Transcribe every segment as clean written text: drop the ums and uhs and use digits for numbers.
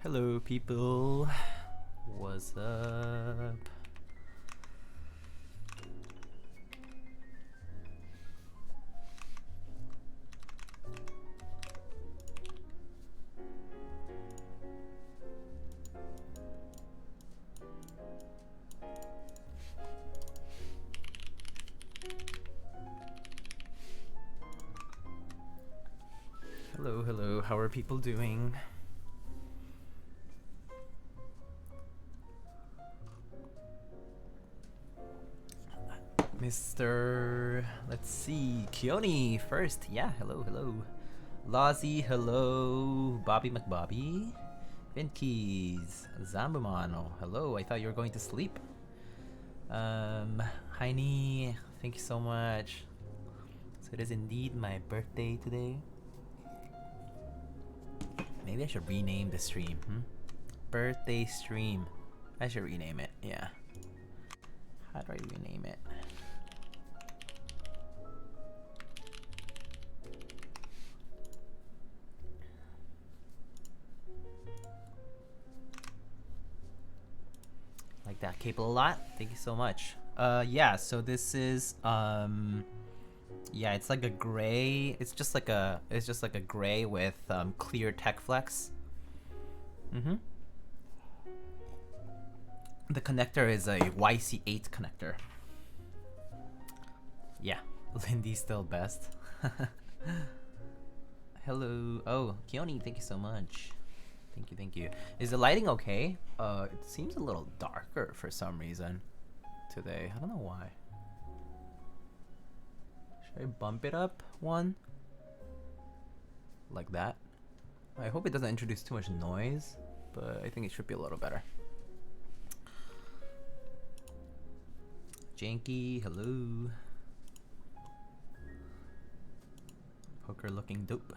Hello people, what's up? Hello, how are people doing? Mr. Let's see, Keone first. Yeah, hello. Lozzie, hello. Bobby McBobby. Vinkeys. Zambumano, hello. I thought you were going to sleep. Heine, thank you so much. So it is indeed my birthday today. Maybe I should rename the stream, Birthday stream. I should rename it, yeah. How do I rename it? Like that, Cable a lot. Thank you so much. Yeah, so this is yeah, it's like a gray. It's just like a gray with clear tech flex. The connector is a YC8 connector. Yeah, Lindy's still best. Hello. Oh, Keone, thank you so much. Thank you. Is the lighting okay? It seems a little darker for some reason today. I don't know why. Should I bump it up one? Like that? I hope it doesn't introduce too much noise, but I think it should be a little better. Janky, hello. Poker looking dope.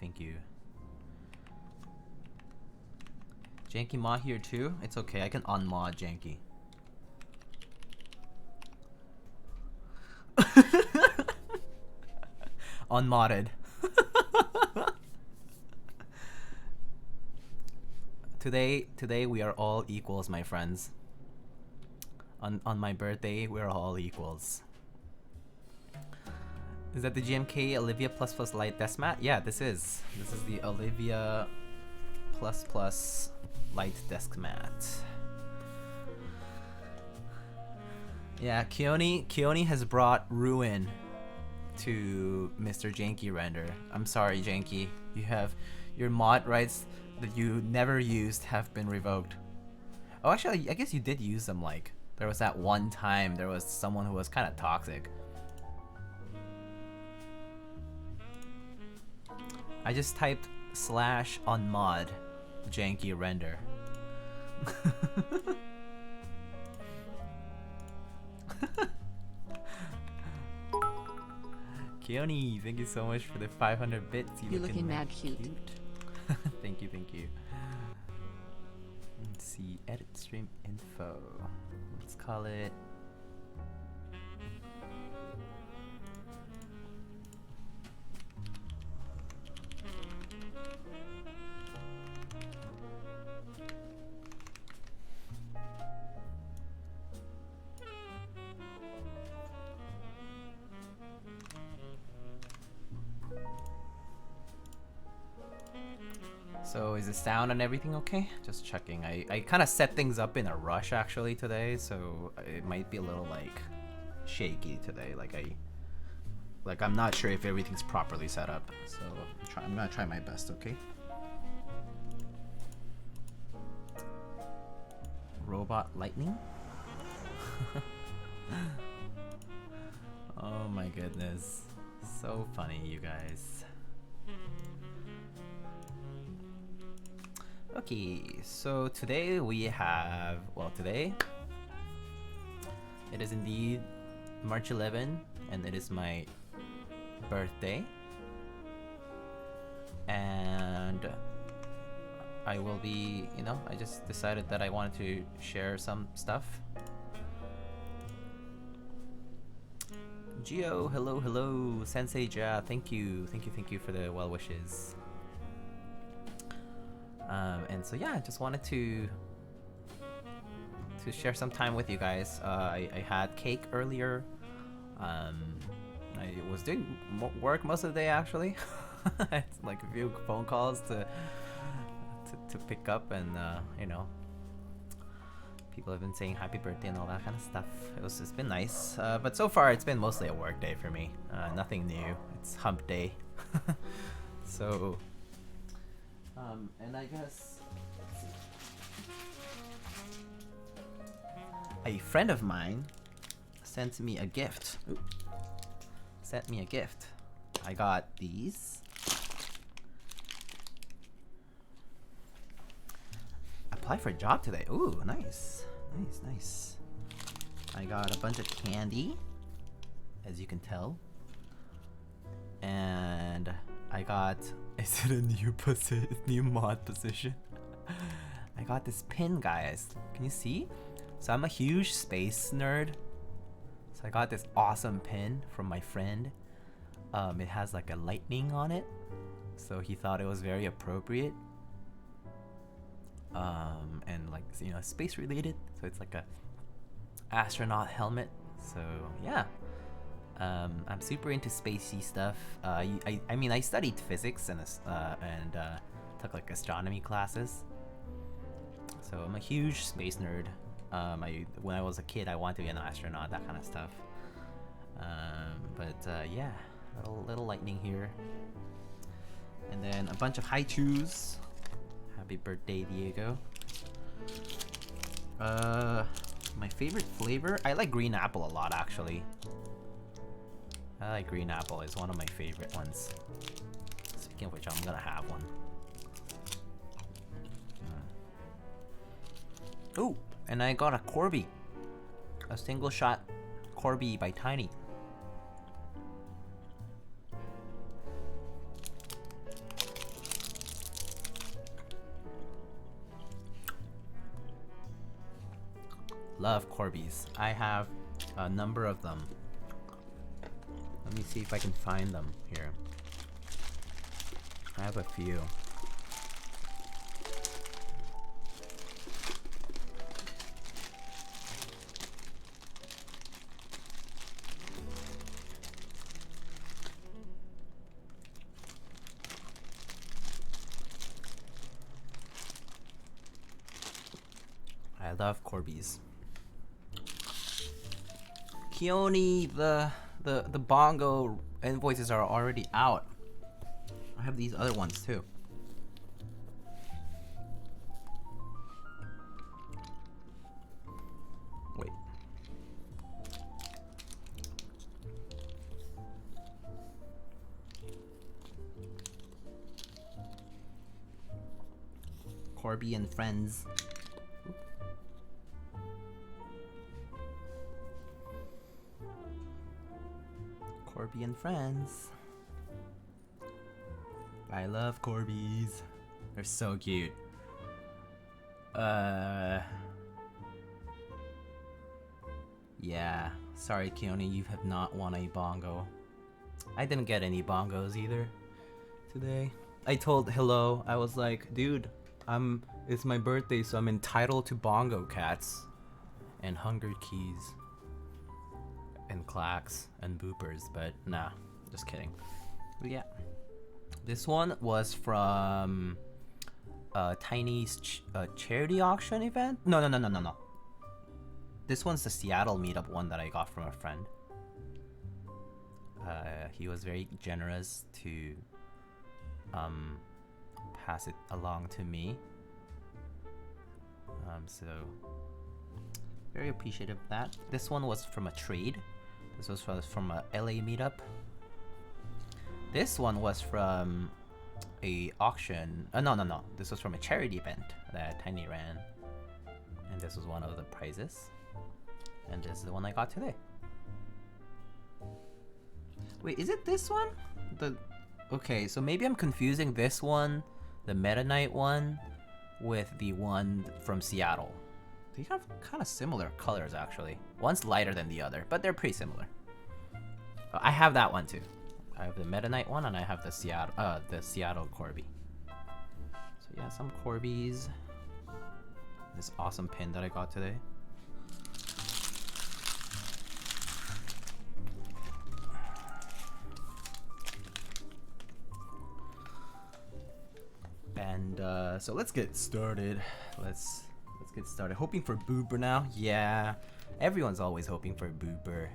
Thank you. Janky mod here too? It's okay, I can unmod Janky. Unmodded. Today we are all equals, my friends. On my birthday, we're all equals. Is that the GMK Olivia ++ light desk mat? Yeah, this is the Olivia ++ light desk mat. Yeah, Keone has brought ruin to Mr. Janky Render. I'm sorry, Janky. You have your mod rights that you never used have been revoked. Oh, actually, I guess you did use them. Like, there was that one time there was someone who was kind of toxic. I just typed /unmod Janky Render. Keone, thank you so much for the 500 bits. You're looking mad cute. Thank you. Let's see, edit stream info. Let's call it. So is the sound and everything okay? Just checking. I kind of set things up in a rush actually today, so it might be a little like shaky today. Like I'm not sure if everything's properly set up. So I'm gonna try my best, okay? Robot lightning? Oh my goodness. So funny, you guys. Okay, so today we have, well, today it is indeed March 11 and it is my birthday, and I will be, I just decided that I wanted to share some stuff. Gio, hello, Sensei Ja, thank you for the well wishes. And so yeah, I just wanted to share some time with you guys. I had cake earlier. I was doing work most of the day actually. It's like a few phone calls to pick up, and you know, people have been saying happy birthday and all that kind of stuff. It's been nice, but so far it's been mostly a work day for me. Nothing new. It's hump day. So and I guess a friend of mine sent me a gift. Ooh. Sent me a gift. I got these. Apply for a job today. Ooh, nice. Nice. I got a bunch of candy, as you can tell. And I got, is it a new mod position? I got this pin, guys. Can you see? So I'm a huge space nerd. So I got this awesome pin from my friend. It has like a lightning on it, so he thought it was very appropriate. And like, you know, space related. So it's like a astronaut helmet. So yeah. I'm super into spacey stuff. I mean, I studied physics and took like astronomy classes. So I'm a huge space nerd. When I was a kid, I wanted to be an astronaut, that kind of stuff. Yeah, little lightning here, and then a bunch of high chews. Happy birthday, Diego. My favorite flavor, I like green apple a lot actually. I like green apple, it's one of my favorite ones. Speaking of which, I'm gonna have one. Ooh, and I got a Corby. A single shot Corby by Tiny. Love Corbys. I have a number of them. Let me see if I can find them here. I have a few. I love Corbys. Keone, the bongo invoices are already out. I have these other ones too. Wait. Corby and Friends. Corby and Friends. I love Corbys. They're so cute. Yeah. Sorry, Keone, you have not won a bongo. I didn't get any bongos either today. I told Hello, I was like, dude, it's my birthday, so I'm entitled to bongo cats and hunger keys and clacks and boopers, but nah, just kidding. But yeah, this one was from Tiny's charity auction event. No. This one's the Seattle meetup one that I got from a friend. He was very generous to pass it along to me. So very appreciative of that. This one was from a trade. This was from a LA meetup. This one was from a auction. No. This was from a charity event that Tiny ran. And this was one of the prizes. And this is the one I got today. Wait, is it this one? Okay, so maybe I'm confusing this one, the Meta Knight one, with the one from Seattle. They have kind of similar colors actually. One's lighter than the other, but they're pretty similar. I have that one too. I have the Meta Knight one and I have the Seattle Corby. So So yeah, some Corbies. This awesome pin that I got today. And so let's get started. Let's get started. Hoping for boober now. Yeah, everyone's always hoping for boober.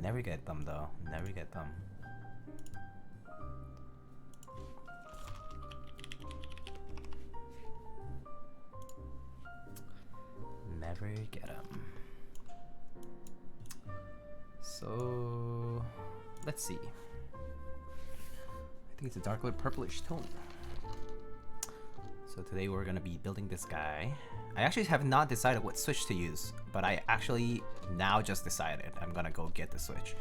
Never get them though. Never get them. Never get them. So let's see. I think it's a darker purplish tone. So today we're gonna be building this guy. I actually have not decided what switch to use, but I actually now just decided I'm gonna go get the switch.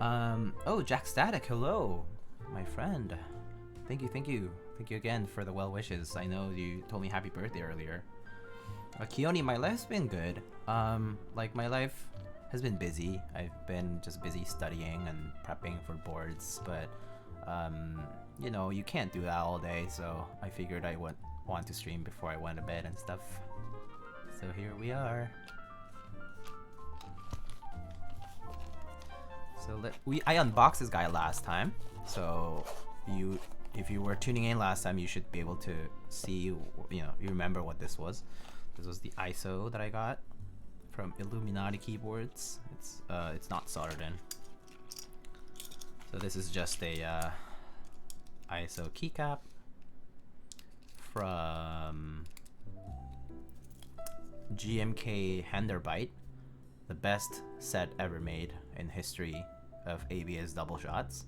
Oh, Jack Static, hello, my friend. Thank you again for the well wishes. I know you told me happy birthday earlier. Keone, my life's been good. Like my life has been busy. I've been just busy studying and prepping for boards, but you know, you can't do that all day, so I figured I would want to stream before I went to bed and stuff. So here we are. So I unboxed this guy last time, so if you were tuning in last time, you should be able to see, you remember what this was. This was the iS0 that I got from Illuminati keyboards. It's not soldered in. So this is just a iS0 keycap from GMK Handarbeit, the best set ever made in history of ABS double shots.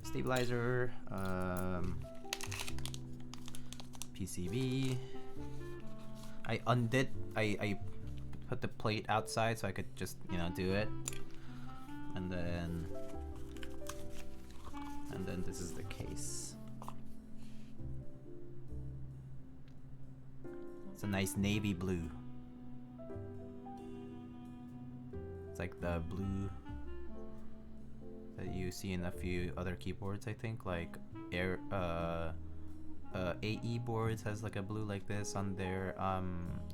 Stabilizer, PCB. I put the plate outside so I could just, do it. And then this is the case. It's a nice navy blue. It's like the blue that you see in a few other keyboards, I think, like AE boards has like a blue like this on their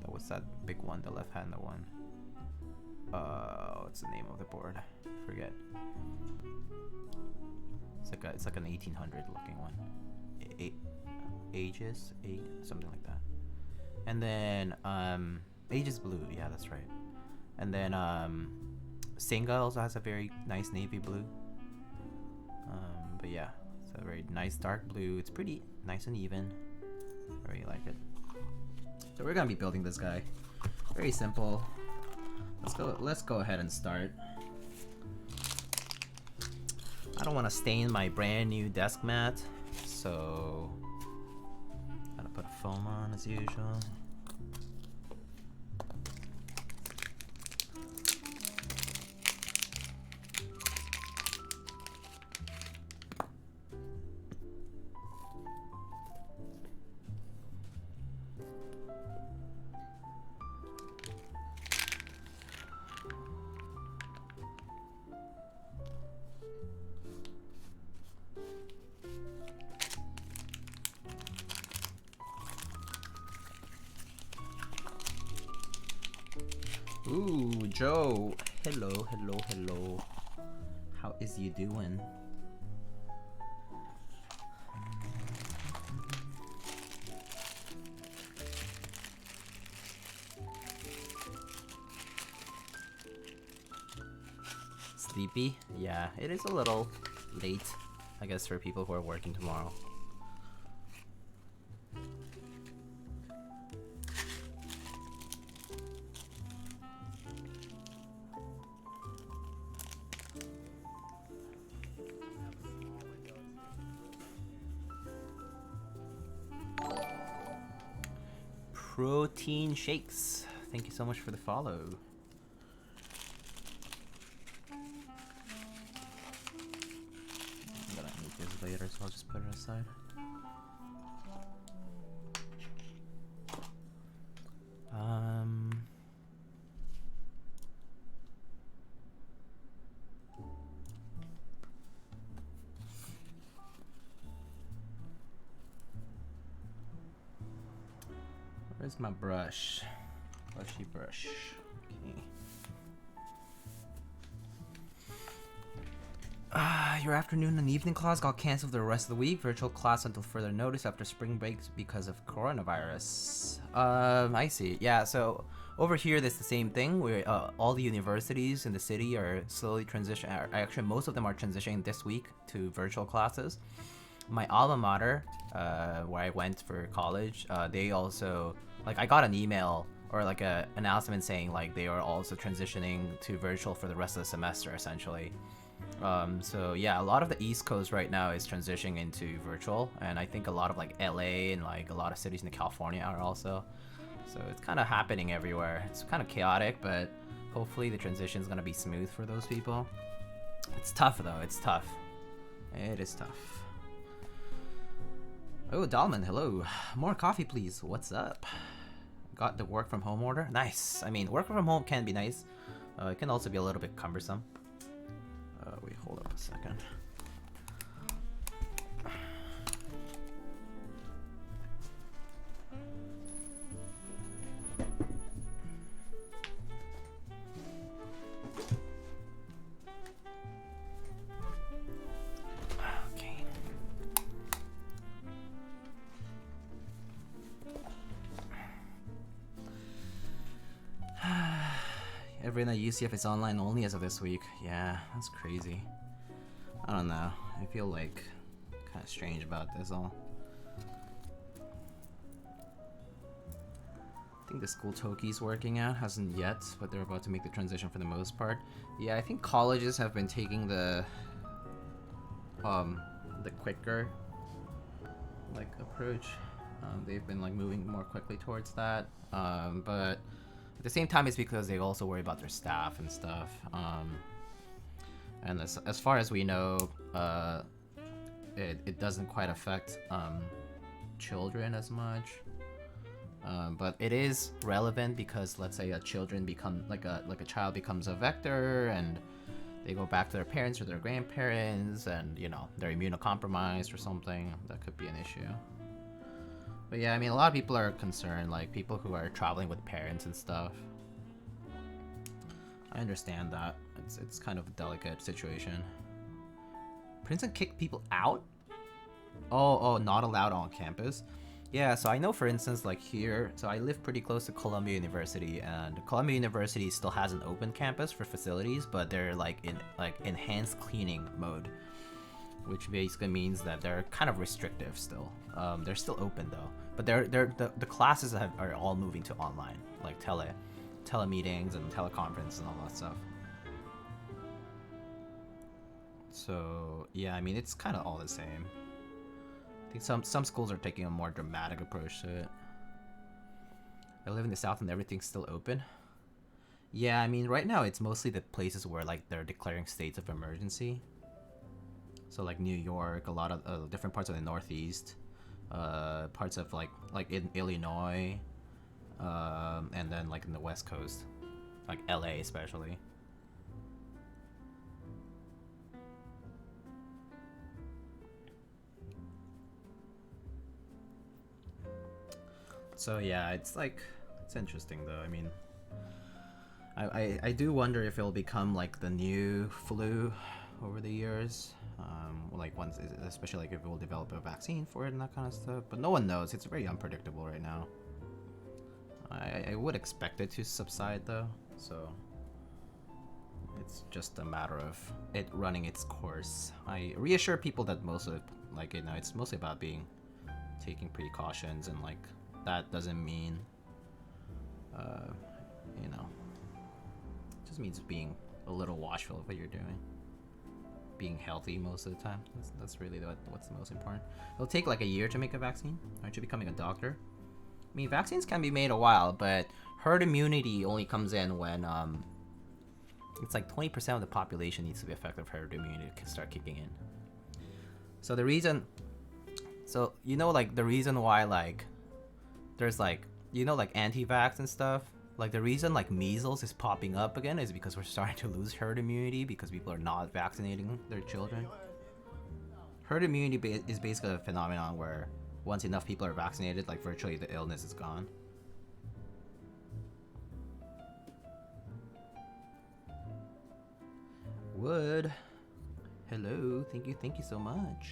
what's that big one, the left-handed one? What's the name of the board? Forget. It's like an 1800 looking one. Aegis, something like that. And then Aegis blue, yeah, that's right. And then Senga also has a very nice navy blue. But yeah, it's a very nice dark blue. It's pretty nice and even. I really like it. So we're gonna be building this guy. Very simple. Let's go ahead and start. I don't want to stain my brand new desk mat, so gotta put a foam on as usual. Ooh, Joe. Hello. How is you doing? Sleepy? Yeah, it is a little late, I guess, for people who are working tomorrow. Protein Shakes, thank you so much for the follow. I'm gonna need this later, so I'll just put it aside. Where's my brush? Brushy brush. Okay. Your afternoon and evening class got cancelled the rest of the week. Virtual class until further notice after spring breaks because of coronavirus. I see. Yeah, so over here, that's the same thing. Where all the universities in the city are slowly transitioning. Actually, most of them are transitioning this week to virtual classes. My alma mater, where I went for college, they also, like, I got an email or like a announcement saying like they are also transitioning to virtual for the rest of the semester, essentially. So yeah, a lot of the East Coast right now is transitioning into virtual, and I think a lot of like LA and like a lot of cities in California are also. So it's kind of happening everywhere. It's kind of chaotic, but hopefully the transition is gonna be smooth for those people. It's tough though. It's tough. It is tough. Oh, Dalman, hello. More coffee, please. What's up? Got the work from home order. Nice. I mean, work from home can be nice. It can also be a little bit cumbersome. Wait, hold up a second. Okay. Everyone at UCF is online only as of this week. Yeah, that's crazy. I don't know. I feel like kind of strange about this all. I think the school Toki's working out hasn't yet, but they're about to make the transition for the most part. Yeah, I think colleges have been taking the quicker like approach. They've been like moving more quickly towards that. But at the same time, it's because they also worry about their staff and stuff. And as far as we know, it doesn't quite affect children as much. But it is relevant because let's say a child becomes a vector and they go back to their parents or their grandparents, and you know they're immunocompromised or something. That could be an issue. But yeah, I mean, a lot of people are concerned, like people who are traveling with parents and stuff. I understand that. It's kind of a delicate situation. Princeton kicked people out? Oh, not allowed on campus? Yeah, so I know, for instance, like here, so I live pretty close to Columbia University, and Columbia University still has an open campus for facilities, but they're like in enhanced cleaning mode, which basically means that they're kind of restrictive still. They're still open though, but the classes are all moving to online, like telemeetings and teleconference and all that stuff. So yeah, I mean it's kind of all the same. I think some schools are taking a more dramatic approach to it. I live in the South and everything's still open. Yeah, I mean right now it's mostly the places where like they're declaring states of emergency. So like New York, a lot of different parts of the Northeast, parts of like in Illinois, and then like in the West Coast, like LA especially. So yeah, it's interesting though. I mean, I do wonder if it'll become like the new flu over the years. Like once, especially like if it will develop a vaccine for it and that kind of stuff. But no one knows. It's very unpredictable right now. I would expect it to subside though. So it's just a matter of it running its course. I reassure people that most of it, like, you know, it's mostly about taking precautions, and like that doesn't mean, you know, it just means being a little watchful of what you're doing. Being healthy most of the time. That's really what's the most important. It'll take like a year to make a vaccine. Aren't you becoming a doctor? I mean, vaccines can be made a while, but herd immunity only comes in when it's like 20% of the population needs to be effective herd immunity to start kicking in. So the reason, you know, like the reason why like there's like, you know, like anti-vax and stuff. Like the reason like measles is popping up again is because we're starting to lose herd immunity because people are not vaccinating their children. Herd immunity is basically a phenomenon where once enough people are vaccinated, like virtually the illness is gone. Wood. Hello, thank you so much.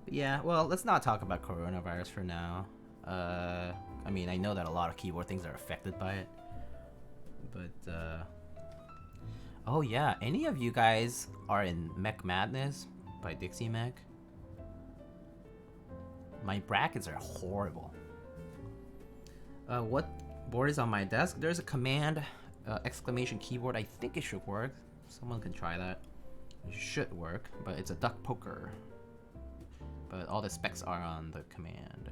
Yeah, well, let's not talk about coronavirus for now. I mean, I know that a lot of keyboard things are affected by it. But, oh yeah, any of you guys are in Mech Madness by Dixie Mech? My brackets are horrible. What board is on my desk? There's a command exclamation keyboard. I think it should work. Someone can try that. It should work, but it's a duck poker. But all the specs are on the command.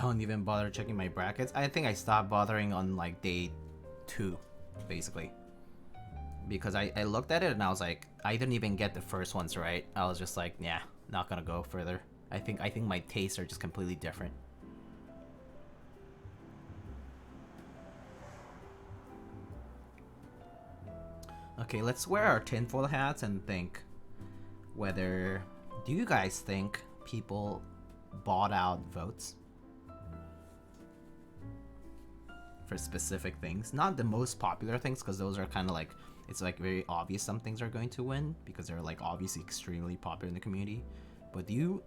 Don't even bother checking my brackets. I think I stopped bothering on like day 2, basically. Because I looked at it and I was like, I didn't even get the first ones right. I was just like, yeah, not gonna go further. I think my tastes are just completely different. Okay, let's wear our tinfoil hats and think whether... Do you guys think people bought out votes? For specific things? Not the most popular things, because those are kind of like... It's like very obvious some things are going to win because they're like obviously extremely popular in the community. But do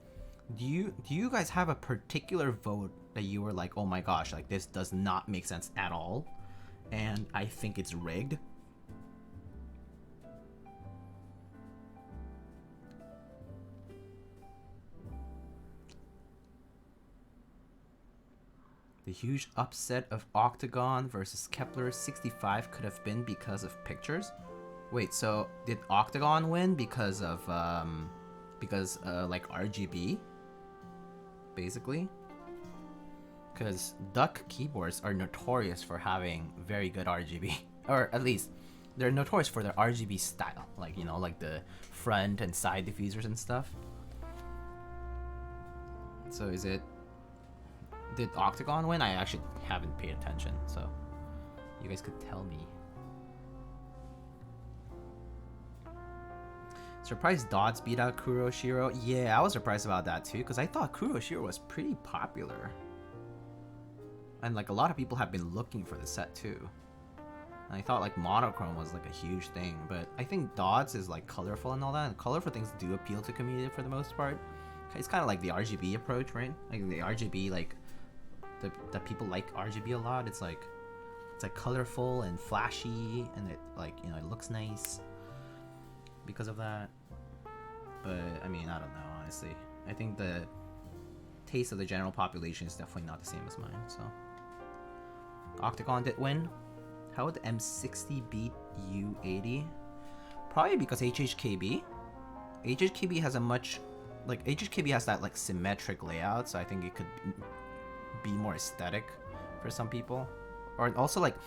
you guys have a particular vote that you were like, oh my gosh, like this does not make sense at all, and I think it's rigged? The huge upset of Octagon versus Kepler 65 could have been because of pictures. Wait, so did Octagon win because of like RGB, basically? Because duck keyboards are notorious for having very good RGB, or at least they're notorious for their RGB style, like, you know, like the front and side diffusers and stuff. So is it... Did Octagon win? I actually haven't paid attention, so you guys could tell me. Surprised Dots beat out Kuroshiro. Yeah, I was surprised about that too, because I thought Kuroshiro was pretty popular. And like a lot of people have been looking for the set too. And I thought like monochrome was like a huge thing, but I think Dots is like colorful and all that, and colorful things do appeal to community for the most part. It's kind of like the RGB approach, right? Like the RGB, like that people like RGB a lot. It's like colorful and flashy, and it, like, you know, it looks nice because of that. But I mean, I don't know, honestly. I think the taste of the general population is definitely not the same as mine. So Octagon did win. How would the M60 beat U80? Probably because HHKB has a much, like, HHKB has that like symmetric layout, so I think it could be more aesthetic for some people. Or also, like,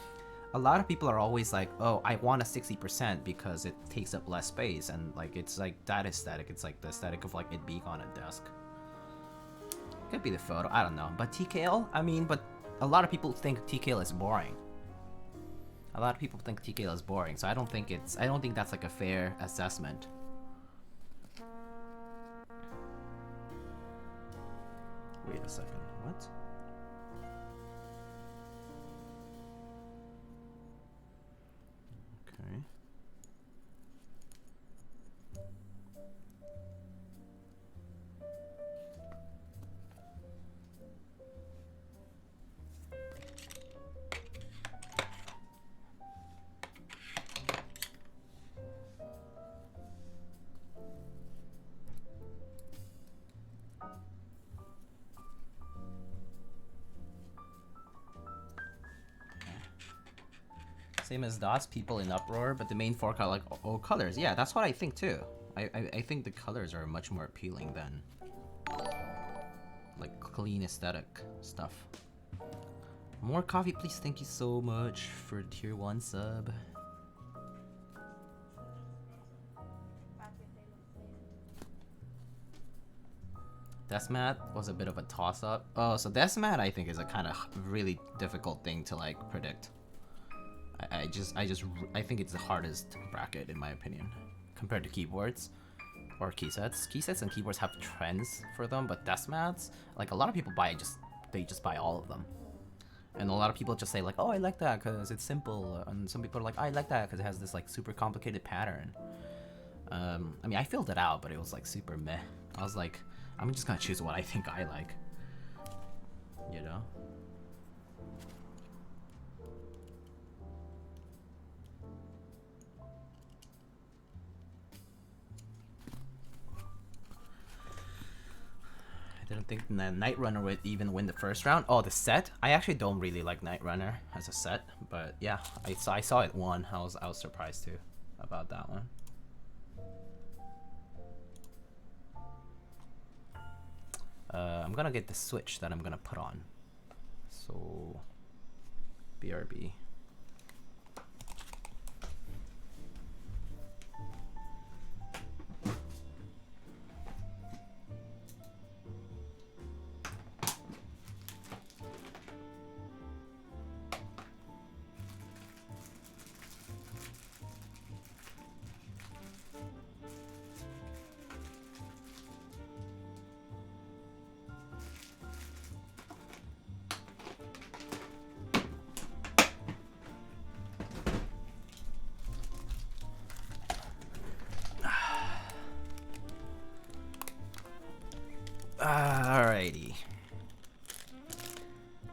a lot of people are always like, oh, I want a 60% because it takes up less space, and like it's like that aesthetic. It's like the aesthetic of like it being on a desk. Could be the photo, I don't know. But TKL, I mean, but a lot of people think TKL is boring. A lot of people think TKL is boring, so I don't think that's like a fair assessment. Wait a second, what? Okay. Same as Dots, people in uproar, but the main fork are like, oh, colors. Yeah, that's what I think too. I think the colors are much more appealing than like clean aesthetic stuff. More coffee, please. Thank you so much for tier 1 sub. Deathmat was a bit of a toss-up. Oh, so Deathmat I think is a kind of really difficult thing to like predict. I think it's the hardest bracket in my opinion compared to keyboards or keysets. Keysets and keyboards have trends for them, but Deathmats, like a lot of people they just buy all of them. And a lot of people just say like, oh, I like that because it's simple. And some people are like, I like that because it has this like super complicated pattern. I mean, I filled it out, but it was like super meh. I was like, I'm just gonna choose what I think I like. You know? I didn't think the Night Runner would even win the first round. Oh, the set? I actually don't really like Night Runner as a set, but yeah, I saw it won. I was surprised too about that one. I'm gonna get the switch that I'm gonna put on. So, BRB. Alrighty.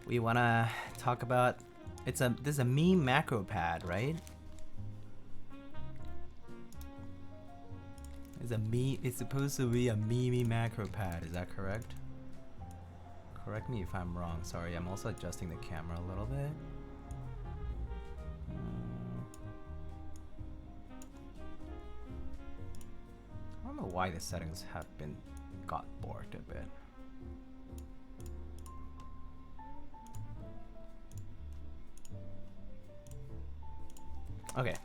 We wanna talk about this is a meme macro pad, right? It's supposed to be a meme macro pad, is that correct? Correct me if I'm wrong. Sorry, I'm also adjusting the camera a little bit. I don't know why the settings have got borked a bit. Okay.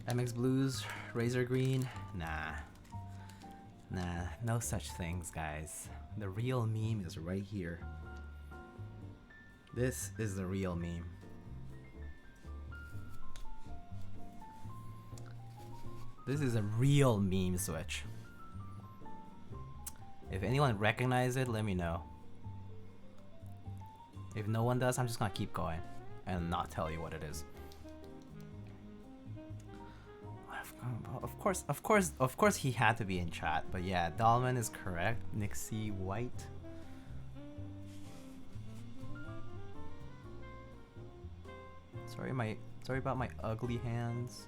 MX Blues, Razor Green, nah, no such things, guys. The real meme is right here. This is the real meme. This is a real meme switch. If anyone recognizes it, let me know. If no one does, I'm just gonna keep going and not tell you what it is. Of course he had to be in chat, but yeah, Dahlman is correct. Nixie White. Sorry about my ugly hands.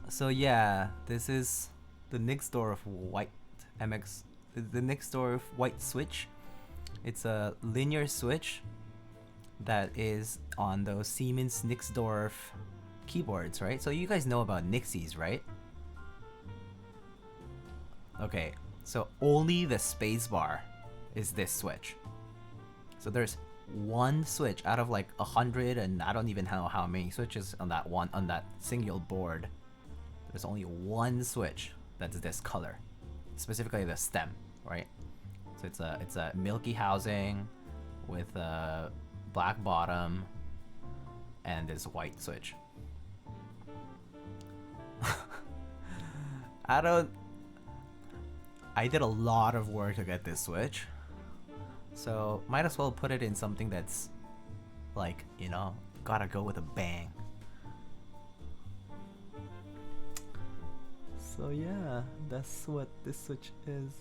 So yeah, this is the Nixdorf White MX, the Nixdorf White switch. It's a linear switch that is on those Siemens Nixdorf keyboards, right? So you guys know about Nixies, right? Okay, so only the spacebar is this switch. So there's one switch out of like 100, and I don't even know how many switches on that single board. There's only one switch that's this color, specifically the stem, right? So it's a milky housing with a black bottom and this white switch. I did a lot of work to get this switch, so might as well put it in something that's like, you know, gotta go with a bang. So yeah, that's what this switch is.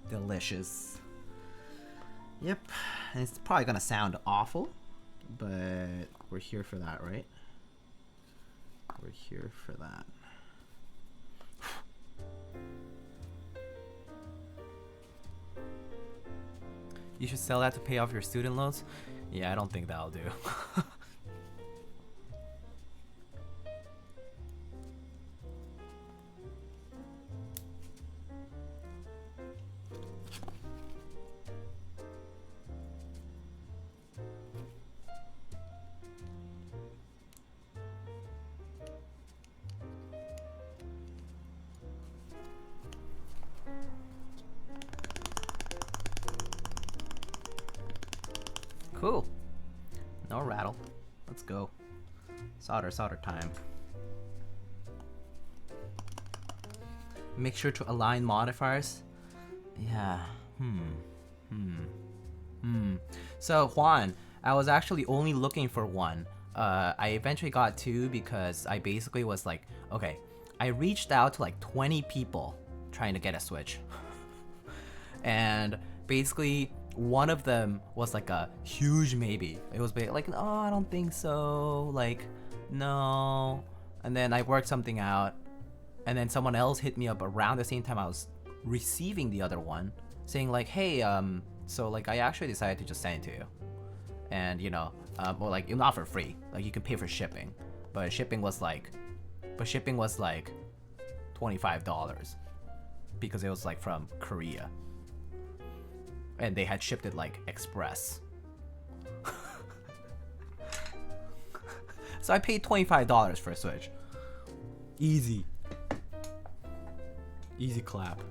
Delicious. Yep, and it's probably gonna sound awful, but we're here for that, right? We're here for that. You should sell that to pay off your student loans? Yeah, I don't think that'll do. Cool. No rattle. Let's go. Solder time. Make sure to align modifiers. Yeah. So Juan, I was actually only looking for one. I eventually got two because I basically was like, okay, I reached out to like 20 people trying to get a Switch. And basically one of them was like a huge maybe. It was like, oh, I don't think so. Like, no. And then I worked something out. And then someone else hit me up around the same time I was receiving the other one, saying like, hey, so like I actually decided to just send it to you. And you know, well, like not for free. Like you can pay for shipping. But shipping was like $25 because it was like from Korea. And they had shipped it like express. So I paid $25 for a Switch. Easy clap.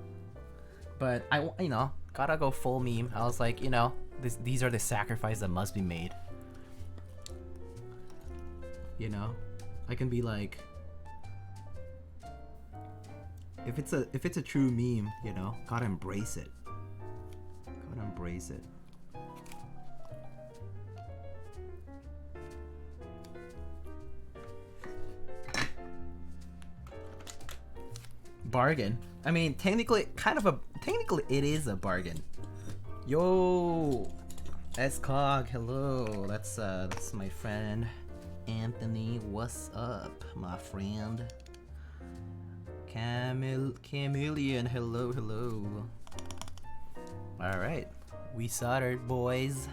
But I, you know, gotta go full meme. I was like, you know, these are the sacrifices that must be made. You know, I can be like, if it's a true meme, you know, gotta embrace it. Gotta embrace it. Bargain. I mean, technically it is a bargain. Yo, SCOG, hello. That's my friend Anthony. What's up, my friend? Chameleon, hello. All right, we soldered, boys.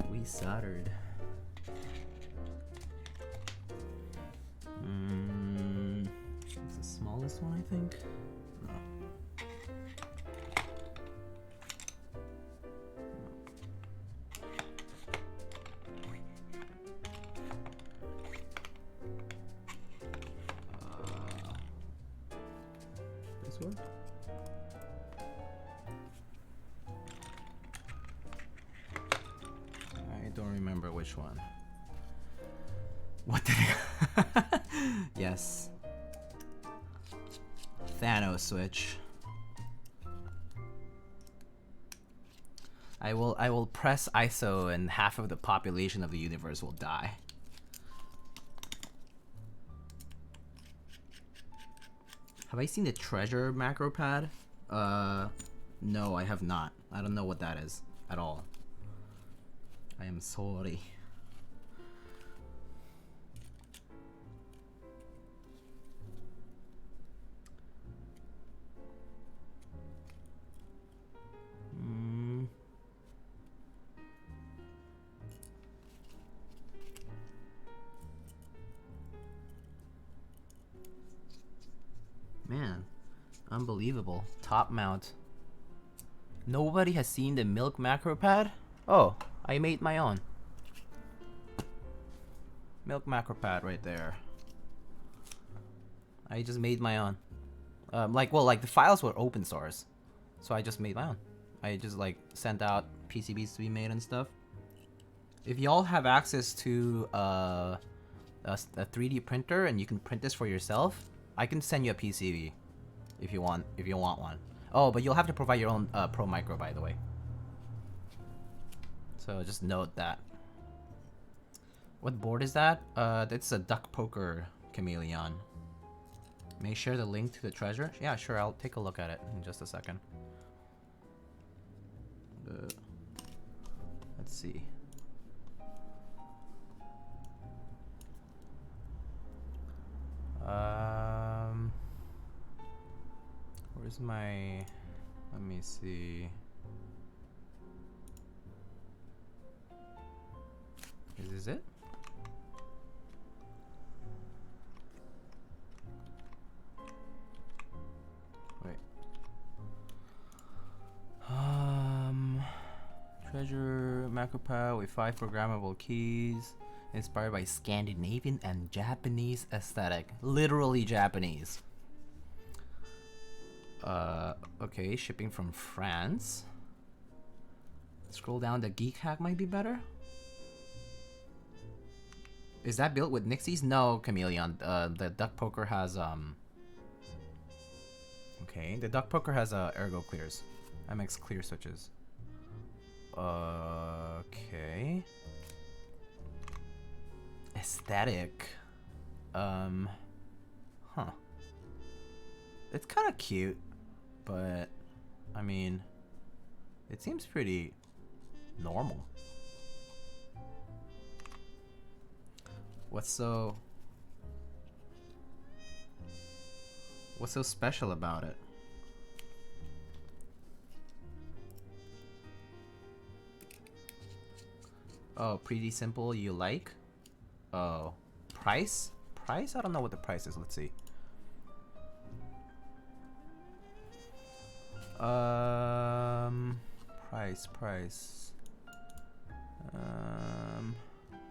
We soldered. It's the smallest one, I think. No. This one? I don't remember which one. What did I... Yes. Xeno switch. I will press iSO and half of the population of the universe will die. Have I seen the treasure macro pad? No, I have not. I don't know what that is at all. I am sorry. Man, unbelievable. Top mount. Nobody has seen the milk macro pad? Oh, I made my own. Milk macro pad right there. I just made my own. Like the files were open source, so I just made my own. I just like sent out PCBs to be made and stuff. If y'all have access to a 3D printer and you can print this for yourself, I can send you a PCB if you want one. Oh, but you'll have to provide your own Pro Micro, by the way. So just note that. What board is that? That's a Duck Poker Chameleon. May I share the link to the treasure? Yeah, sure. I'll take a look at it in just a second. Let's see. Where's my... Let me see. Is this it? Wait. Treasure macropad with 5 programmable keys. Inspired by Scandinavian and Japanese aesthetic. Literally Japanese. Okay, shipping from France. Scroll down, the geek hack might be better. Is that built with Nixies? No, Chameleon. The Duck Poker has okay, the Duck Poker has Ergo clears, MX clear switches. Okay. Aesthetic. Huh. It's kind of cute, but I mean, it seems pretty normal. What's so special about it? Oh, pretty simple, you like? Oh, price? Price? I don't know what the price is. Let's see. Price.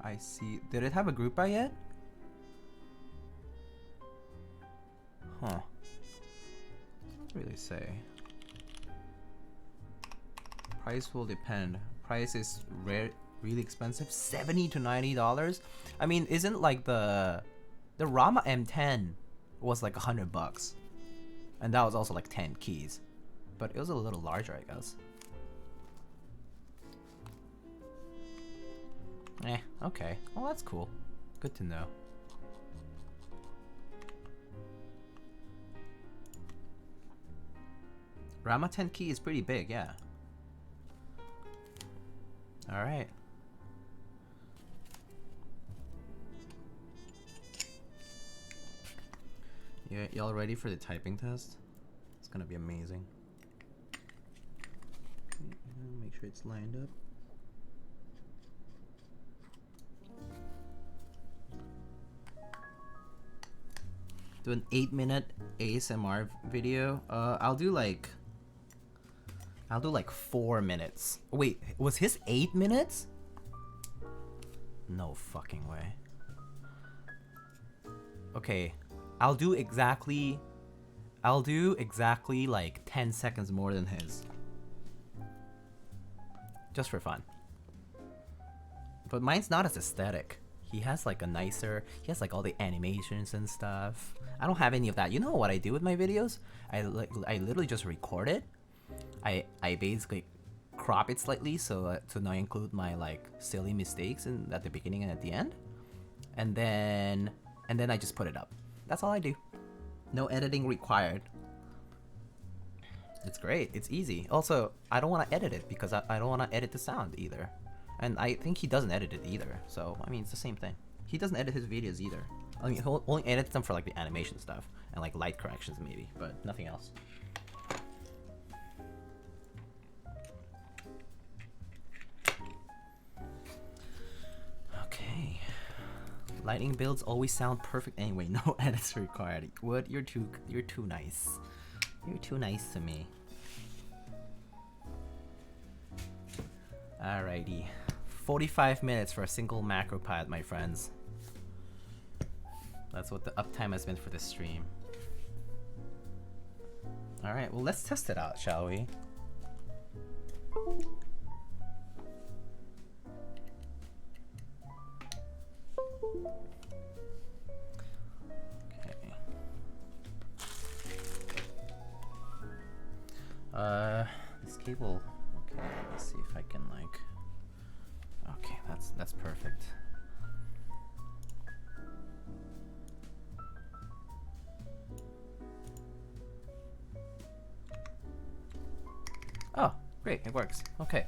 I see. Did it have a group buy yet? Huh. Doesn't really say. Price will depend. Price is really expensive. $70 to $90. I mean, isn't like the Rama M10 was like $100, and that was also like 10 keys, but it was a little larger, I guess. Okay. Well, that's cool. Good to know. Rama 10 key is pretty big, yeah. Alright. Y'all ready for the typing test? It's gonna be amazing. Okay, make sure it's lined up. Do an 8-minute ASMR video. I'll do like 4 minutes. Wait, was his 8 minutes? No fucking way. Okay, I'll do exactly like 10 seconds more than his. Just for fun. But mine's not as aesthetic. He has like he has like all the animations and stuff. I don't have any of that. You know what I do with my videos? I literally just record it. I basically crop it slightly so to not include my like silly mistakes at the beginning and at the end. And then I just put it up. That's all I do. No editing required. It's great. It's easy. Also, I don't want to edit it because I don't want to edit the sound either. And I think he doesn't edit it either. So, I mean, it's the same thing. He doesn't edit his videos either. I mean, he'll only edit them for like the animation stuff and like light corrections maybe, but nothing else. Okay. Lighting builds always sound perfect anyway. No edits required. Wood, you're too nice. You're too nice to me. Alrighty. 45 minutes for a single macro pad, my friends. That's what the uptime has been for this stream. Alright, well, let's test it out, shall we? Okay. This cable. Okay, let's see if I can like. Okay, that's perfect. Oh, great, it works. Okay.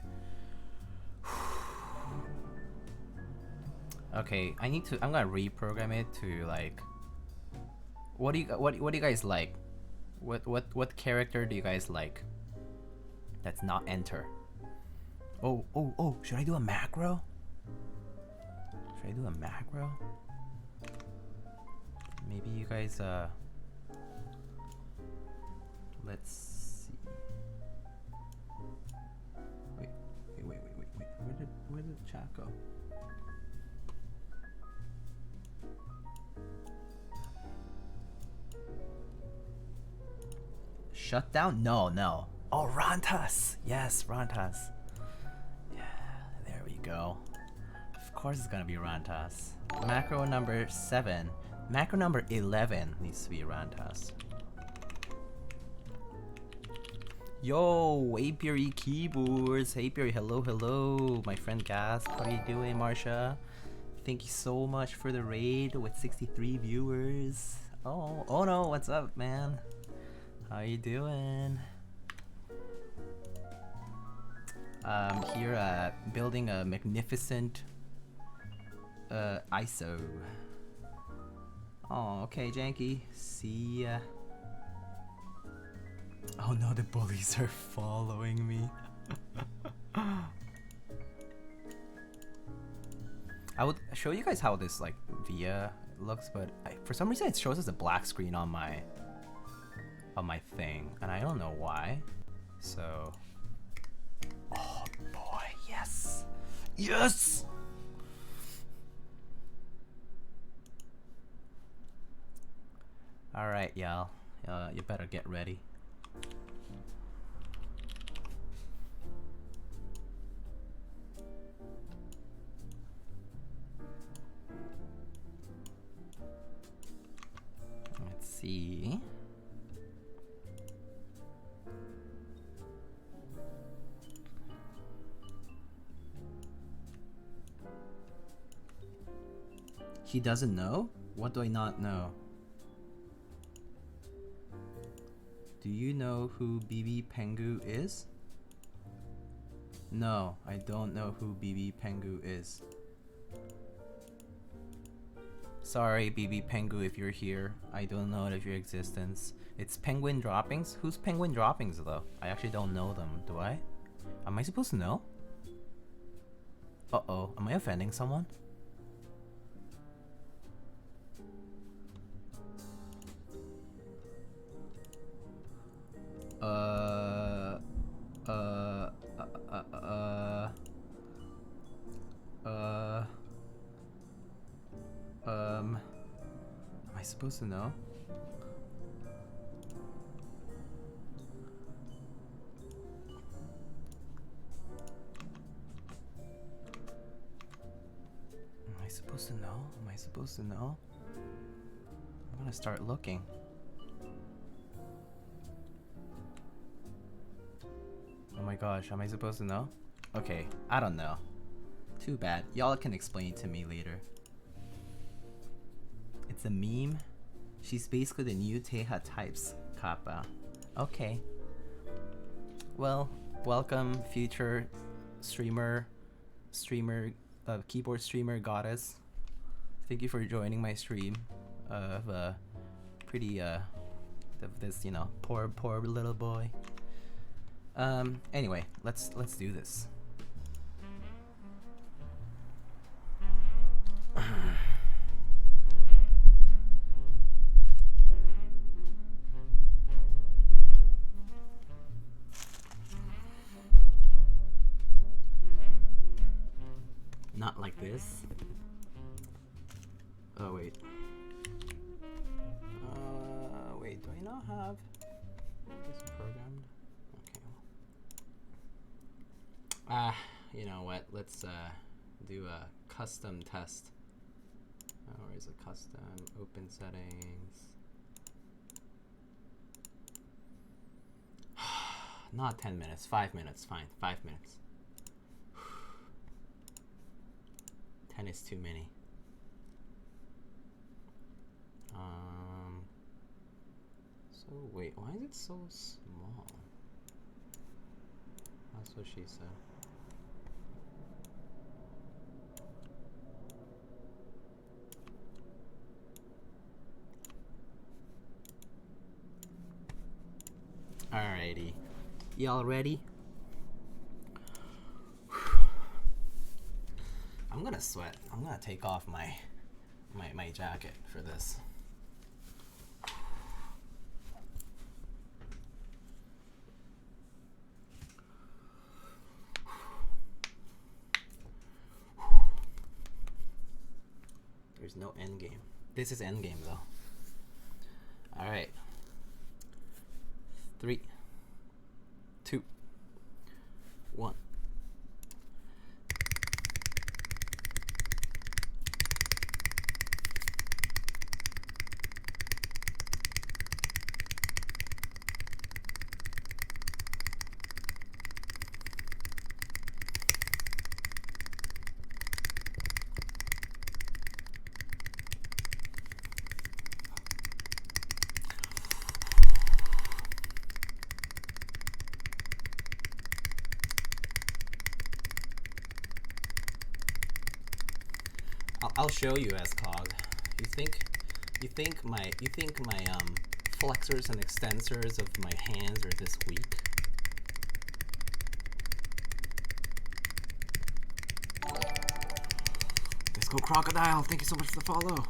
Okay, I'm gonna reprogram it to like. What do you guys like? What character do you guys like? That's not enter. Oh, should I do a macro? Should I do a macro? Maybe you guys let's see. Wait. Where did the chat go? Shut down? No. Oh, Rantas. Yes, Rantas. go. Of course it's gonna be Rantas. Macro number 7. Macro number 11 needs to be Rantas. Yo, Apiary Keyboards. Apiary, hello, hello. My friend Gas, how are you doing, Marsha? Thank you so much for the raid with 63 viewers. Oh no, what's up, man? How you doing? Here, building a magnificent iS0. Oh, okay, Janky. See ya. Oh no, the bullies are following me. I would show you guys how this like via looks, but for some reason it shows as a black screen on my thing, and I don't know why. So, oh boy, yes, yes. All right, y'all, you better get ready. Let's see. He doesn't know? What do I not know? Do you know who BB Pengu is? No, I don't know who BB Pengu is. Sorry, BB Pengu, if you're here. I don't know of your existence. It's Penguin Droppings? Who's Penguin Droppings, though? I actually don't know them, do I? Am I supposed to know? Uh-oh, am I offending someone? Am I supposed to know? Am I supposed to know? Am I supposed to know? I'm gonna start looking. Oh my gosh, am I supposed to know? Okay, I don't know. Too bad. Y'all can explain it to me later. It's a meme. She's basically the new Teha types kappa. Okay. Well, welcome future streamer, keyboard streamer goddess. Thank you for joining my stream of pretty of this, you know, poor little boy. Anyway, let's do this. Not like this. Oh wait. Wait, do I not have this programmed? Okay. You know what? Let's do a custom test. Where is a custom? Open settings. Not 10 minutes. 5 minutes. Fine. 5 minutes. 10 is too many. So wait, why is it so small? That's what she said. Alrighty. Y'all ready? I'm gonna sweat. I'm gonna take off my jacket for this. There's no end game. This is end game though. All right. 3, 2, 1. I'll show you as cog. You think my flexors and extensors of my hands are this weak? Let's go crocodile. Thank you so much for the follow.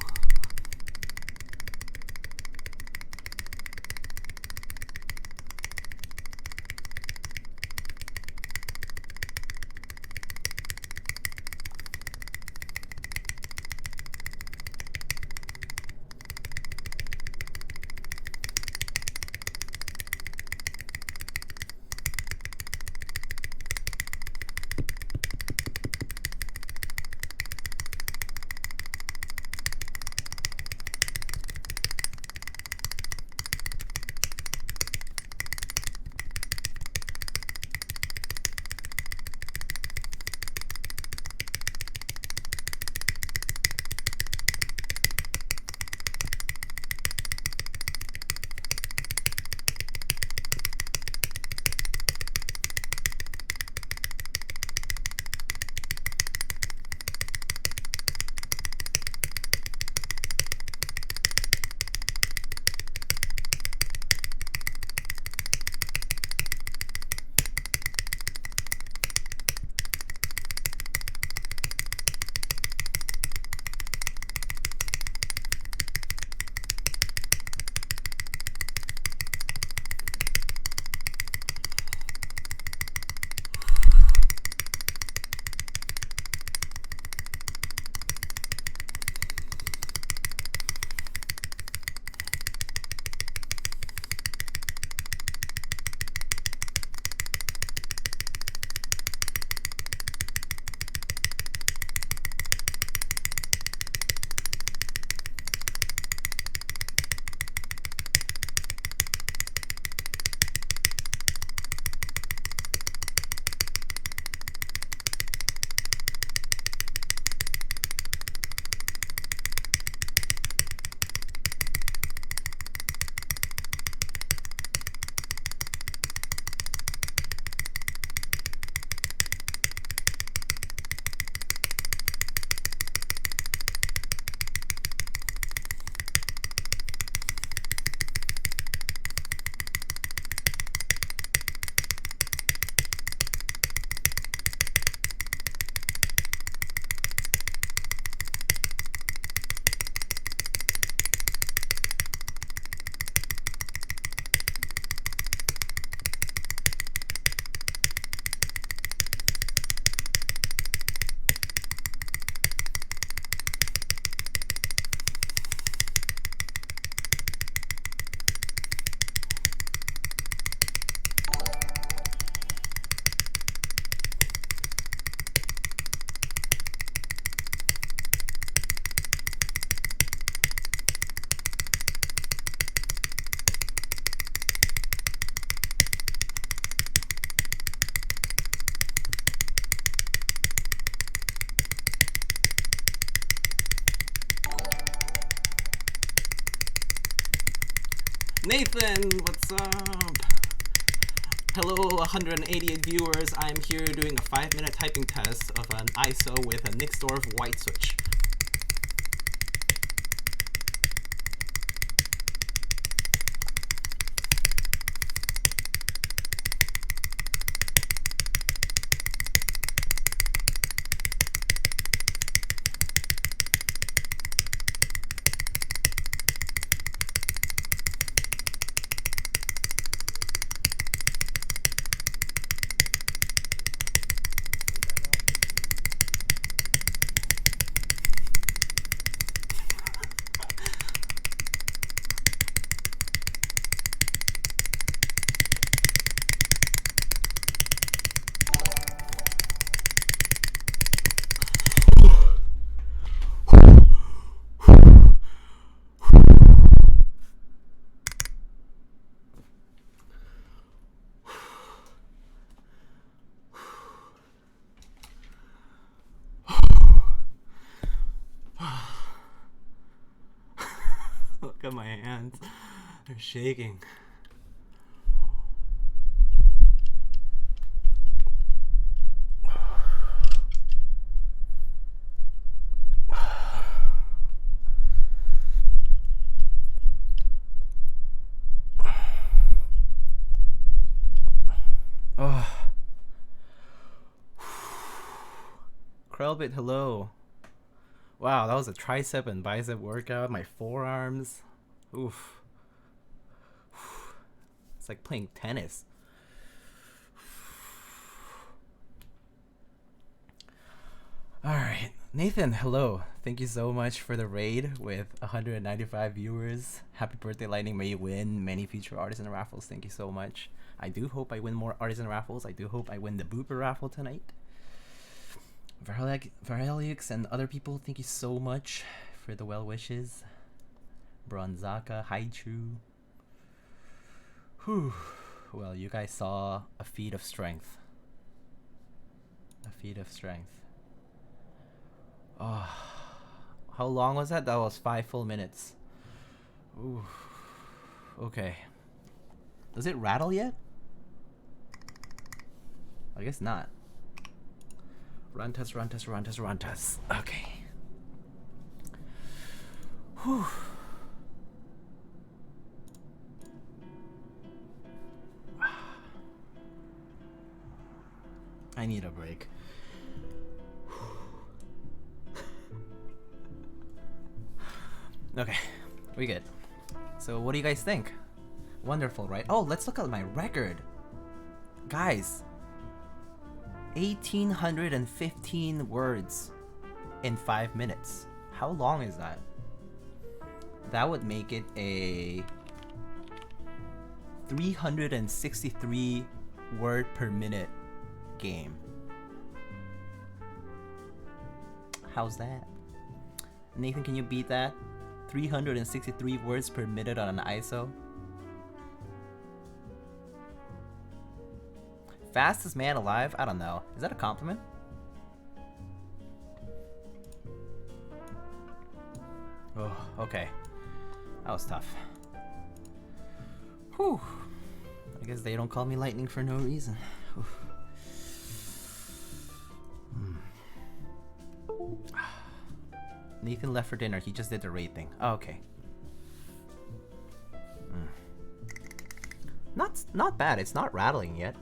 Nathan, what's up? Hello, 188 viewers. I'm here doing a 5-minute typing test of an iSO with a Nixdorf White switch. Look at my hands. They're shaking. Oh. Krellbit, hello. Wow, that was a tricep and bicep workout. My forearms. Oof. It's like playing tennis. Alright. Nathan, hello. Thank you so much for the raid with 195 viewers. Happy birthday, Lightning. May you win many future artisan raffles. Thank you so much. I do hope I win more artisan raffles. I do hope I win the Booper raffle tonight. Varelix and other people, thank you so much for the well wishes. Bronzaka, Haichu. Whew. Well, you guys saw a feat of strength. A feat of strength. Oh, how long was that? That was 5 full minutes. Ooh. Okay. Does it rattle yet? I guess not. Runtus. Okay. Whew. I need a break. Okay, we good. So what do you guys think? Wonderful, right? Oh, let's look at my record. Guys, 1,815 words in 5 minutes. How long is that? That would make it a 363 word per minute game. How's that? Nathan, can you beat that? 363 words per minute on an iSO. Fastest man alive? I don't know. Is that a compliment? Oh, okay. That was tough. Whew. I guess they don't call me Lightning for no reason. Nathan left for dinner. He just did the raid thing. Oh, okay. Not bad. It's not rattling yet.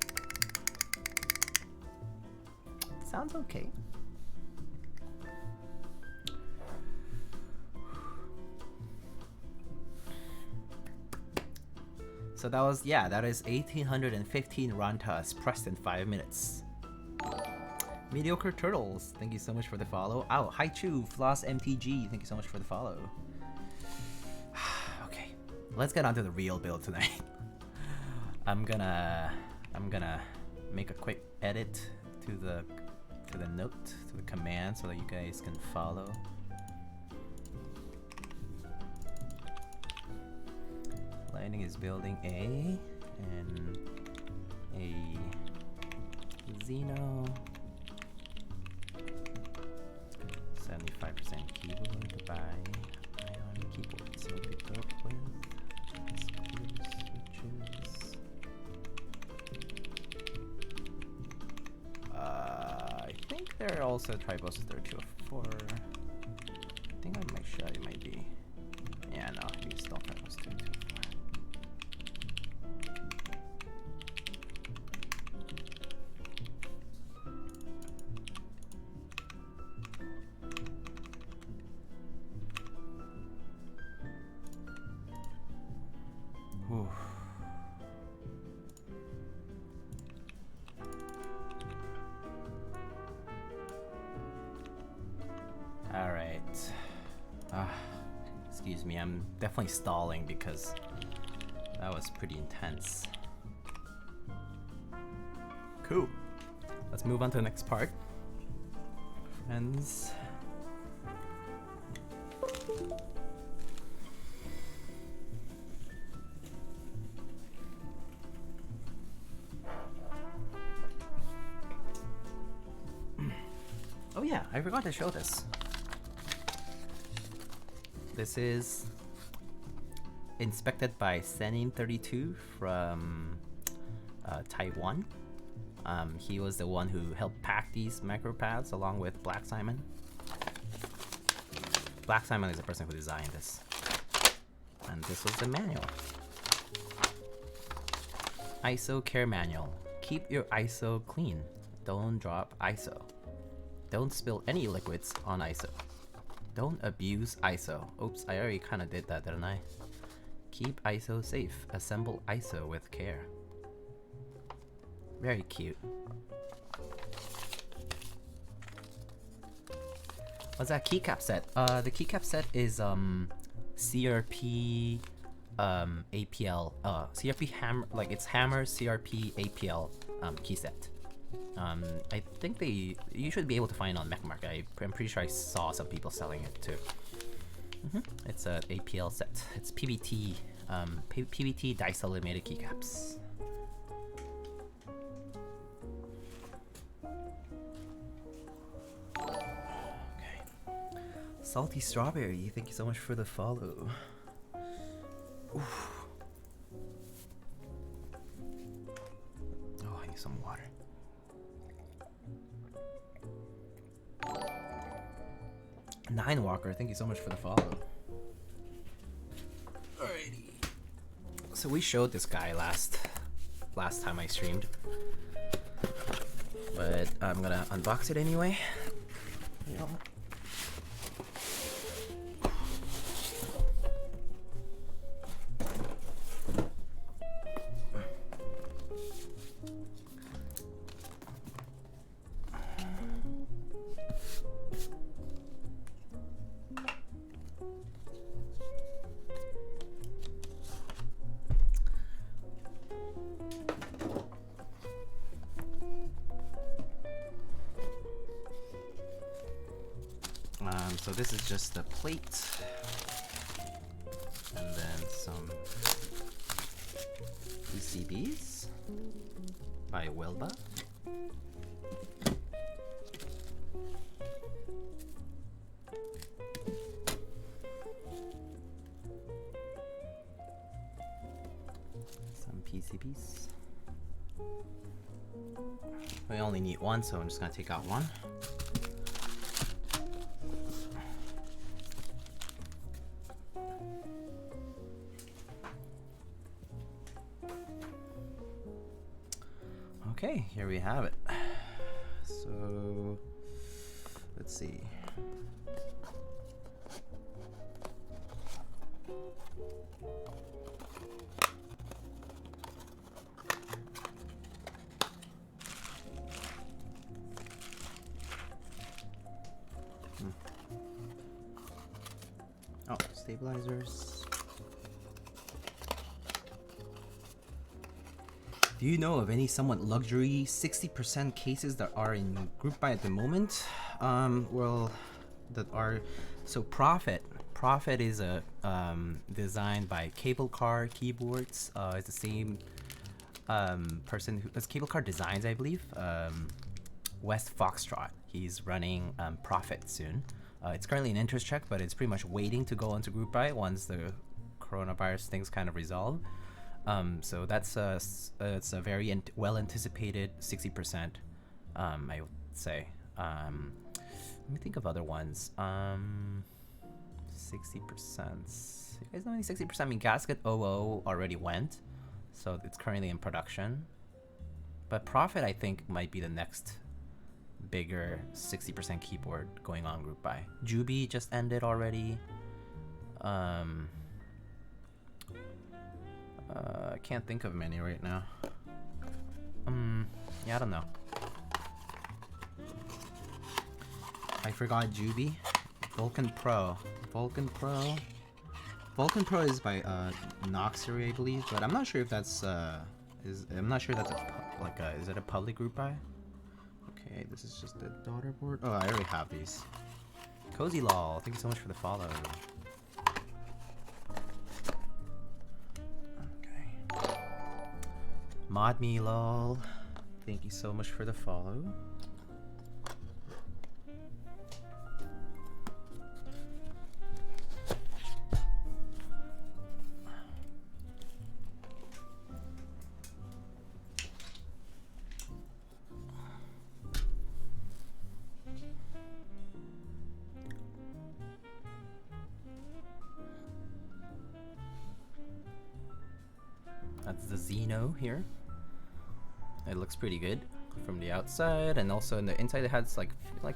Sounds okay. So that was, yeah, that is 1,815 Rantas pressed in 5 minutes. Mediocre Turtles, thank you so much for the follow. Oh, Haichu, Floss MTG, thank you so much for the follow. Okay, let's get on to the real build tonight. I'm gonna make a quick edit to the note, to the command, so that you guys can follow. Lightning is building a Xeno 75% keyboard by Ion keyboard. So picked up with switches. I think there are also Tribosys 3204. I think on my shot it might be. Yeah, no, you still Tribosys 3204. Excuse me, I'm definitely stalling because that was pretty intense. Cool. Let's move on to the next part. Friends. Oh yeah, I forgot to show this. This is inspected by Senin32 from Taiwan. He was the one who helped pack these micro pads along with Black Simon. Black Simon is the person who designed this. And this was the manual. ISO care manual. keep your ISO clean. Don't drop ISO. Don't spill any liquids on ISO. Don't abuse ISO. Oops, I already kind of did that, didn't I? Keep ISO safe. Assemble ISO with care. Very cute. What's that keycap set? The keycap set is CRP APL CRP hammer, like it's hammer CRP APL key set. I think you should be able to find it on MechMarket. I'm pretty sure I saw some people selling it too. It's a APL set. It's PBT PBT dice eliminated keycaps. Salty Strawberry, thank you so much for the follow. Oof. Oh, I need some water. Nine Walker, thank you so much for the follow. Alrighty. So we showed this guy last time I streamed, but I'm gonna unbox it anyway. Yeah. So this is just the plate, and then some PCBs by Wilba. Some PCBs. We only need one, so I'm just gonna take out one. Okay, here we have it. So, let's see. Oh, stabilizers. Do you know of any somewhat luxury 60% cases that are in group buy at the moment? Well, that are so Profit is a designed by Cable Car Keyboards. It's the same person who does Cable Car Designs, I believe. West Foxtrot. He's running Profit soon. It's currently an interest check, but it's pretty much waiting to go onto group buy once the coronavirus things kind of resolve. So that's it's a very well anticipated 60%, I would say. Let me think of other ones. 60%. You guys know any 60%? I mean, Gasket 00 already went, so it's currently in production. But Profit, I think, might be the next bigger 60% keyboard going on group buy. Juby just ended already. I can't think of many right now. Yeah, I don't know. I forgot Juby. Vulcan Pro is by Noxery, I believe, but I'm not sure if that's I'm not sure that's is it a public group buy? Okay, this is just the daughter board. Oh, I already have these. Cozy Lol, thank you so much for the follow. Mod me lol. Thank you so much for the follow. That's the Xeno here. it looks pretty good from the outside, and also in the inside it has like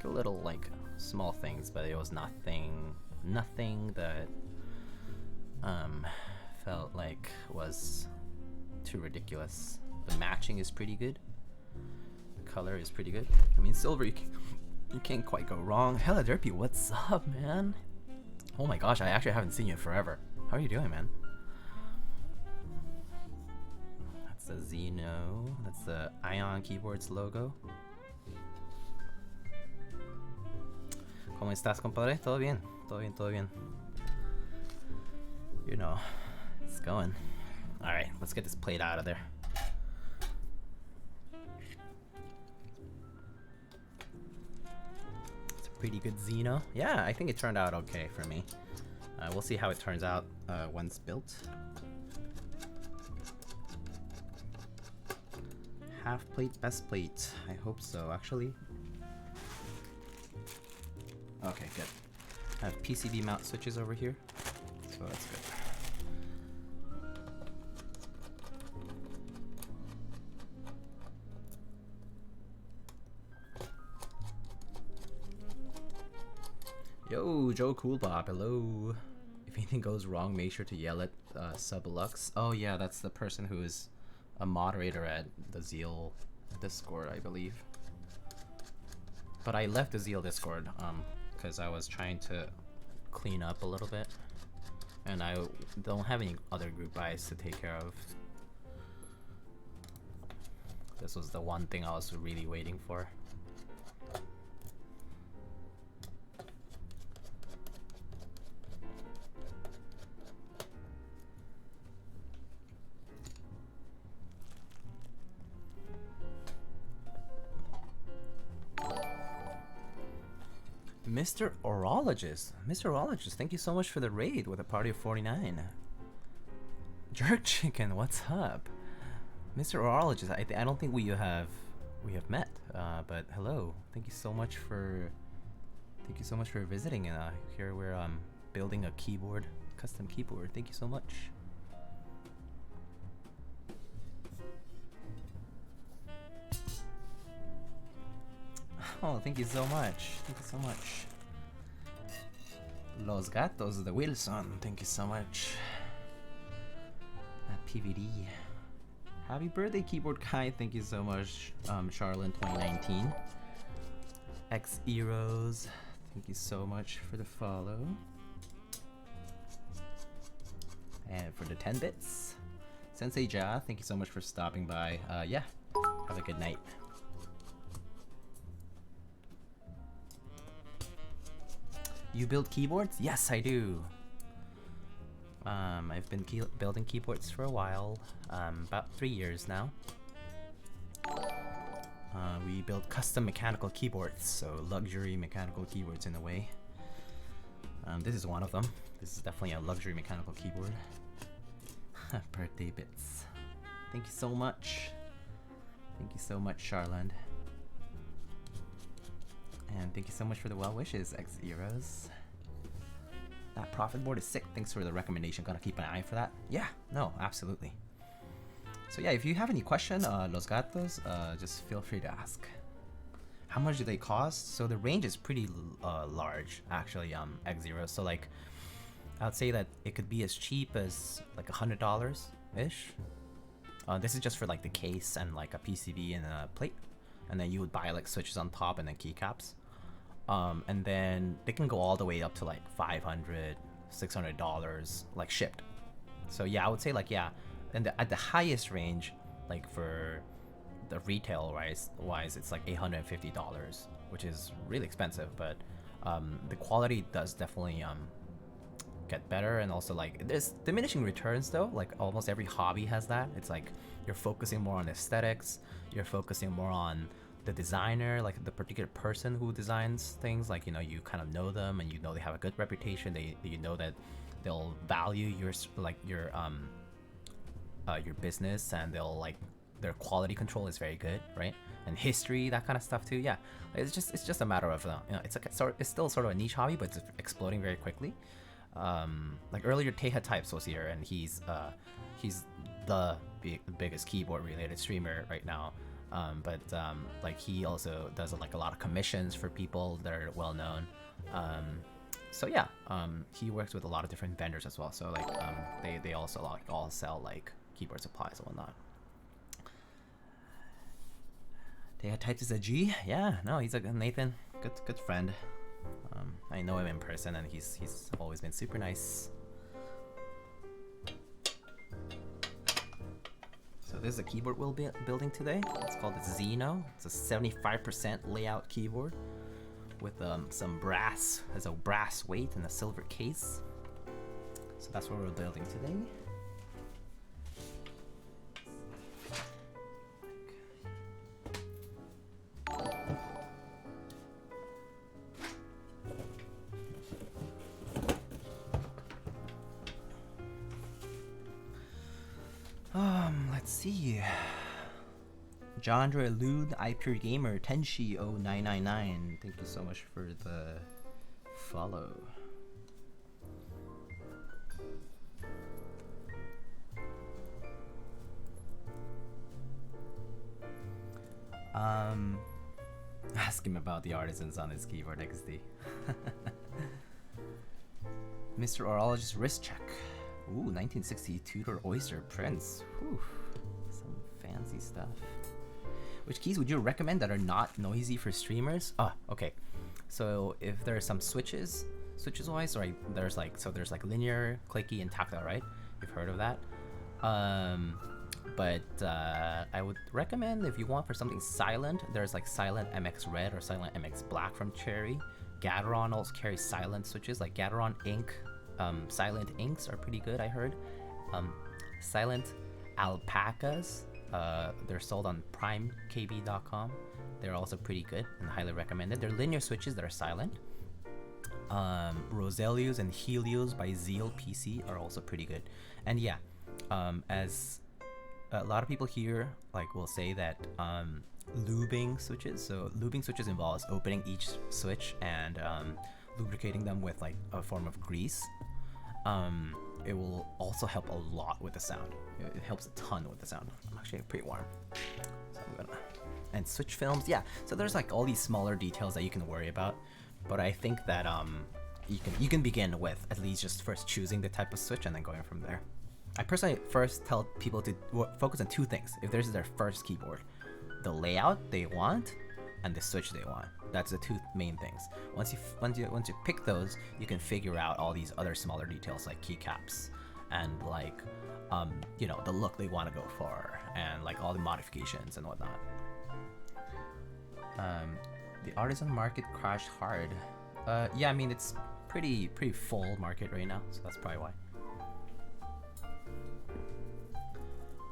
a little like small things, but it was nothing that felt like was too ridiculous. The matching is pretty good. The color is pretty good. I mean, silver, you can't quite go wrong. Hella Derpy, what's up, man? Oh my gosh, I actually haven't seen you in forever. How are you doing, man? That's the Xeno. That's the Ion Keyboards logo. ¿Cómo estás, compadre? Todo bien, todo bien, todo bien. You know, it's going. Alright, let's get this plate out of there. It's a pretty good Xeno. Yeah, I think it turned out okay for me. We'll see how it turns out once built. Half plate, best plate. I hope so, actually. Okay, good. I have PCB mount switches over here, so that's good. Yo, Joe Coolbop, hello. If anything goes wrong, make sure to yell at Sublux. Oh yeah, that's the person who is a moderator at the Zeal Discord, I believe. But I left the Zeal Discord because I was trying to clean up a little bit, and I don't have any other group buys to take care of. This was the one thing I was really waiting for. Mr. Orologist. Mr. Orologist, thank you so much for the raid with a party of 49. Jerk Chicken, what's up? Mr. Orologist, I don't think we have met, but hello. Thank you so much for visiting. Here we're building a keyboard, custom keyboard. Thank you so much. Oh, thank you so much. Thank you so much. Los Gatos de Wilson, thank you so much. At PVD. Happy birthday, Keyboard Kai. Thank you so much, Charlotte 2019. Xenos, thank you so much for the follow. And for the 10 bits. Sensei Ja, thank you so much for stopping by. Yeah, have a good night. You build keyboards? Yes, I do. I've been building keyboards for a while, about 3 years now. We build custom mechanical keyboards, so luxury mechanical keyboards in a way. This is one of them. This is definitely a luxury mechanical keyboard. Birthday bits. Thank you so much. Thank you so much, Charland. And thank you so much for the well wishes, Xenos. That profit board is sick. Thanks for the recommendation. Gotta keep an eye for that. Yeah, no, absolutely. So yeah, if you have any question, Los Gatos, just feel free to ask. How much do they cost? So the range is pretty large, actually, Xenos. So like, I would say that it could be as cheap as like $100-ish. This is just for like the case and like a PCB and a plate. And then you would buy like switches on top and then keycaps. And then they can go all the way up to like $500, $600 like shipped. So yeah, I would say like, yeah, and at the highest range, like for the retail wise, it's like $850, which is really expensive, but the quality does definitely get better. And also like there's diminishing returns though, like almost every hobby has that. It's like you're focusing more on aesthetics, you're focusing more on the designer, like the particular person who designs things, like, you know, you kind of know them and you know they have a good reputation, you know that they'll value your business, and they'll like their quality control is very good, right? And history, that kind of stuff too. Yeah, it's just a matter of you know, it's still sort of a niche hobby, but it's exploding very quickly. Like earlier, Teha Types was here, and he's the biggest keyboard related streamer right now. Like he also does like a lot of commissions for people that are well known. So yeah, he works with a lot of different vendors as well. So like they also like all sell like keyboard supplies and whatnot. They had typed as a G. Yeah, no, he's a Nathan, good friend. I know him in person, and he's always been super nice. So this is a keyboard we'll be building today. It's called the Xeno. It's a 75% layout keyboard with some brass, as a brass weight and a silver case. So that's what we're building today. Let's see. Jandra Lube, iPure Gamer, Tenshi 0999. Thank you so much for the follow. Ask him about the artisans on his keyboard XD. Mr. Orologist wrist check. Ooh, 1960 Tudor Oyster Prince. Whew. Some fancy stuff. Which keys would you recommend that are not noisy for streamers? Ah, okay. So if there are some switches wise, right? There's like linear, clicky, and tactile, right? You've heard of that. But I would recommend, if you want for something silent, there's like Silent MX Red or Silent MX Black from Cherry. Gateron also carries silent switches, like Gateron Ink. Silent Inks are pretty good, I heard. Silent Alpacas, they're sold on primekb.com. They're also pretty good and highly recommended. They're linear switches that are silent. Roselius and Helios by ZealPC are also pretty good. And yeah, as a lot of people here will say that lubing switches. So lubing switches involves opening each switch and lubricating them with like a form of grease. It will also help a lot with the sound. It helps a ton with the sound. I'm actually pretty warm, so I'm gonna. And switch films, yeah. So there's like all these smaller details that you can worry about, but I think that you can begin with at least just first choosing the type of switch and then going from there. I personally first tell people to focus on two things. If this is their first keyboard, the layout they want and the switch they want. That's the two main things. Once you pick those, you can figure out all these other smaller details like keycaps and like the look they want to go for and like all the modifications and whatnot. The artisan market crashed hard. Yeah, I mean it's pretty full market right now, so that's probably why.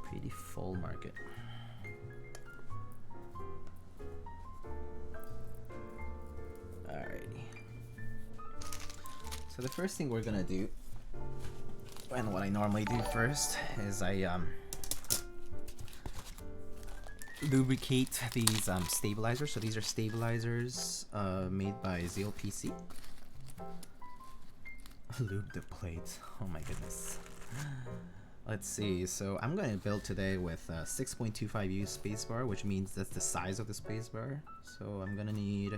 Pretty full market. Alrighty. So the first thing we're gonna do, and what I normally do first, is I lubricate these stabilizers. So these are stabilizers made by ZealPC. Lube the plate. Oh my goodness. Let's see. So I'm gonna build today with 6.25U spacebar, which means that's the size of the spacebar. So I'm gonna need.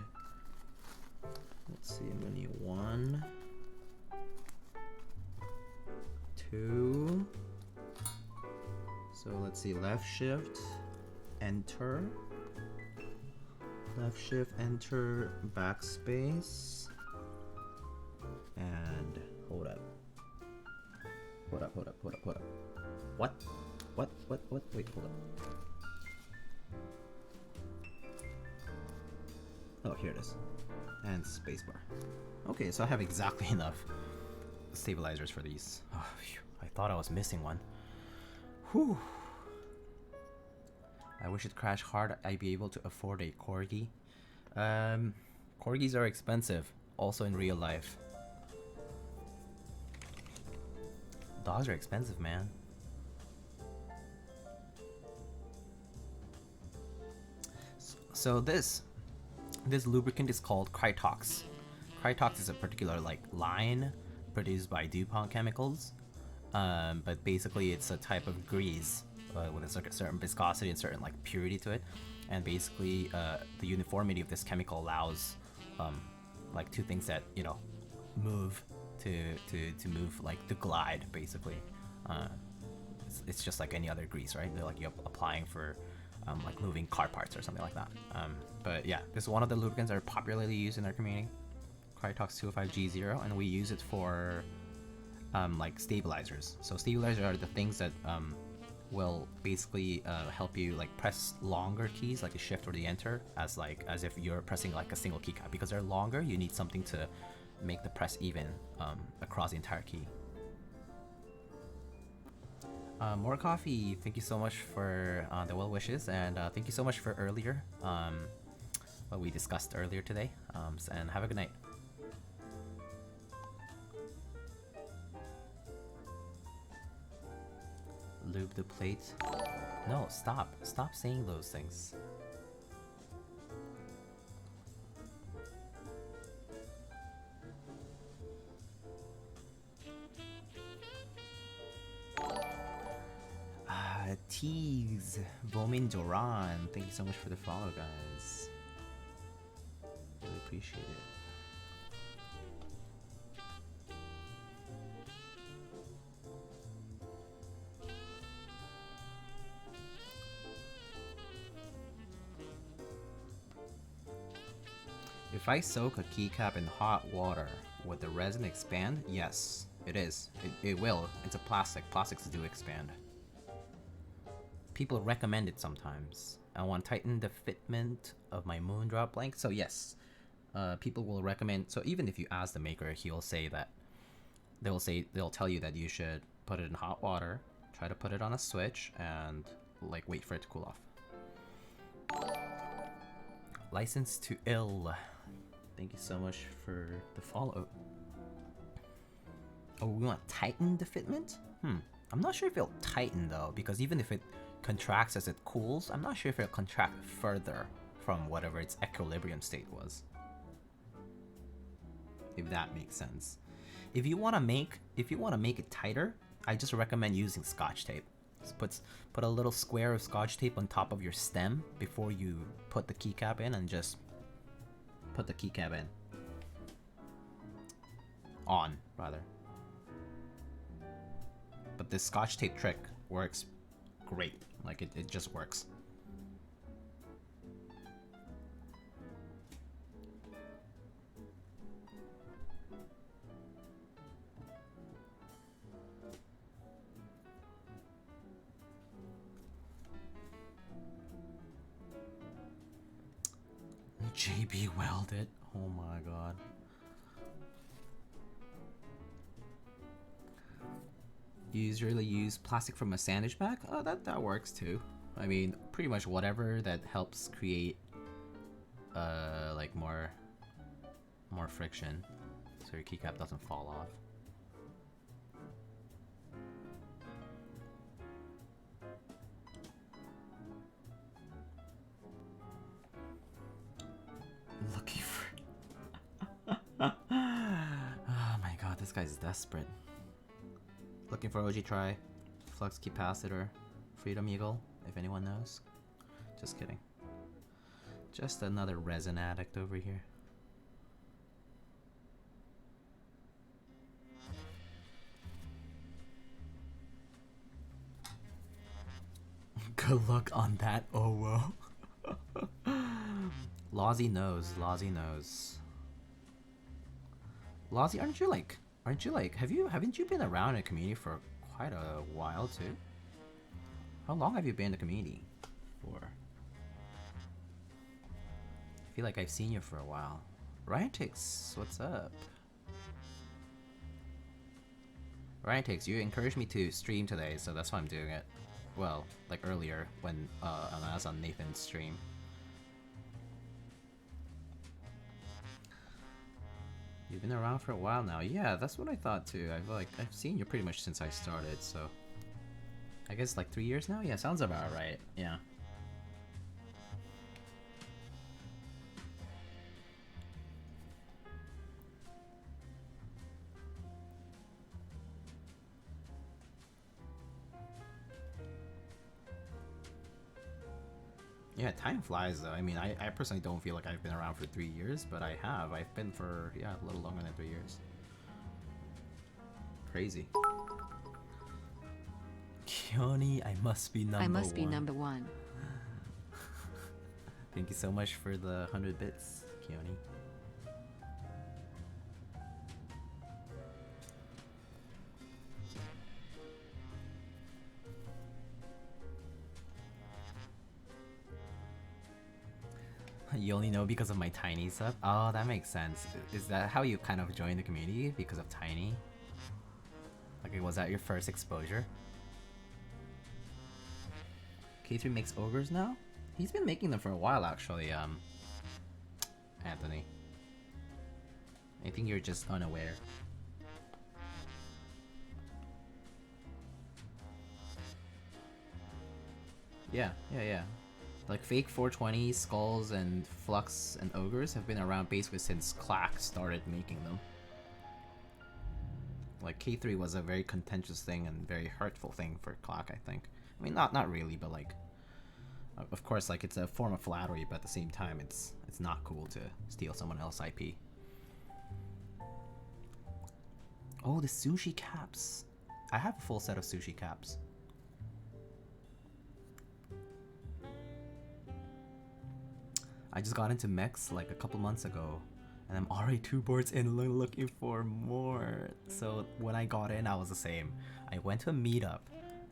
Let's see. I'm gonna need 1, 2. So let's see. Left shift, enter. Left shift, enter, backspace, and hold up. Hold up. What? Wait, hold up. Oh, here it is. And spacebar. Okay, so I have exactly enough stabilizers for these. Oh, phew. I thought I was missing one. Whew. I wish it crashed hard. I'd be able to afford a corgi. Corgis are expensive, also in real life. Dogs are expensive, man. So this lubricant is called Krytox. Krytox is a particular line produced by DuPont Chemicals, but basically it's a type of grease, but with a certain viscosity and certain like purity to it. And basically, the uniformity of this chemical allows like two things that move to move, like to glide basically. It's just like any other grease, right? They're like you're applying for like moving car parts or something like that. But yeah, this is one of the lubricants that are popularly used in our community, Crytox 205G0, and we use it for like stabilizers. So stabilizers are the things that will basically help you like press longer keys, like the shift or the enter, as if you're pressing like a single keycap. Because they're longer, you need something to make the press even across the entire key. More coffee, thank you so much for the well wishes, and thank you so much for earlier, what we discussed earlier today, and have a good night. Lube the plate. No, stop saying those things. Tease, Vomin Doran, thank you so much for the follow, guys. Really appreciate it. If I soak a keycap in hot water, would the resin expand? Yes, it is. It will. It's a plastic. Plastics do expand. People recommend it sometimes. I want to tighten the fitment of my moondrop blank. So yes, people will recommend. So even if you ask the maker, he'll say that they'll tell you that you should put it in hot water, try to put it on a switch, and like wait for it to cool off. License to ill. Thank you so much for the follow. Oh, we want to tighten the fitment? I'm not sure if it'll tighten though, because even if it contracts as it cools, I'm not sure if it'll contract further from whatever its equilibrium state was. If that makes sense. If you want to make it tighter, I just recommend using Scotch tape. Just put a little square of Scotch tape on top of your stem before you put the keycap in, and just put the keycap in. On, rather. But this Scotch tape trick works great. Like, it just works. JB welded. Oh my god. You usually use plastic from a sandwich bag? Oh, that works too. I mean, pretty much whatever that helps create like more friction, so your keycap doesn't fall off. Looking for oh my god, this guy's desperate. Looking for OG Tri, Flux Capacitor, Freedom Eagle, if anyone knows. Just kidding. Just another resin addict over here. Good luck on that, oh whoa. Lozzie knows, Lozzie knows. Lozzie, aren't you like, haven't you been around in the community for quite a while too? How long have you been in the community for? I feel like I've seen you for a while. Ryantix, what's up? Ryantix, you encouraged me to stream today, so that's why I'm doing it. Well, like earlier when I was on Nathan's stream. You've been around for a while now. Yeah, that's what I thought too. I've seen you pretty much since I started, so I guess like 3 years now? Yeah, sounds about right. Yeah. Yeah, time flies though. I mean, I personally don't feel like I've been around for 3 years, but I have. I've been for, yeah, a little longer than 3 years. Crazy. Keone, I must be number one. I must be number one. Thank you so much for the 100 bits, Keone. You only know because of my Tiny sub? Oh, that makes sense. Is that how you kind of joined the community? Because of Tiny? Like, was that your first exposure? K3 makes ogres now? He's been making them for a while, actually, Anthony. I think you're just unaware. Yeah. Like, fake 420, skulls, and flux, and ogres have been around basically since Clack started making them. Like, K3 was a very contentious thing and very hurtful thing for Clack, I think. I mean, not really, but like, of course, like, it's a form of flattery, but at the same time, it's not cool to steal someone else's IP. Oh, the sushi caps. I have a full set of sushi caps. I just got into mechs like a couple months ago, and I'm already 2 boards in looking for more. So when I got in, I was the same. I went to a meetup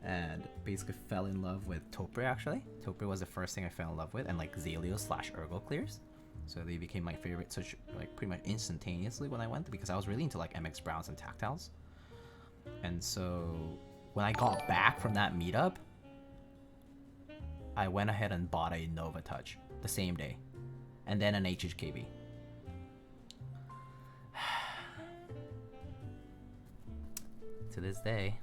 and basically fell in love with Topre, actually. Topre was the first thing I fell in love with, and like Zelio/Ergo clears. So they became my favorite, such like pretty much instantaneously when I went, because I was really into like MX Browns and Tactiles. And so when I got back from that meetup, I went ahead and bought a Nova Touch the same day, and then an HHKB. To this day.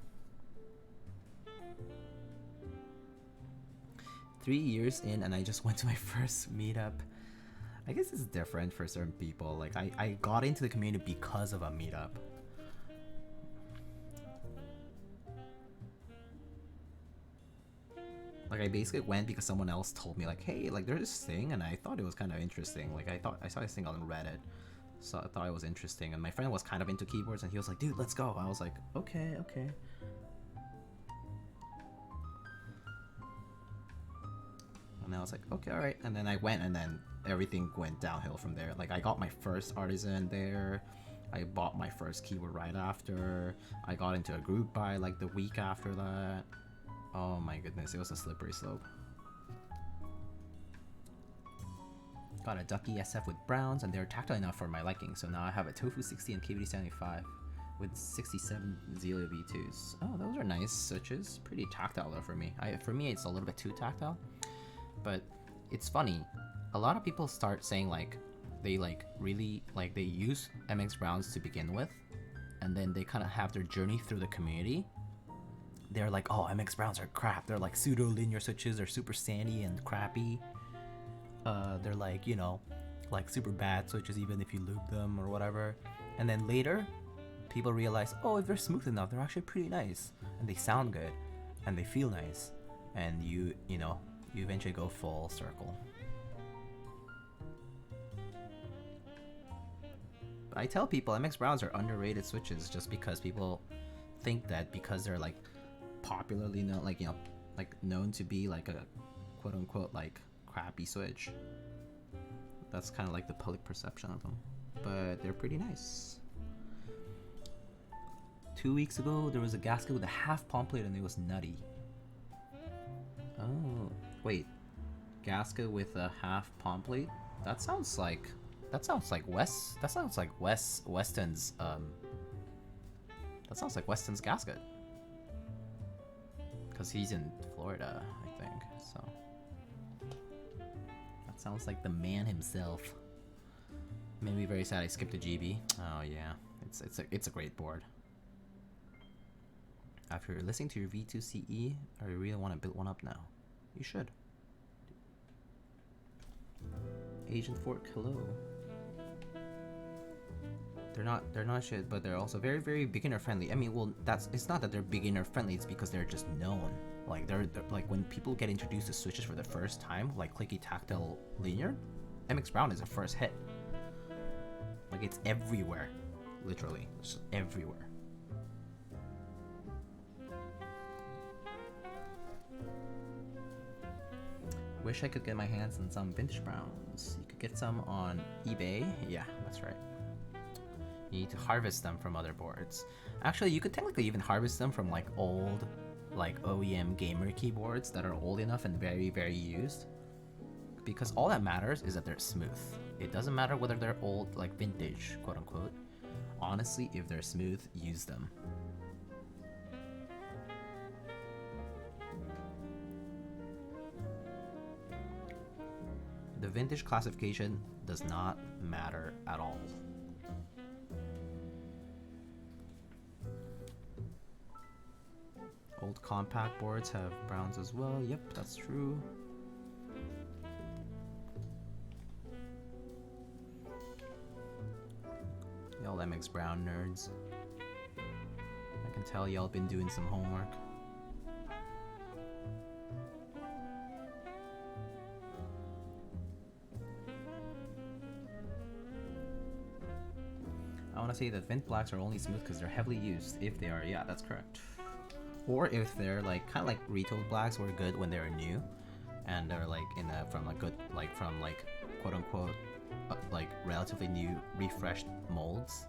3 years in and I just went to my first meetup. I guess it's different for certain people. Like, I got into the community because of a meetup. Like, I basically went because someone else told me, like, hey, like, there's this thing, and I thought it was kind of interesting. Like, I saw this thing on Reddit, so I thought it was interesting. And my friend was kind of into keyboards, and he was like, dude, let's go. I was like, okay. And I was like, okay, alright. And then I went, and then everything went downhill from there. Like, I got my first artisan there. I bought my first keyboard right after. I got into a group buy, like, the week after that. Oh my goodness, it was a slippery slope. Got a Ducky SF with browns, and they're tactile enough for my liking. So now I have a Tofu 60 and KVD 75 with 67 Zealio V2s. Oh, those are nice switches. Pretty tactile though for me. For me, it's a little bit too tactile. But it's funny. A lot of people start saying like they like really like they use MX Browns to begin with, and then they kind of have their journey through the community. They're like, oh, MX Browns are crap. They're like pseudo-linear switches. They're super sandy and crappy. They're like, you know, like super bad switches even if you lube them or whatever. And then later, people realize, oh, if they're smooth enough, they're actually pretty nice. And they sound good. And they feel nice. And you know, you eventually go full circle. But I tell people MX Browns are underrated switches just because people think that because they're like popularly known, like, you know, like known to be like a quote unquote like crappy switch. That's kind of like the public perception of them, but they're pretty nice. 2 weeks ago there was a gasket with a half palm plate and it was nutty. Oh wait, gasket with a half palm plate? That sounds like Weston's that sounds like Weston's gasket. Because he's in Florida, I think, so. That sounds like the man himself. Made me very sad I skipped a GB. Oh yeah, it's a great board. After listening to your V2CE, I really want to build one up now. You should. Agent Fork, hello. They're not shit, but they're also very, very beginner friendly. I mean, well, it's not that they're beginner friendly, it's because they're just known Like they're like when people get introduced to switches for the first time, like clicky tactile linear, MX Brown is a first hit. Like it's everywhere, literally, it's just everywhere. Wish I could get my hands on some vintage browns. You could get some on eBay. Yeah, that's right. You need to harvest them from other boards. Actually, you could technically even harvest them from like old, like OEM gamer keyboards that are old enough and very, very used. Because all that matters is that they're smooth. It doesn't matter whether they're old, like vintage, quote unquote. Honestly, if they're smooth, use them. The vintage classification does not matter at all. Old compact boards have browns as well. Yep, that's true. Y'all MX Brown nerds. I can tell y'all been doing some homework. I want to say that Vint Blacks are only smooth because they're heavily used. If they are, yeah, that's correct. Or if they're like kind of like retooled blacks were good when they were new, and they're like in a from a good from quote unquote like relatively new refreshed molds.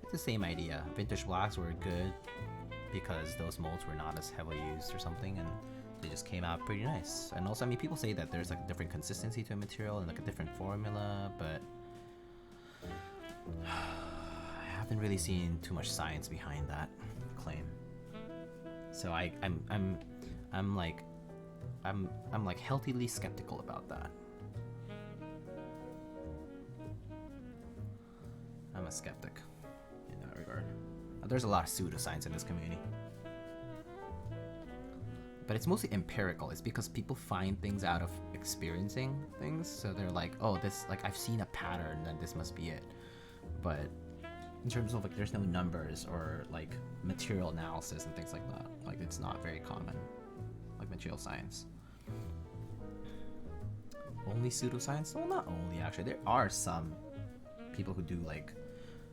It's the same idea. Vintage blacks were good because those molds were not as heavily used or something, and they just came out pretty nice. And also, I mean, people say that there's like a different consistency to a material and like a different formula, but I haven't really seen too much science behind that claim. So I'm like healthily skeptical about that. I'm a skeptic in that regard. There's a lot of pseudoscience in this community, but it's mostly empirical. It's because people find things out of experiencing things, so they're like, oh, this, like, I've seen a pattern, then this must be it. But in terms of like, there's no numbers or like material analysis and things like that. Like, it's not very common, like material science. Only pseudoscience? Well, not only, actually. There are some people who do like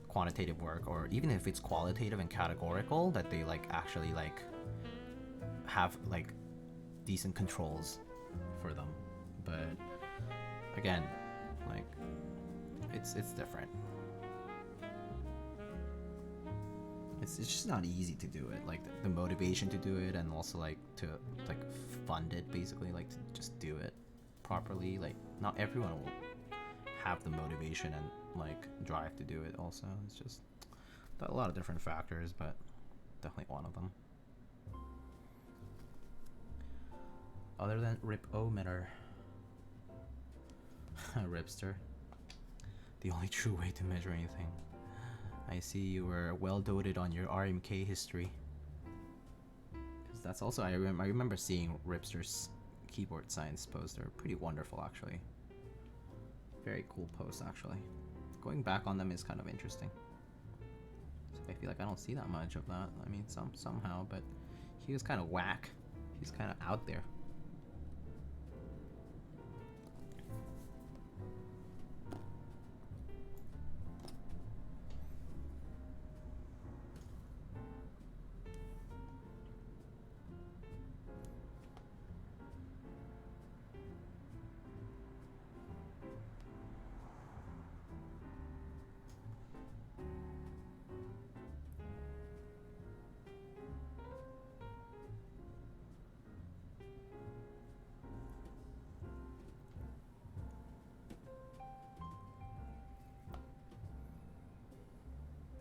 quantitative work, or even if it's qualitative and categorical, that they like actually like have like decent controls for them. But again, like it's different. It's just not easy to do it. Like the motivation to do it, and also like to like fund it, basically, like to just do it properly. Like not everyone will have the motivation and like drive to do it. Also, it's just a lot of different factors, but definitely one of them. Other than Rip-O-meter, Ripster, the only true way to measure anything. I see you were well doted on your RMK history. Because that's also, I remember seeing Ripster's keyboard science post. They're pretty wonderful, actually. Very cool posts, actually. Going back on them is kind of interesting. So I feel like I don't see that much of that. I mean, somehow, but he was kind of whack. He's kind of out there.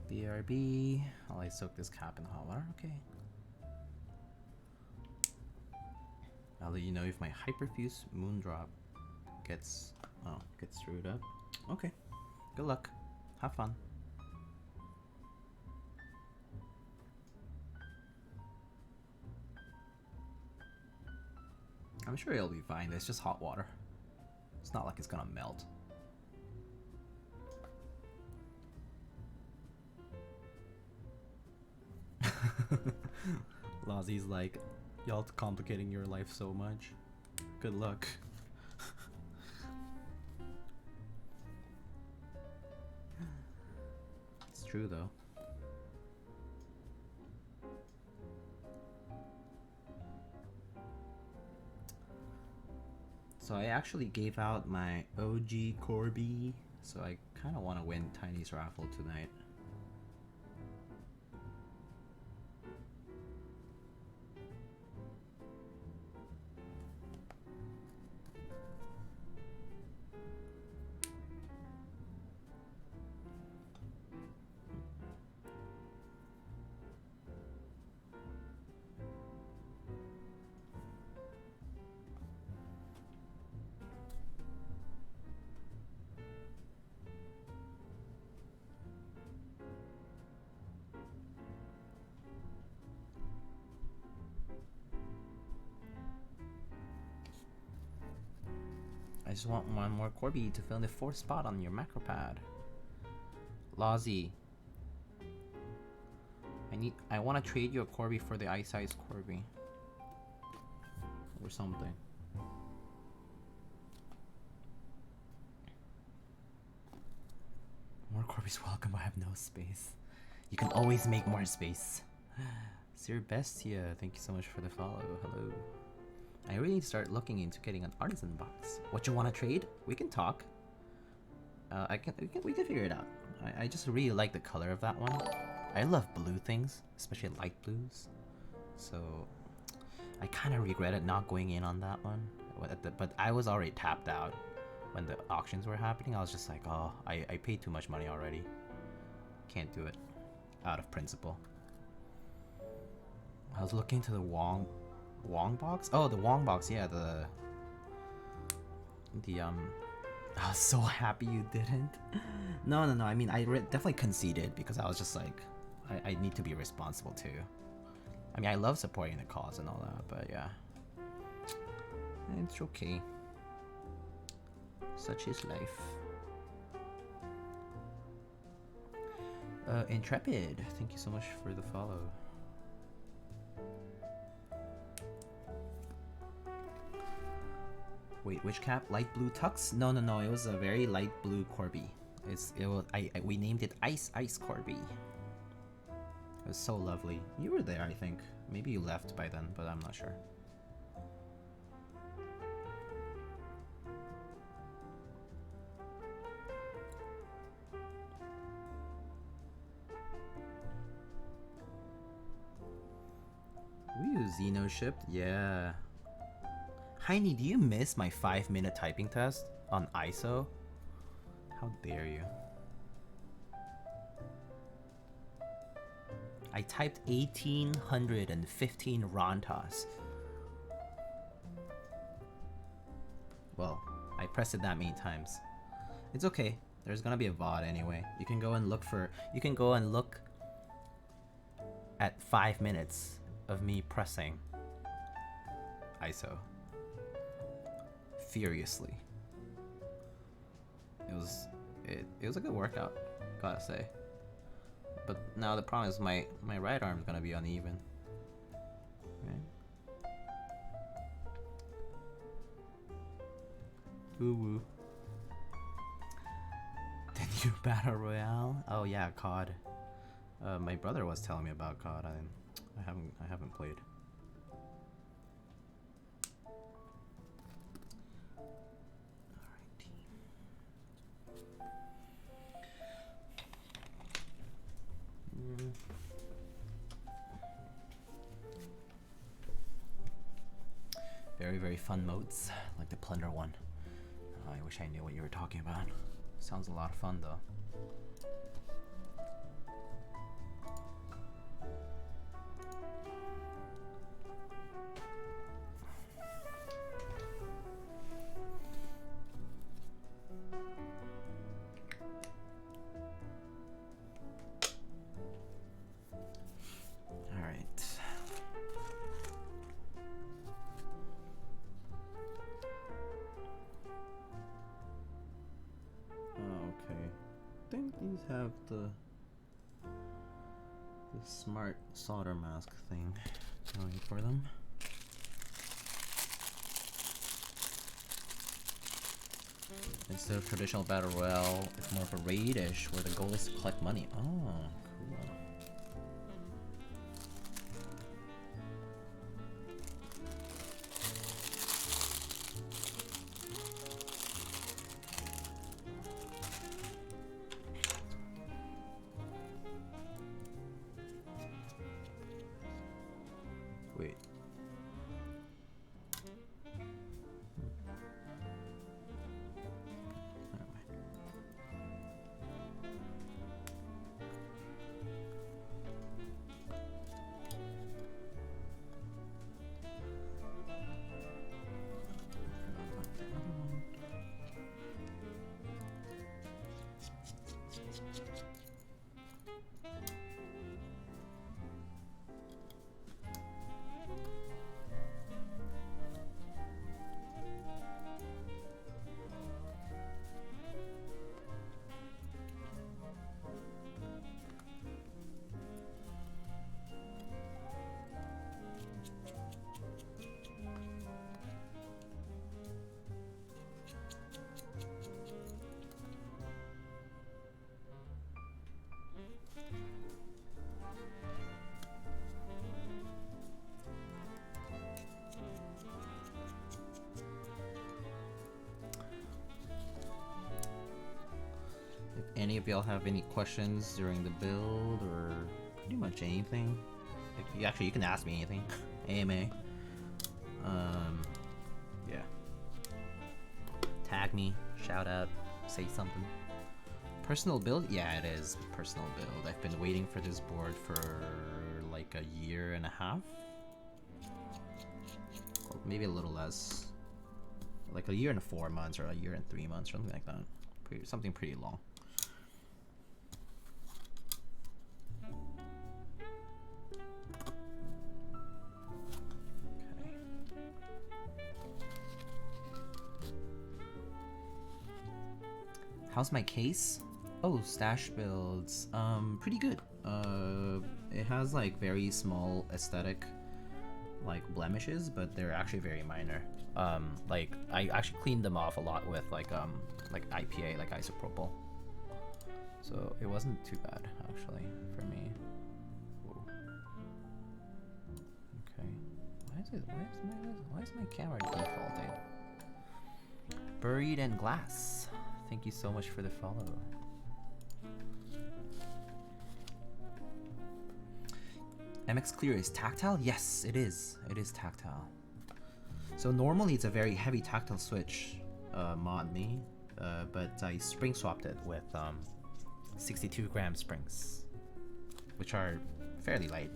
BRB. I'll soak this cap in hot water. Okay. I'll let you know if my hyperfuse moondrop gets screwed up. Okay. Good luck. Have fun. I'm sure it'll be fine. It's just hot water. It's not like it's gonna melt. Lozzie's like, Y'all complicating your life so much. Good luck. It's true though. So I actually gave out my OG Corby, so I kind of want to win Tiny's raffle tonight. I just want one more Corby to fill the 4th spot on your macro pad. Lozzy. I want to trade you a Corby for the iSize Corby. Or something. More Corby's welcome, I have no space. You can always make more space. Sir Bestia, thank you so much for the follow. Hello. I really need to start looking into getting an artisan box. What you want to trade? We can talk. We can figure it out. I just really like the color of that one. I love blue things, especially light blues. So I kind of regretted not going in on that one. But I was already tapped out when the auctions were happening. I was just like, oh, I paid too much money already. Can't do it. Out of principle. I was looking to the Wong box? Oh, the Wong box, yeah, I was so happy you didn't. No, I mean, I definitely conceded because I was just like, I need to be responsible too. I mean, I love supporting the cause and all that, but yeah. It's okay. Such is life. Intrepid, thank you so much for the follow. Wait, which cap? Light blue tux? No, it was a very light blue Corby. We named it Ice Corby. It was so lovely. You were there, I think. Maybe you left by then, but I'm not sure. Ooh, Xeno shipped? Yeah. Heini, do you miss my 5-minute typing test on iS0? How dare you? I typed 1,815 Rontas. Well, I pressed it that many times. It's okay. There's gonna be a VOD anyway. You can go and look at 5 minutes of me pressing iS0 furiously. It was a good workout, gotta say. But now the problem is my right arm's gonna be uneven. Okay. Woo woo. The new battle royale? Oh yeah, COD. My brother was telling me about COD. I haven't played. Very, very fun modes, like the Pwner one. Oh, I wish I knew what you were talking about. Sounds a lot of fun though. Have the smart solder mask thing going for them. Instead of traditional battle royale, it's more of a raid-ish where the goal is to collect money. Oh, cool. Wait. Any of y'all have any questions during the build or pretty much anything? Like, actually, you can ask me anything. AMA. Yeah. Tag me, shout out, say something. Personal build? Yeah, it is personal build. I've been waiting for this board for like a year and a half. Or maybe a little less. Like a year and 4 months or a year and 3 months, something like that. Something pretty long. How's my case? Oh, stash builds. Pretty good. It has like very small aesthetic like blemishes, but they're actually very minor. Like I actually cleaned them off a lot with like IPA, like isopropyl. So it wasn't too bad actually for me. Whoa. Okay. Why is my camera defaulted? Buried in glass. Thank you so much for the follow. MX Clear is tactile? Yes, it is. It is tactile. So normally it's a very heavy tactile switch, mod me, but I spring swapped it with 62-gram springs, which are fairly light.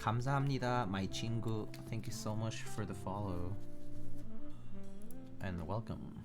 감사합니다, my 친구. Thank you so much for the follow and welcome.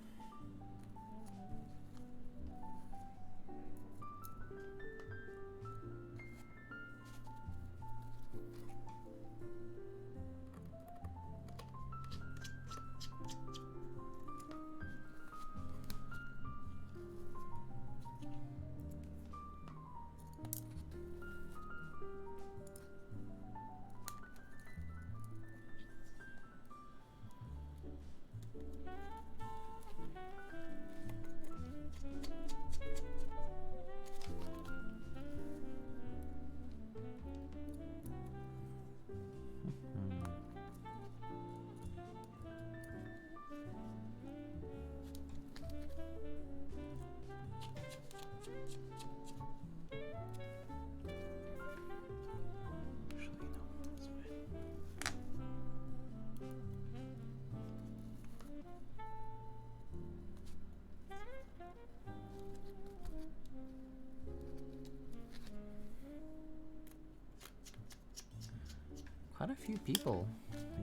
Quite a few people,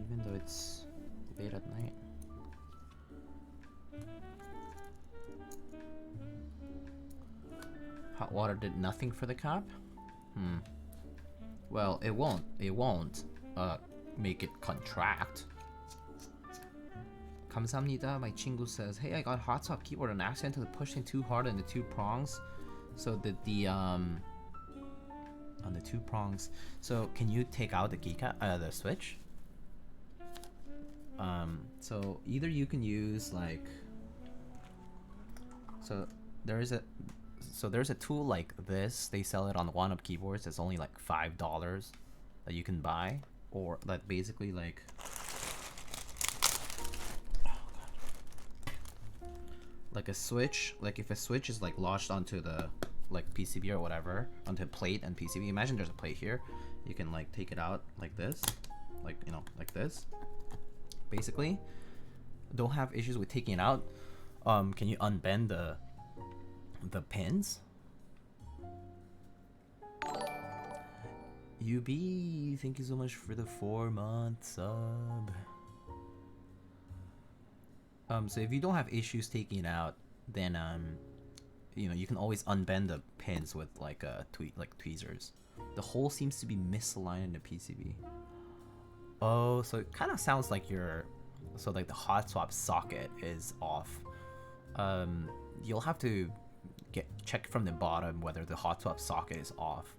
even though it's late at night. Hot water did nothing for the cap? Well, it won't make it contract. 감사합니다. My 친구 says, hey, I got hot swap keyboard and accidentally pushed in too hard on the two prongs. So that the on the two prongs. So can you take out the keycap, the switch? So either you can use like, there's a tool like this. They sell it on one-up keyboards. It's only like $5 that you can buy, or that basically like, like a switch. Like if a switch is like lodged onto the like PCB or whatever, onto a plate and PCB. Imagine there's a plate here. You can like take it out like this, like, you know, like this. Basically, don't have issues with taking it out. Can you unbend the pins? UB, thank you so much for the 4-month sub. So if you don't have issues taking it out, then you know, you can always unbend the pins with like tweezers. The hole seems to be misaligned in the PCB. Oh, so it kind of sounds like so like the hot swap socket is off. You'll have to check from the bottom whether the hot swap socket is off,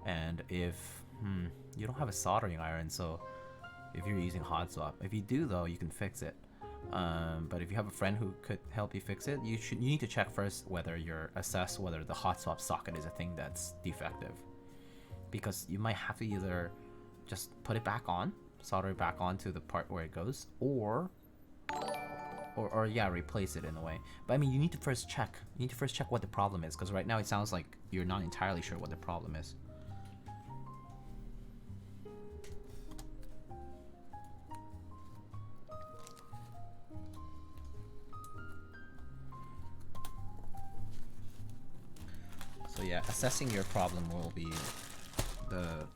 and if you don't have a soldering iron, so if you're using hot swap, if you do though, you can fix it. But if you have a friend who could help you fix it, you need to check first whether assess whether the hot swap socket is a thing that's defective, because you might have to either just put it back on, solder it back onto the part where it goes, or yeah, replace it in a way. But I mean, you need to first check. You need to first check what the problem is, because right now it sounds like you're not entirely sure what the problem is. So yeah, assessing your problem will be the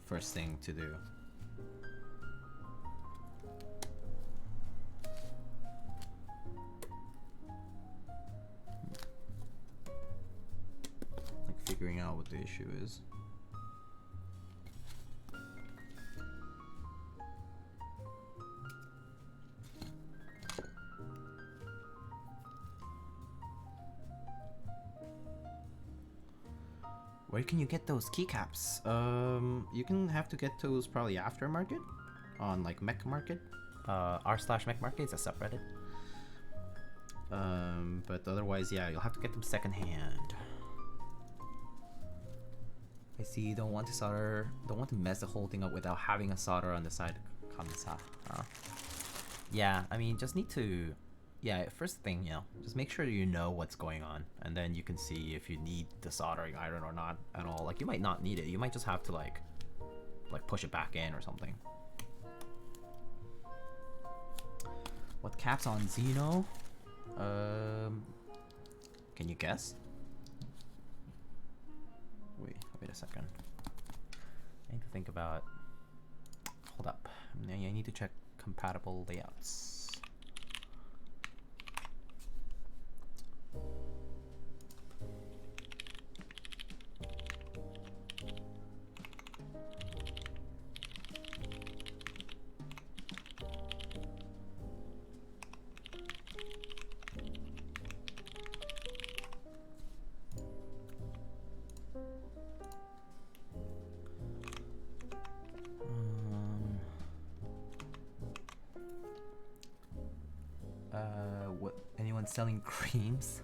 first thing to do. Like figuring out what the issue is. Where can you get those keycaps? You can have to get those probably aftermarket on like Mech Market. r/Mech Market is a subreddit. But otherwise, yeah, you'll have to get them secondhand. I see you don't want to mess the whole thing up without having a solder on the side. Kamsa. Yeah, I mean, just need to. Yeah, first thing, you know, just make sure you know what's going on, and then you can see if you need the soldering iron or not at all. Like, you might not need it. You might just have to like push it back in or something. What caps on Xeno? Can you guess? Wait a second. I need to think about. Hold up. I need to check compatible layouts. What? Anyone selling creams?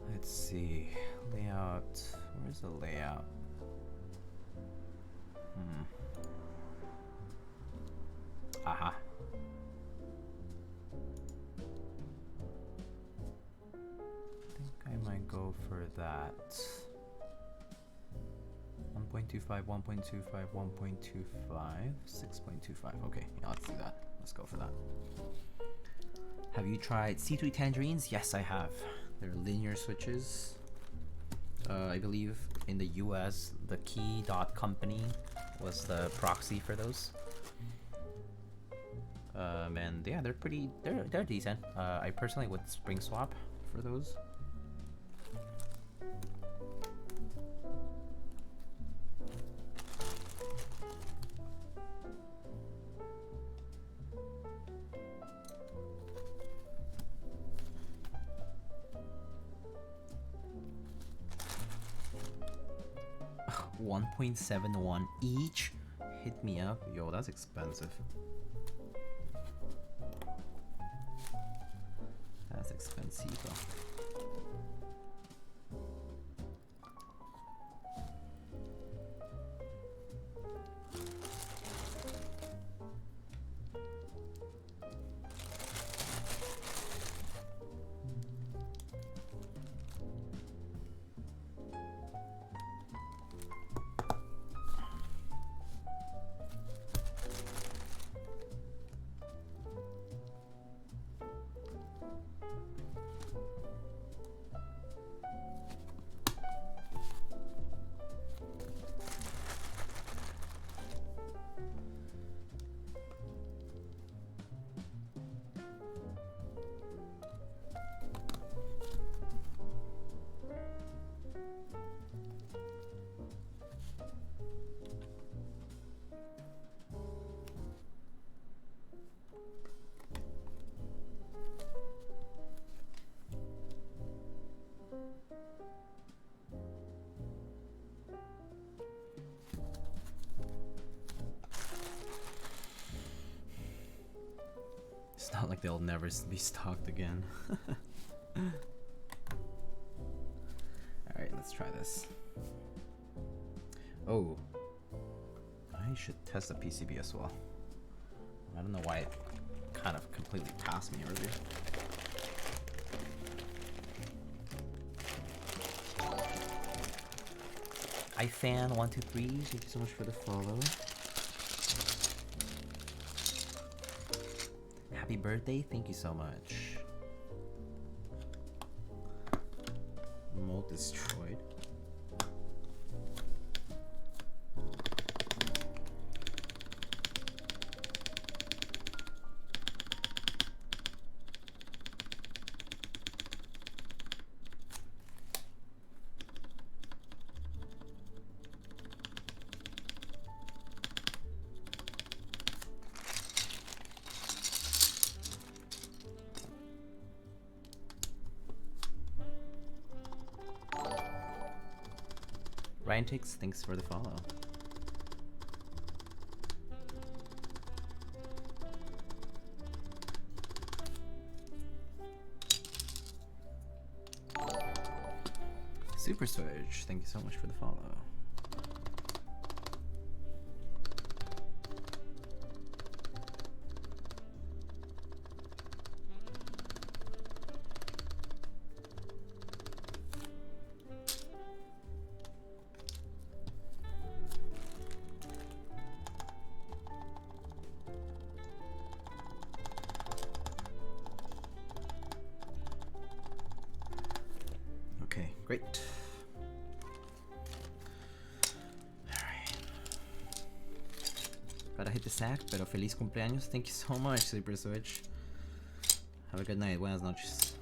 Let's see. Layout. Where's the layout? Aha. I think I might go for that. 1.25, 1.25, 1.25, 6.25. Okay, yeah, let's do that. Let's go for that. Have you tried C3 tangerines? Yes, I have. They're linear switches. I believe in the US, the Key.company was the proxy for those. And yeah, they're decent. I personally would spring swap for those. 1.71 each. Hit me up. Yo, that's expensive. That's expensive. It's not like they'll never be stocked again. Alright, let's try this. Oh, I should test the PCB as well. I don't know why it kind of completely passed me earlier. iFan123, thank you so much for the follow. Happy birthday, thank you so much. Mold destroyed. Ryan Takes, thanks for the follow. Super Switch, thank you so much for the follow. Great. Alright. Gotta hit the sack, pero feliz cumpleaños. Thank you so much, Super Switch. Have a good night. Buenas noches.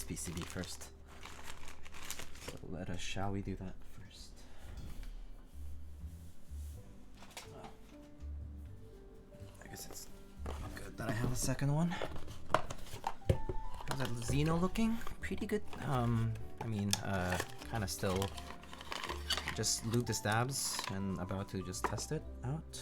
PCB first. So shall we do that first? Well, I guess it's good that I have a second one. How's that Xeno looking? Pretty good. I mean, kind of still just lube the stabs and about to just test it out.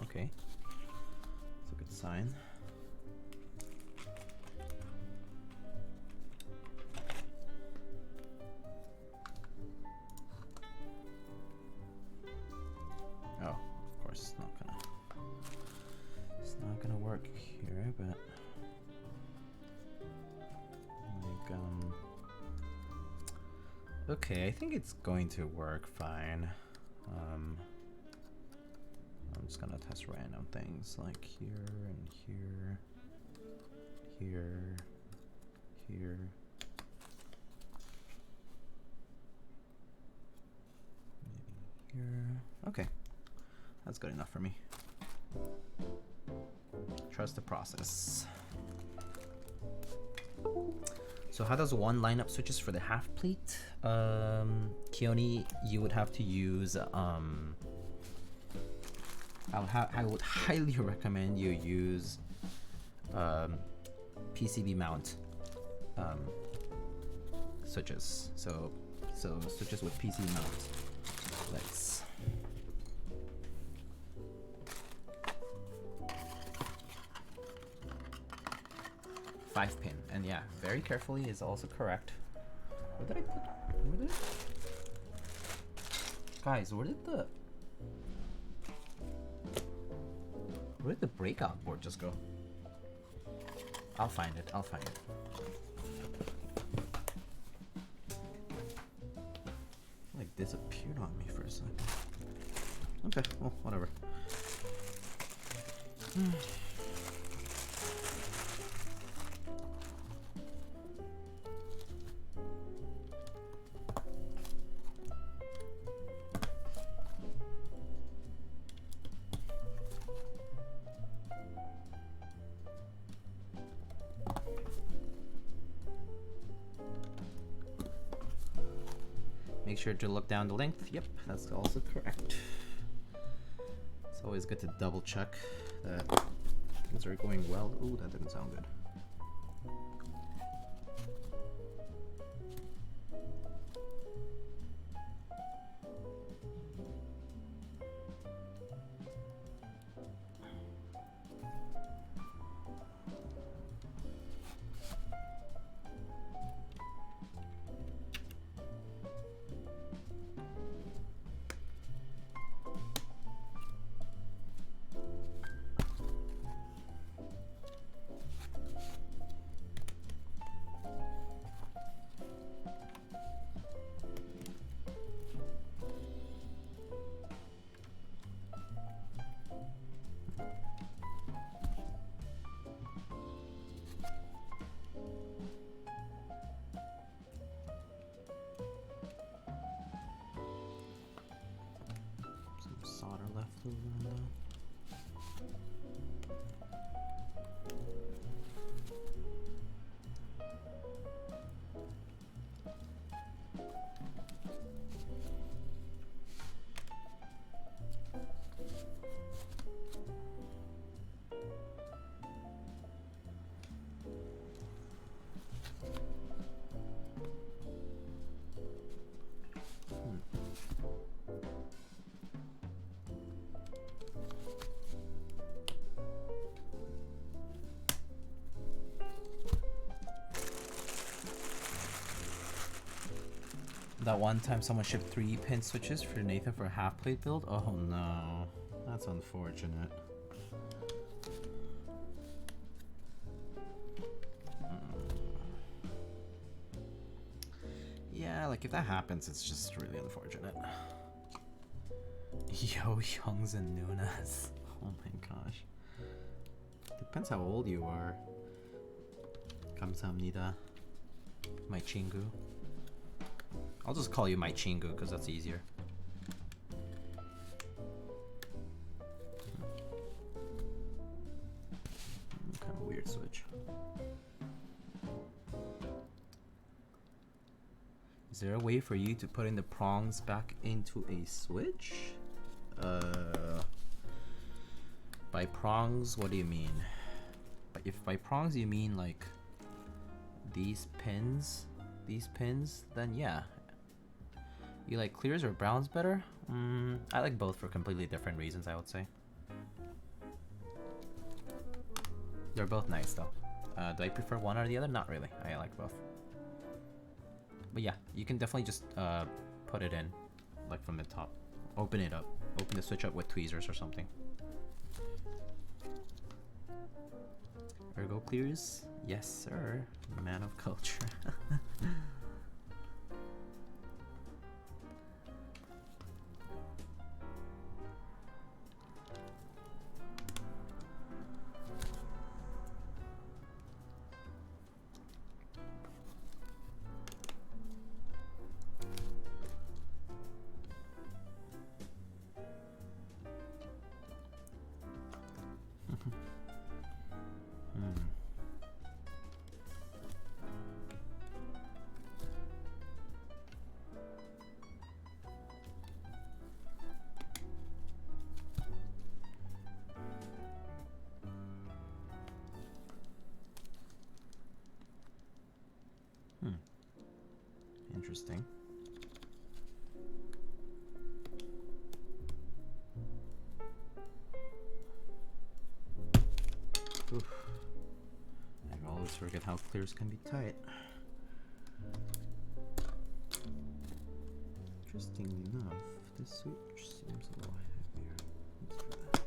Okay. That's a good sign. Oh, of course it's not gonna work here, but like okay, I think it's going to work fine. I'm just gonna test random things like here and here, here, here. Maybe here. Okay, that's good enough for me. Trust the process. So how does one line up switches for the half plate? Keone, you would have to use I would highly recommend you use PCB mount switches. So switches with PCB mount. Let's 5-pin, and yeah, very carefully is also correct. Where did I put? Guys, where did the breakout board just go? I'll find it. Like disappeared on me for a second. Okay, well, whatever. Make sure to look down the length. Yep, that's also correct. It's always good to double check that things are going well. Ooh, that didn't sound good. Solder left over on that. That one time someone shipped 3-pin switches for Nathan for a half plate build? Oh no, that's unfortunate. Yeah, like if that happens, it's just really unfortunate. Yo, Youngs and Nunes. Oh my gosh. Depends how old you are. 감사합니다. My Chingu. I'll just call you my Chingu because that's easier. Kind of weird switch. Is there a way for you to put in the prongs back into a switch? By prongs, what do you mean? But if by prongs you mean like these pins, then yeah. You like clears or browns better? I like both for completely different reasons, I would say. They're both nice though. Do I prefer one or the other? Not really. I like both. But yeah, you can definitely just put it in, like from the top. Open it up. Open the switch up with tweezers or something. Ergo clears? Yes, sir. Man of culture. Interesting. Oof. I always forget how clears can be tight. Interestingly enough, this switch seems a little heavier. Let's try that.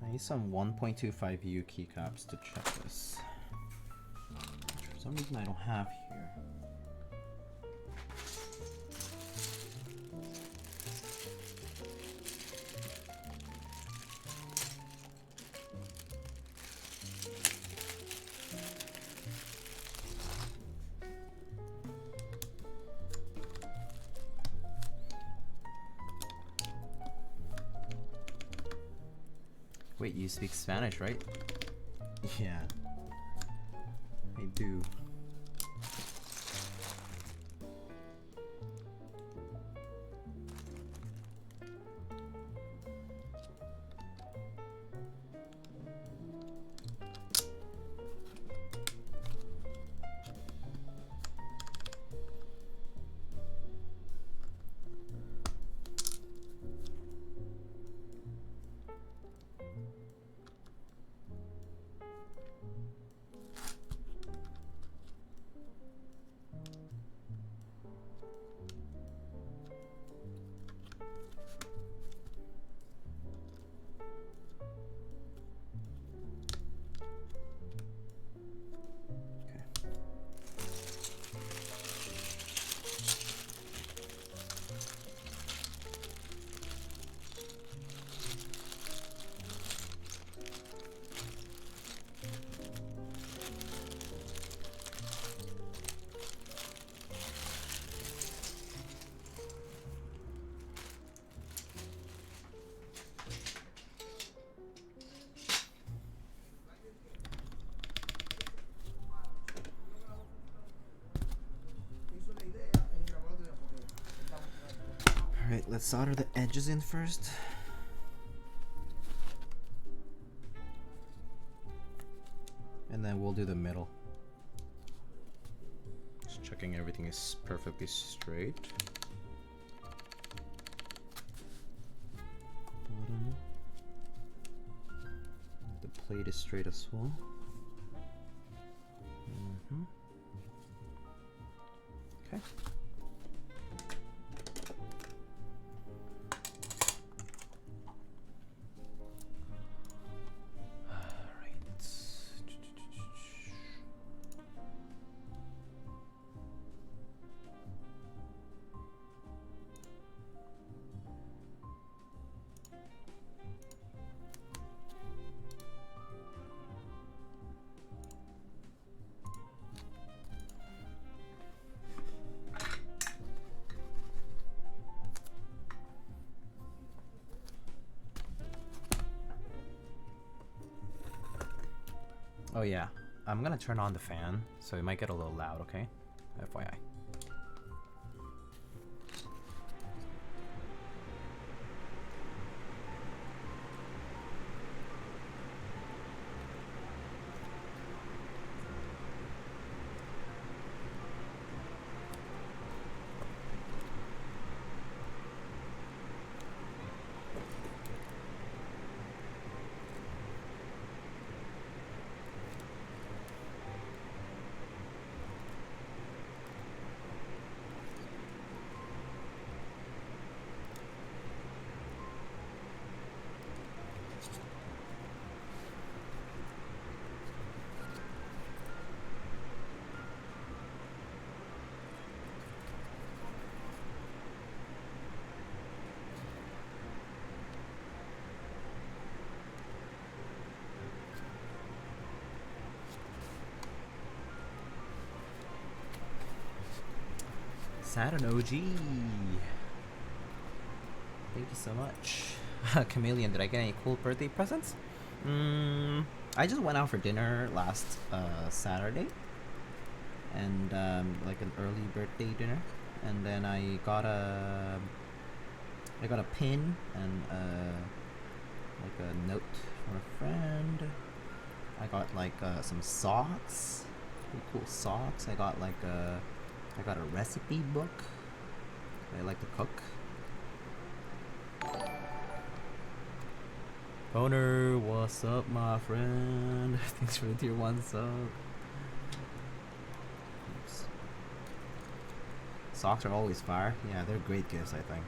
I need some 1.25U keycaps to check this. For some reason I don't have here. Wait, you speak Spanish, right? Yeah, I do. Alright, let's solder the edges in first. And then we'll do the middle. Just checking everything is perfectly straight. Bottom. The plate is straight as well. Okay. Oh yeah, I'm gonna turn on the fan, so it might get a little loud, okay? FYI. Saturn OG. Thank you so much. Chameleon, did I get any cool birthday presents? I just went out for dinner last Saturday. And like an early birthday dinner. And then I got a pin and like a note from a friend. I got like some socks. Pretty cool socks. I got a recipe book. I like to cook. Pwner, what's up, my friend? Thanks for the tier 1 sub. Oops. Socks are always fire. Yeah, they're great gifts, I think.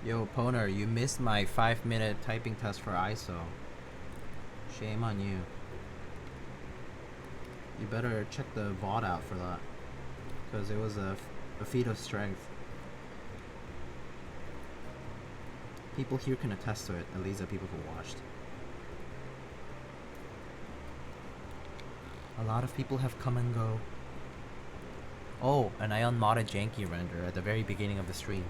Yo, Pwner, you missed my 5-minute typing test for iS0. Shame on you. You better check the VOD out for that. Because it was a feat of strength. People here can attest to it, at least the people who watched. A lot of people have come and go. Oh, and I unmodded Janky Render at the very beginning of the stream.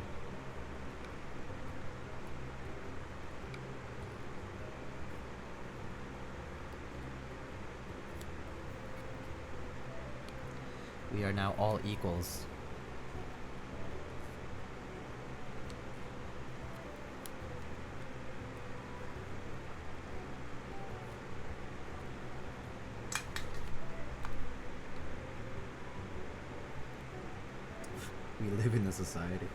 We are now all equals. We live in a society.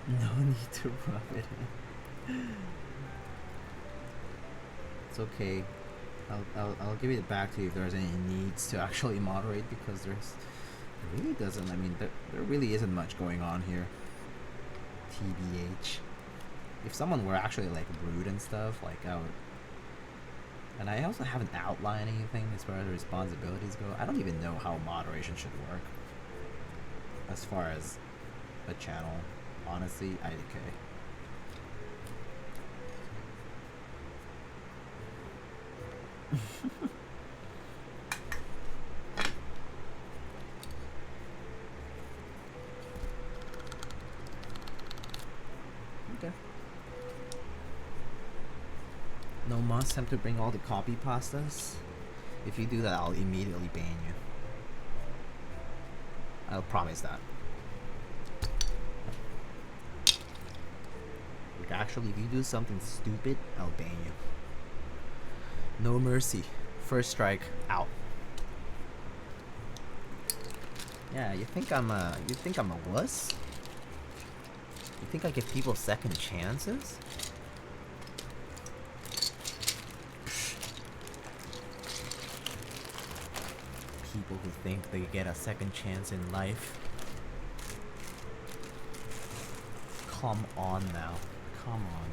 No need to rub it in. It's okay. I'll give it back to you if there's any needs to actually moderate, because there really doesn't. I mean, there really isn't much going on here. TBH. If someone were actually like rude and stuff, like I would. And I also haven't outlined anything as far as responsibilities go. I don't even know how moderation should work. As far as a channel. Honestly, IDK. Okay. No must have to bring all the copy pastas. If you do that, I'll immediately ban you. I'll promise that. Like, actually, if you do something stupid, I'll ban you. No mercy. First strike, out. Yeah, you think I'm a wuss? You think I give people second chances? People who think they get a second chance in life. Come on now. Come on.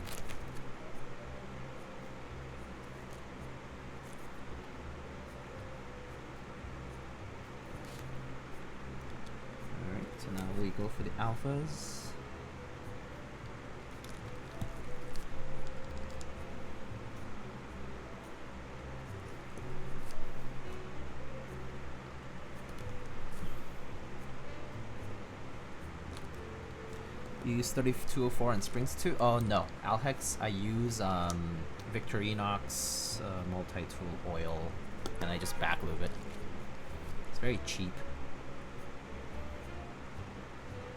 Alright, so now we go for the alphas. You use 3204 and springs too? Oh no, Alhex I use Victorinox multi-tool oil, and I just back lube it. It's very cheap.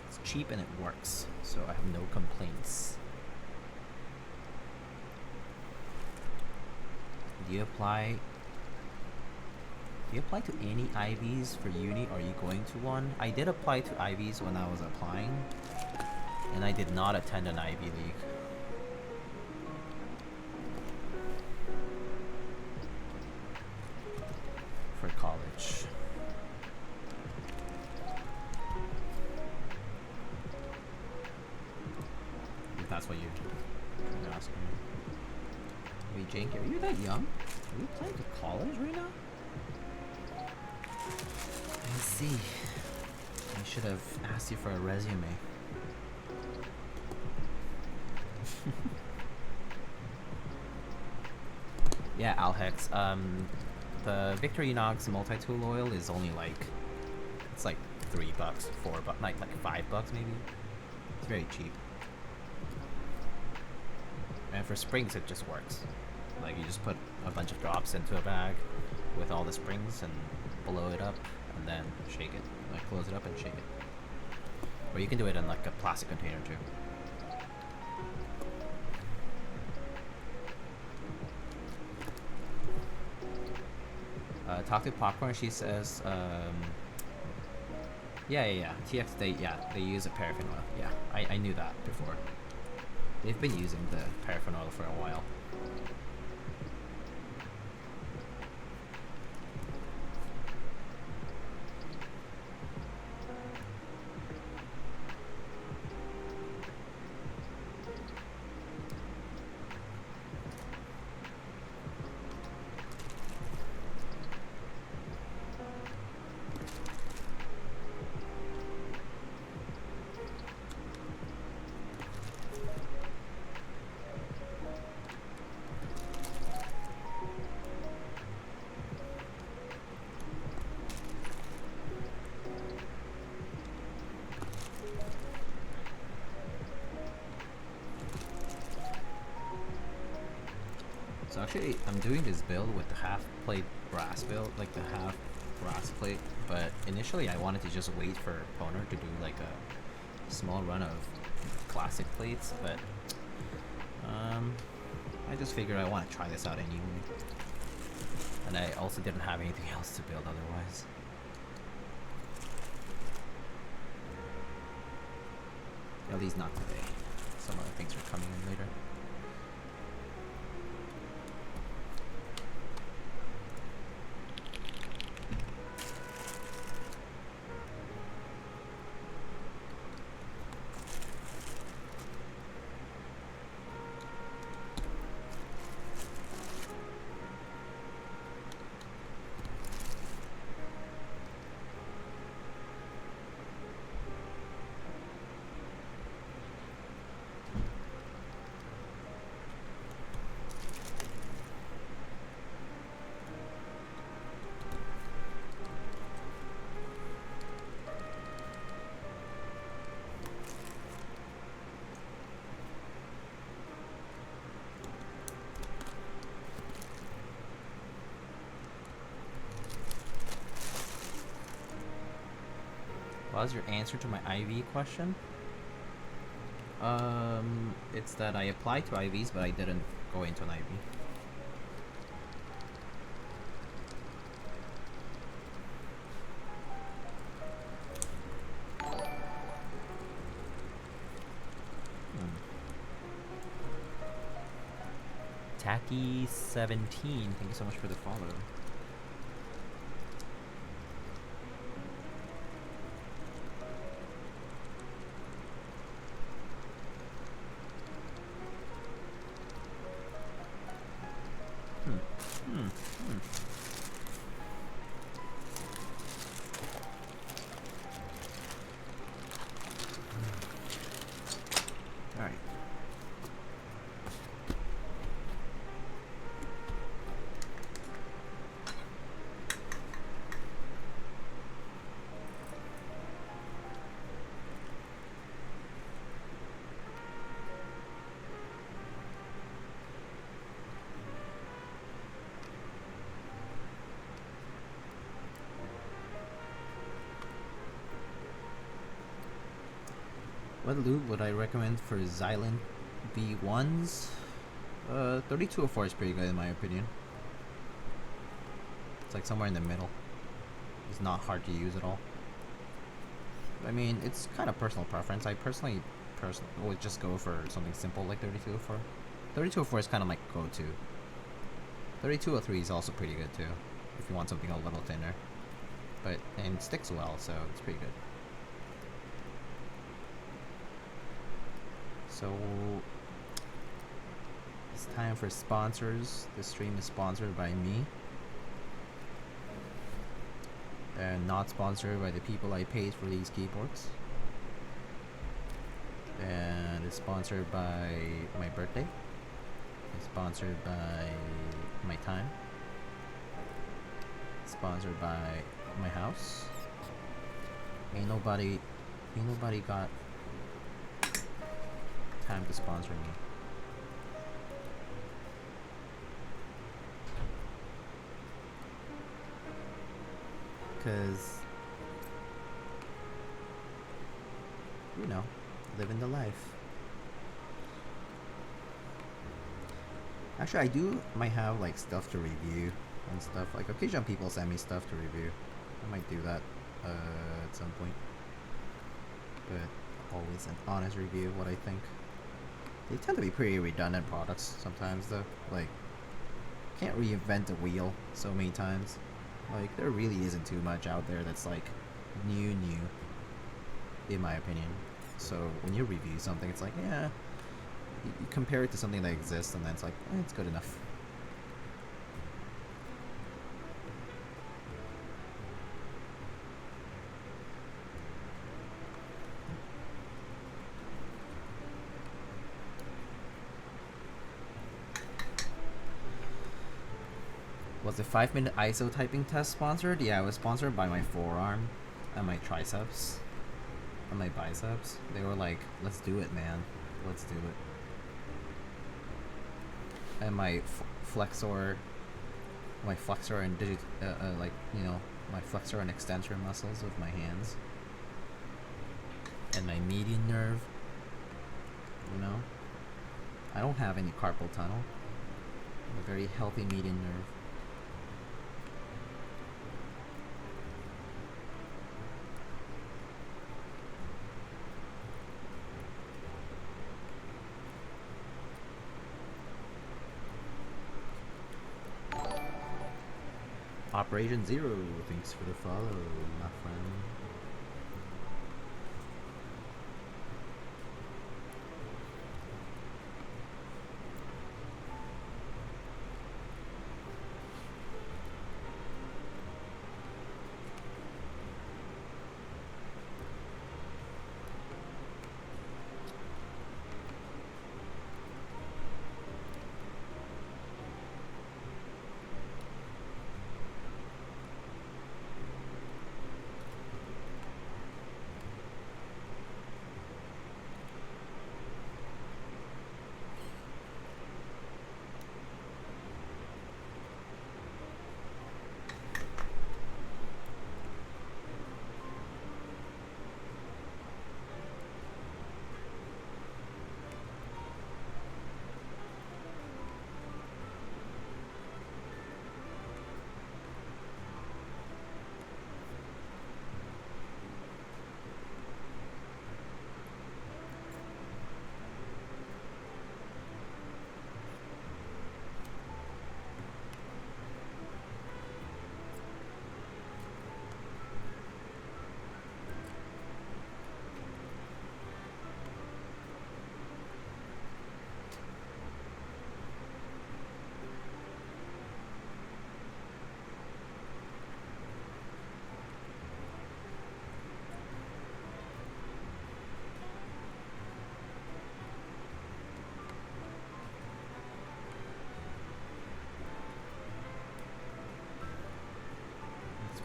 It's cheap and it works, so I have no complaints. Do you apply to any IVs for uni? Are you going to one? I did apply to IVs when I was applying. And I did not attend an Ivy League. For college. If that's what you're asking me. Wait, Janky, are you that young? Are you applying to college right now? I see. I should have asked you for a resume. Yeah, Alhex. The Victorinox multi-tool oil is only like, it's like $3, $4, like $5 maybe. It's very cheap. And for springs, it just works. Like, you just put a bunch of drops into a bag with all the springs and blow it up, and then shake it. Like, close it up and shake it. Or you can do it in like a plastic container too. Talk to Popcorn, she says, yeah, TX, they use a paraffin oil. Yeah, I knew that before. They've been using the paraffin oil for a while. So actually, I'm doing this build with the half plate brass build, like the half brass plate, but initially I wanted to just wait for Pwner to do like a small run of classic plates, but I just figured I want to try this out anyway. And I also didn't have anything else to build otherwise. At least not today. Some other things are coming in later. was your answer to my IV question? It's that I applied to IVs, but I didn't go into an IV. Tacky17, thank you so much for the follow. Alright. What lube would I recommend for Xylem V1s? 3204 is pretty good in my opinion. It's like somewhere in the middle. It's not hard to use at all. I mean, it's kind of personal preference. I personally would just go for something simple like 3204. 3204 is kind of my go-to. 3203 is also pretty good too, if you want something a little thinner. And it sticks well, so it's pretty good. So it's time for sponsors. This stream is sponsored by me and not sponsored by the people I paid for these keyboards. And it's sponsored by my birthday. It's sponsored by my time. It's sponsored by my house. Ain't nobody got time to sponsor me. Cause you know, living the life. Actually, might have like stuff to review and stuff. Like occasionally people send me stuff to review. I might do that at some point. But always an honest review of what I think. They tend to be pretty redundant products sometimes though. Like, can't reinvent the wheel so many times. Like, there really isn't too much out there that's like new, in my opinion. So when you review something, it's like, yeah, you compare it to something that exists and then it's like, it's good enough. Was the 5-minute ISO typing test sponsored? Yeah, it was sponsored by my forearm and my triceps and my biceps. They were like, let's do it, man. Let's do it. And my flexor and my flexor and extensor muscles of my hands. And my median nerve. You know? I don't have any carpal tunnel. I have a very healthy median nerve. Operation Zero, thanks for the follow, my friend.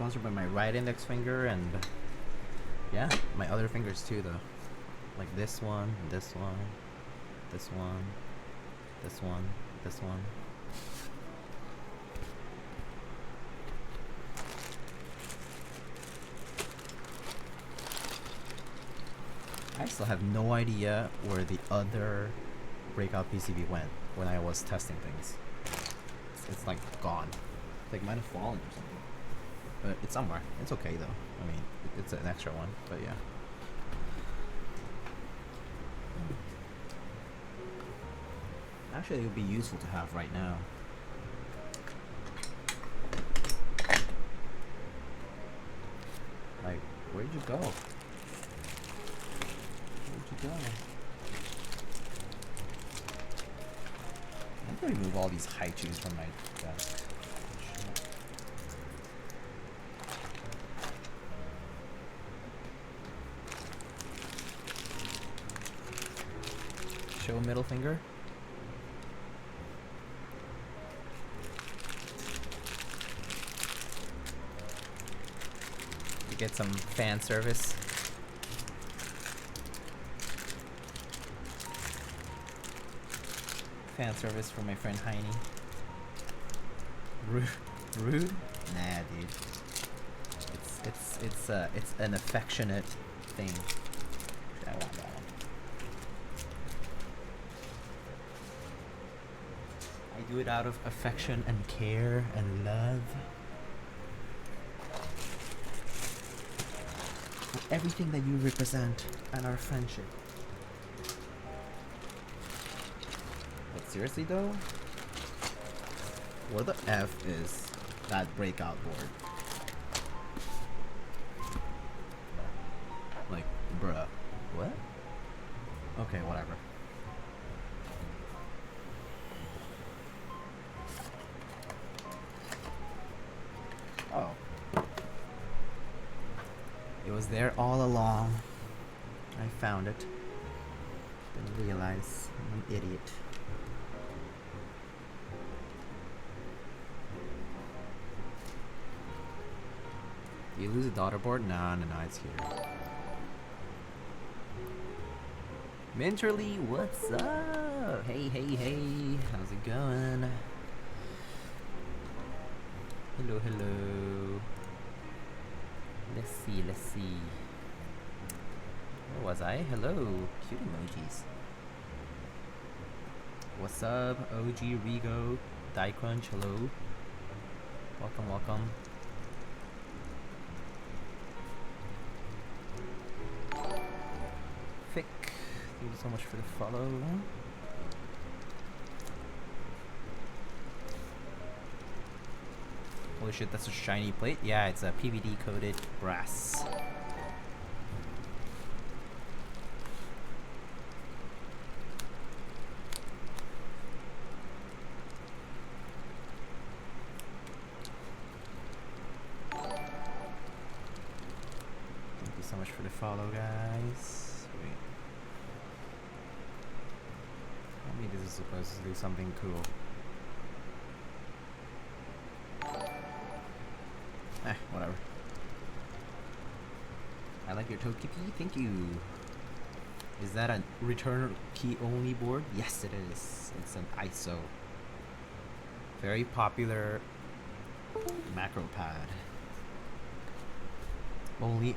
controller with my right index finger and yeah, my other fingers too though. Like this one, this one, this one, this one, this one. I still have no idea where the other breakout PCB went when I was testing things. It's like gone. Like might have fallen or something. But it's somewhere. It's okay though. I mean, it's an extra one, but yeah. Actually, it would be useful to have right now. Like, where'd you go? Where'd you go? I'm gonna remove all these haichus from my desk. Show middle finger. You get some fan service. Fan service for my friend Heine. Rude? Nah, dude. It's an affectionate thing. I want that one. I do it out of affection and care and love. For everything that you represent and our friendship. But seriously though, where the F is that breakout board? Like, bruh. What? Okay, whatever. Oh. It was there all along. I found it. Didn't realize I'm an idiot. Do you lose a daughter board? No, it's here. Minterly, what's up? Hey. How's it going? Hello. Let's see. Where was I? Hello. Cute emojis. What's up? OG Rigo. Die Crunch, hello. Welcome. Fick. Thank you so much for the follow. Holy shit, that's a shiny plate? Yeah, it's a PVD coated brass. Thank you so much for the follow, guys. Wait. Tell me this is supposed to do something cool. Whatever. I like your Tokipi, thank you. Is that a return key only board? Yes it is. It's an iS0. Very popular macro pad. Only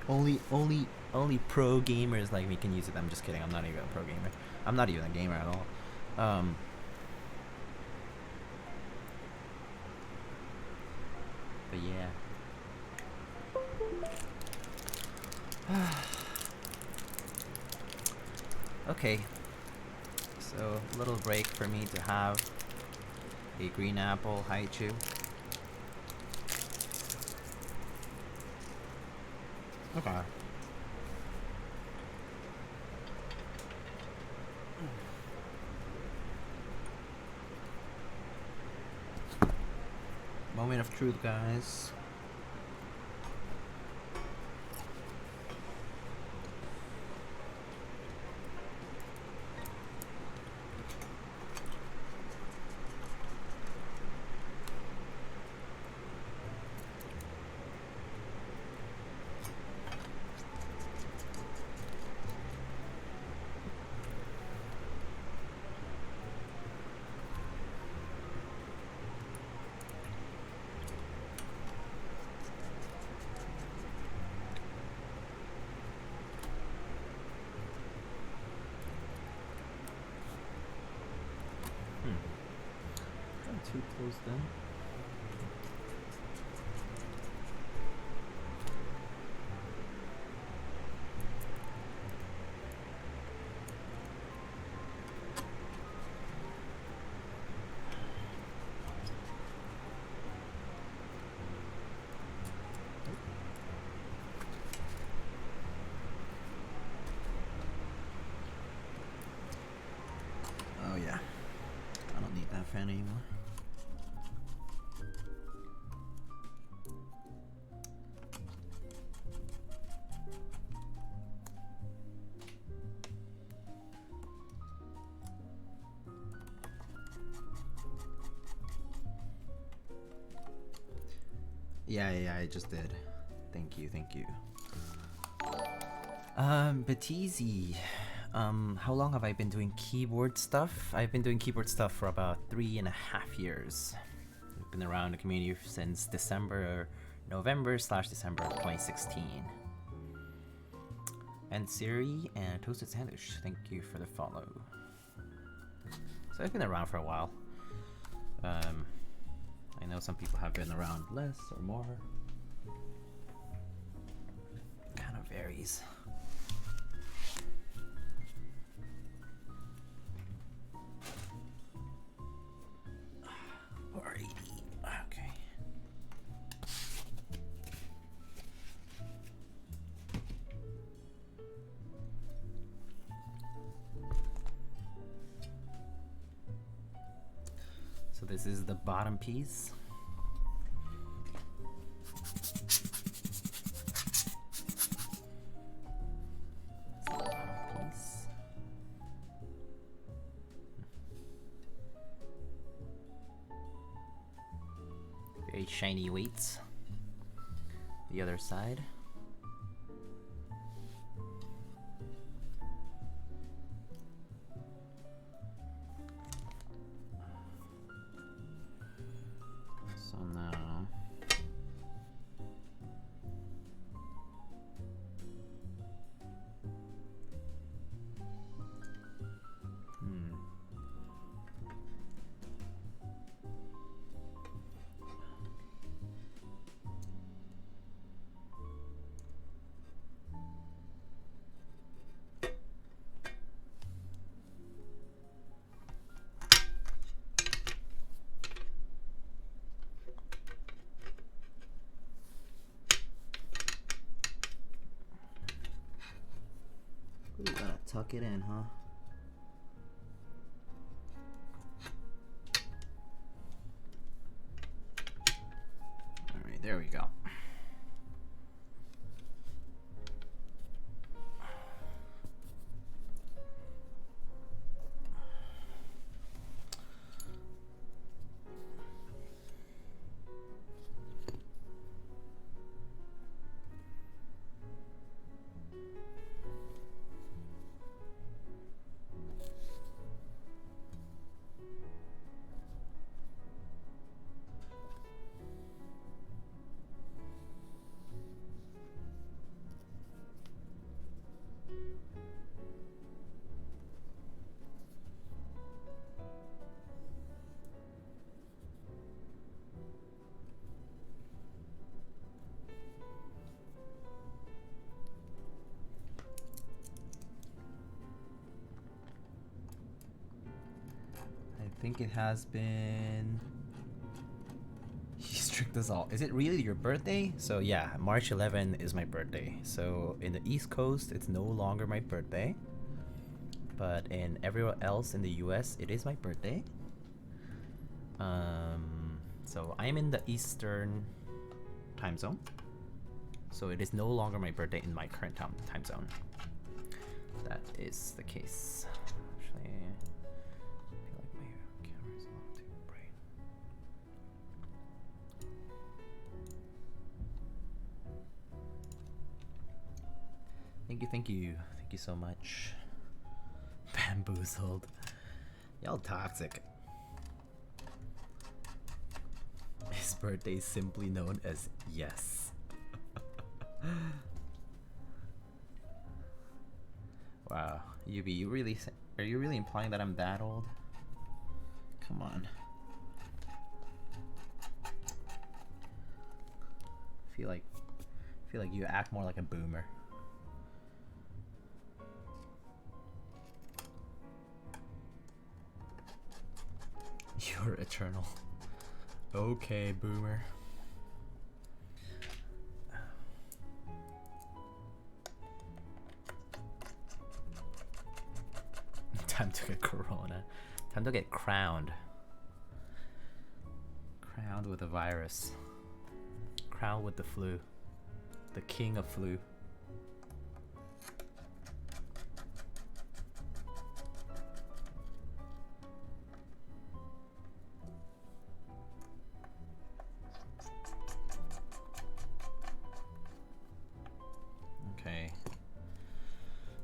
pro gamers like me can use it. I'm just kidding, I'm not even a pro gamer. I'm not even a gamer at all. But yeah. Okay, so a little break for me to have a green apple haichu. Okay. Moment of truth, guys. too close then. Oh yeah, I don't need that fan anymore. Yeah, I just did. Thank you. Batizi. How long have I been doing keyboard stuff? I've been doing keyboard stuff for about 3.5 years. I've been around the community since November/December of 2016. And Siri and Toasted Sandwich, thank you for the follow. So I've been around for a while. I know some people have been around less or more. Kind of varies. Okay. So this is the bottom piece. Very shiny weights. The other side. So now ooh, gotta tuck it in, huh? Alright, there we go. I think it has been... He strict us all. Is it really your birthday? So yeah, March 11 is my birthday. So in the East Coast, it's no longer my birthday. But in everywhere else in the US, it is my birthday. So I'm in the Eastern time zone. So it is no longer my birthday in my current time zone. That is the case. Actually, I feel like my camera is a little too bright. Thank you so much. Bamboozled. Y'all toxic. His birthday is simply known as Yes. Wow, Yubi, are you really implying that I'm that old? Come on. feel like you act more like a boomer. You're eternal. Okay, boomer. Time to get corona. Time to get crowned. Crowned with a virus. Crowned with the flu. The king of flu. Okay.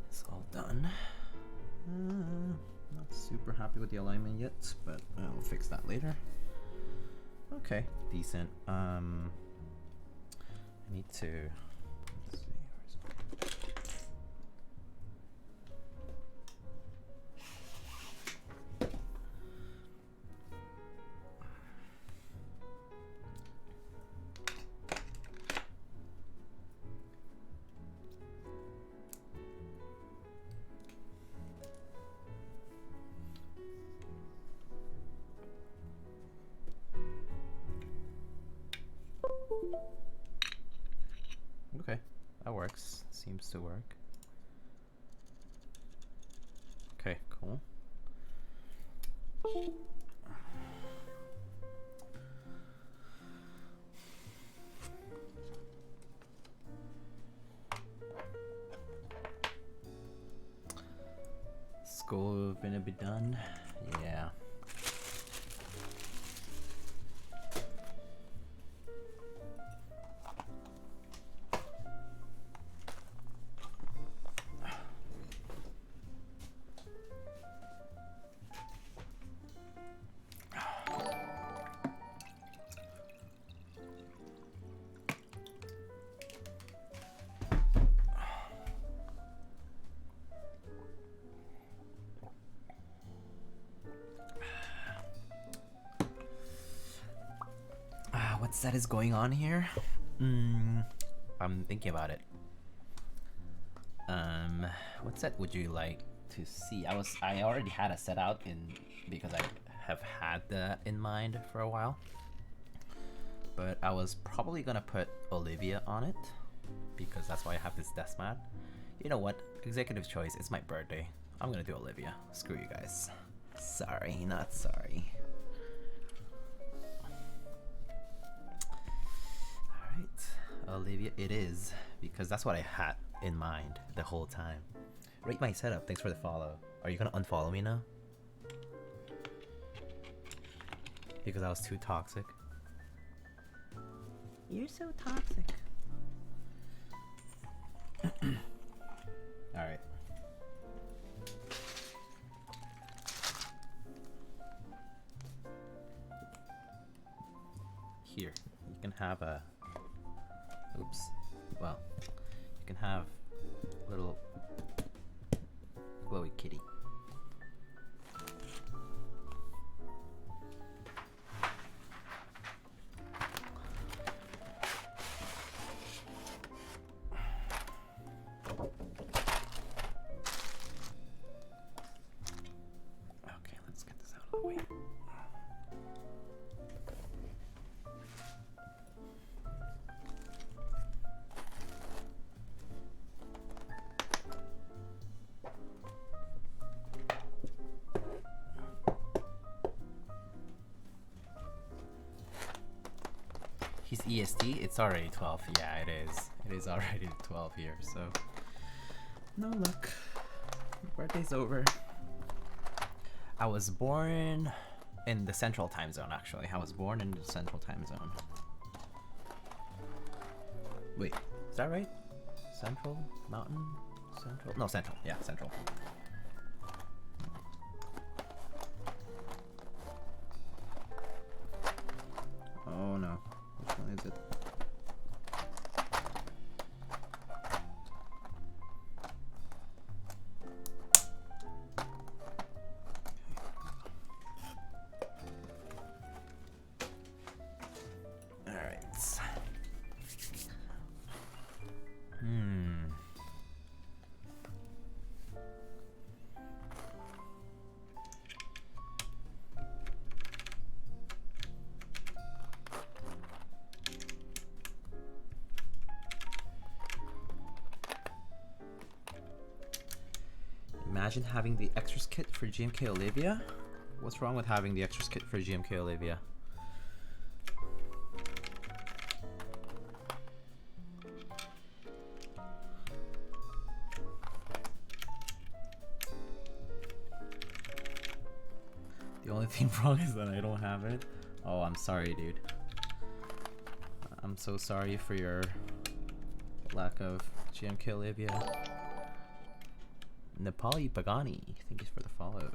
It's all done. Not super happy with the alignment yet, but I'll fix that later. Okay, decent. I need to. Let's see. Okay, that works. Seems to work. Okay, cool. School gonna be done? Yeah. What's that is going on here? I'm thinking about it. What set would you like to see? I already had a set out in because I have had that in mind for a while. But I was probably gonna put Olivia on it because that's why I have this desk mat. You know what? Executive choice. It's my birthday. I'm gonna do Olivia. Screw you guys. Sorry, not sorry. Olivia it is, because that's what I had in mind the whole time. Rate my setup, thanks for the follow. Are you gonna unfollow me now? Because I was too toxic. You're so toxic. Alright. Here, you can have a oops. Well, you can have a little glowy kitty. Okay, let's get this out of the way. He's EST? It's already 12. Yeah, it is. It is already 12 here, so no luck. Birthday's over. I was born in the central time zone, actually. I was born in the central time zone. Wait, is that right? Central? Mountain? Central? No, central. Yeah, central. Oh no. Which one is it? Alright. imagine having the extras kit for GMK Olivia? What's wrong with having the extras kit for GMK Olivia? The only thing wrong is that I don't have it. Oh, I'm sorry, dude. I'm so sorry for your lack of GMK Olivia. Nepali Pagani, thank you for the follow.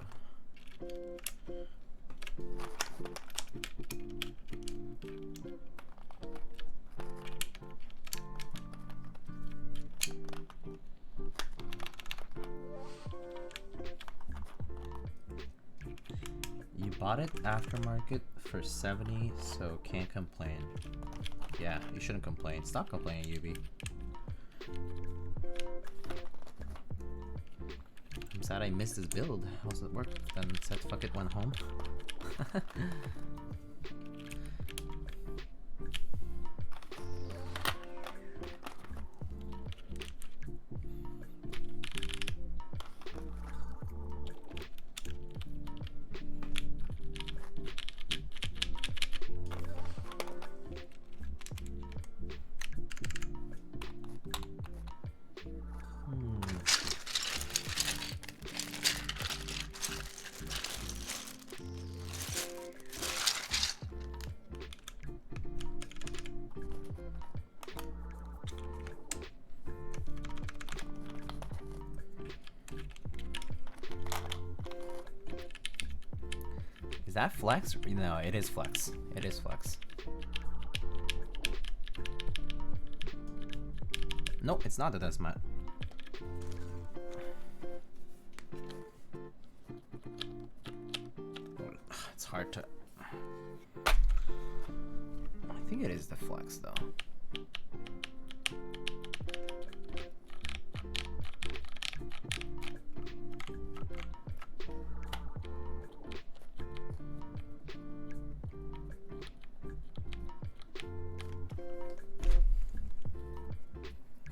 You bought it aftermarket for 70, so can't complain. Yeah, you shouldn't complain. Stop complaining, UB. I'm sad I missed this build. How's it work? Then said fuck it, went home. Is that flex? No, it is flex. It is flex. Nope, it's not the dust mat. It's hard to... I think it is the flex though.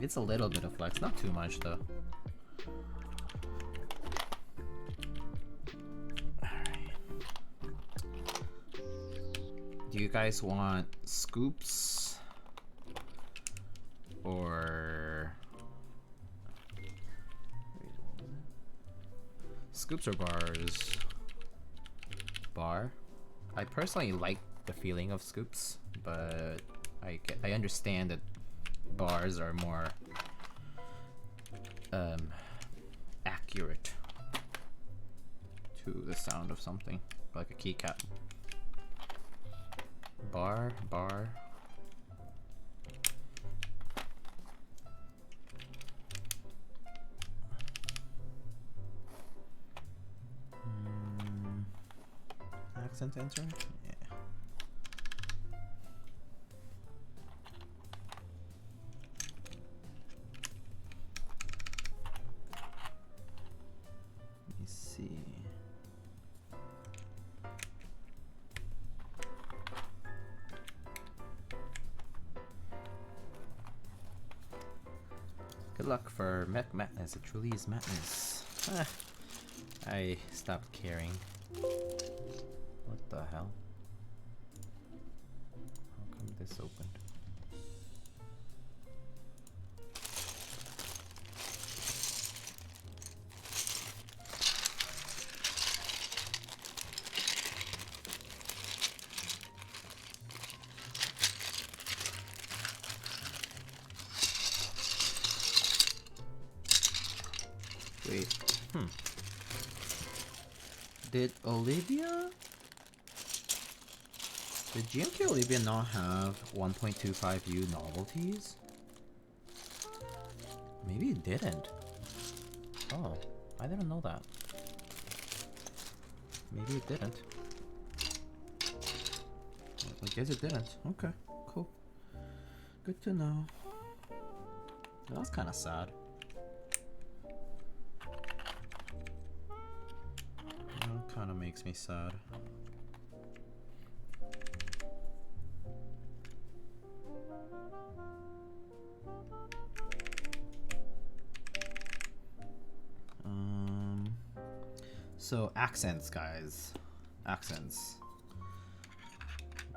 It's a little bit of flex, not too much though. Alright. Do you guys want scoops? Or... Scoops or bars? Bar? I personally like the feeling of scoops, but I understand that bars are more accurate to the sound of something, like a keycap. Bar. Accent enter? Yeah. Let me see. Good luck for Mech Madness. It truly is madness. I stopped caring. What the hell? How come this opened? Wait, Did GMK Olivia not have 1.25U novelties? Maybe it didn't. Oh, I didn't know that. Maybe it didn't. I guess it didn't. Okay, cool. Good to know. That was kind of sad. That kind of makes me sad. So accents, guys. Accents.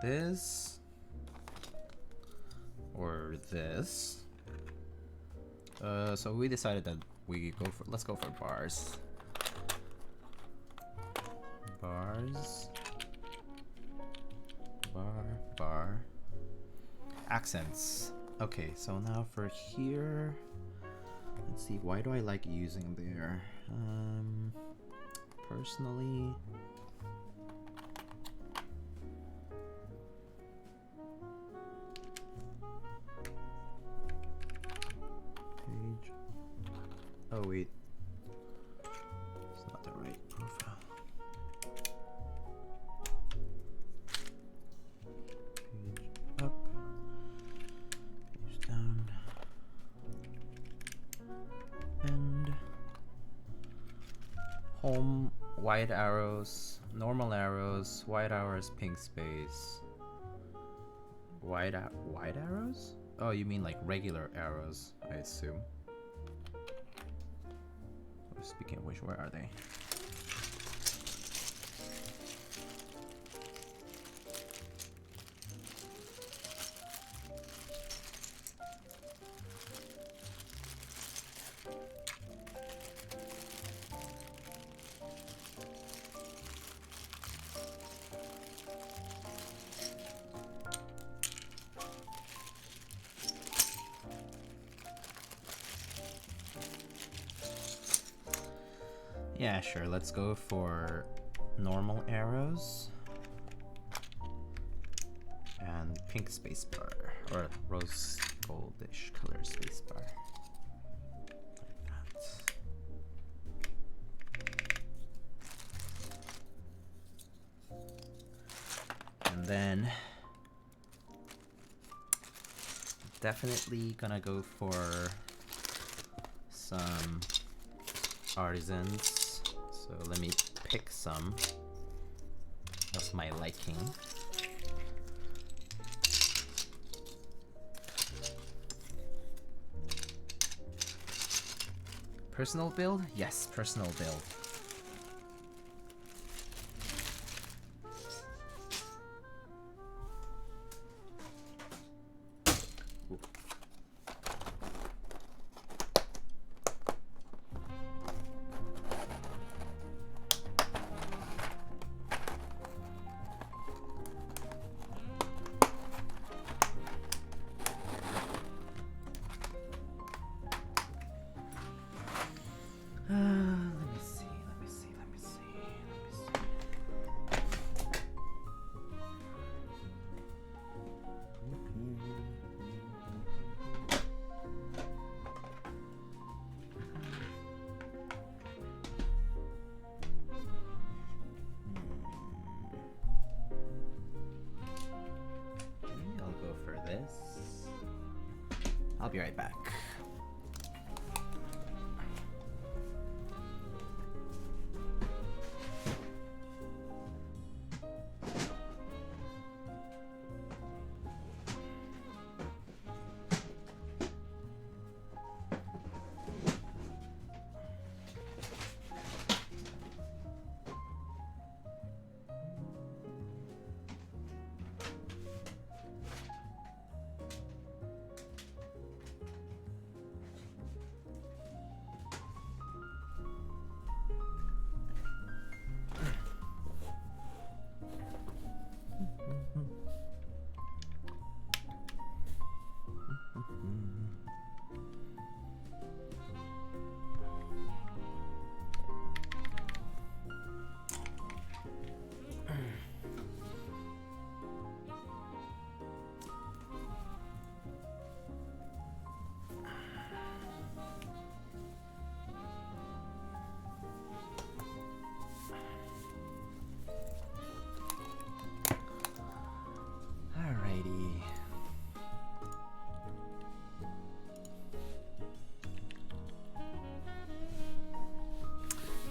This or this. So we decided that let's go for bars. Bars. Bar. Accents. Okay, so now for here, let's see, why do I like using there? Personally, page. Oh wait, it's not the right profile. Page up, page down, and home. White arrows, normal arrows, white arrows, pink space. White arrows? Oh, you mean like regular arrows, I assume. Speaking of which, where are they? Yeah, sure, let's go for normal arrows and pink spacebar, or rose goldish color spacebar. Like that. And then definitely gonna go for some artisans. So let me pick some of my liking. Personal build? Yes, personal build. I'll be right back.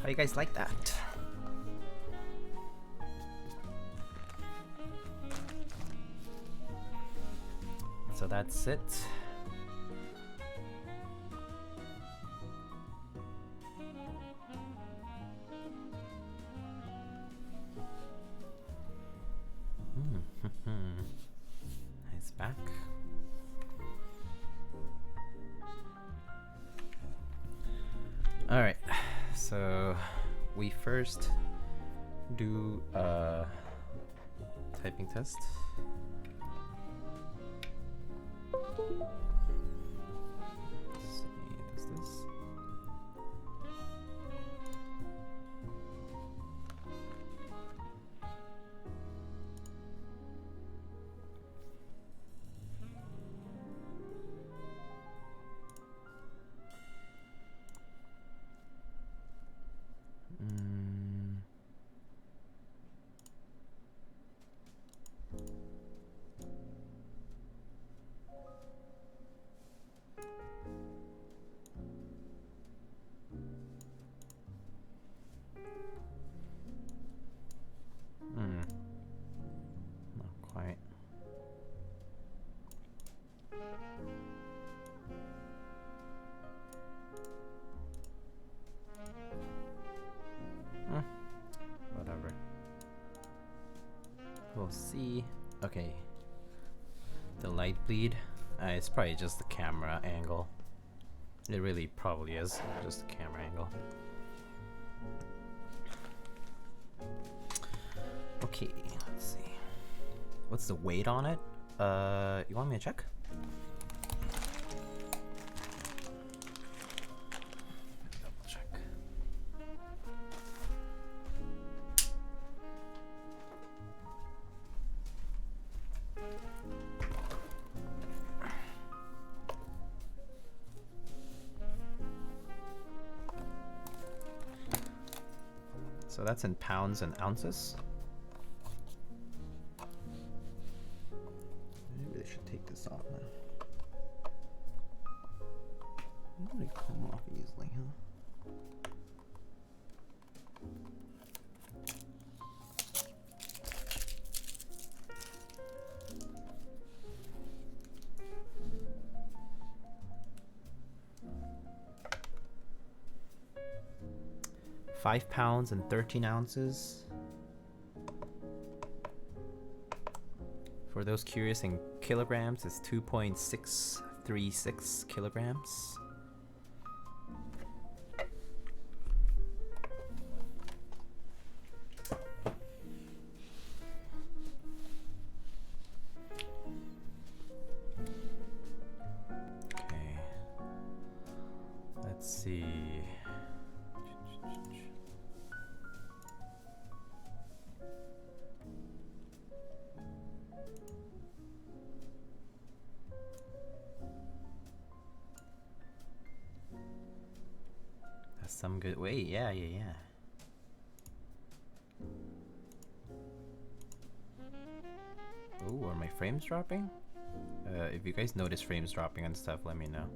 How you guys like that? So that's it. back. Alright, so we first do a typing test. Let's see, does this? Not quite. Whatever. We'll see. Okay. The light bleed. It's probably just the camera angle. It really probably is just the camera angle. Okay, let's see. What's the weight on it? You want me to check? Double check. So that's in pounds and ounces. Maybe they should take this off now. Why do they come off easily, huh? 5 pounds and 13 ounces. For those curious, in kilograms, it's 2.636 kilograms. Okay. Let's see. Some good weight, yeah. Ooh, are my frames dropping? If you guys notice frames dropping and stuff, let me know.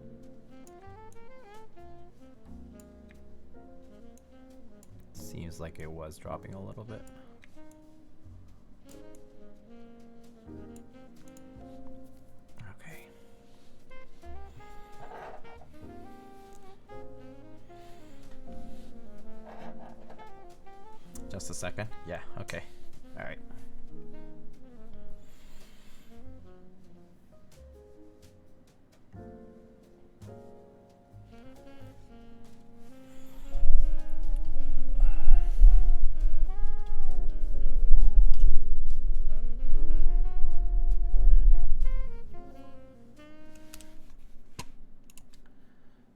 Seems like it was dropping a little bit. Just a second. Yeah, okay. All right.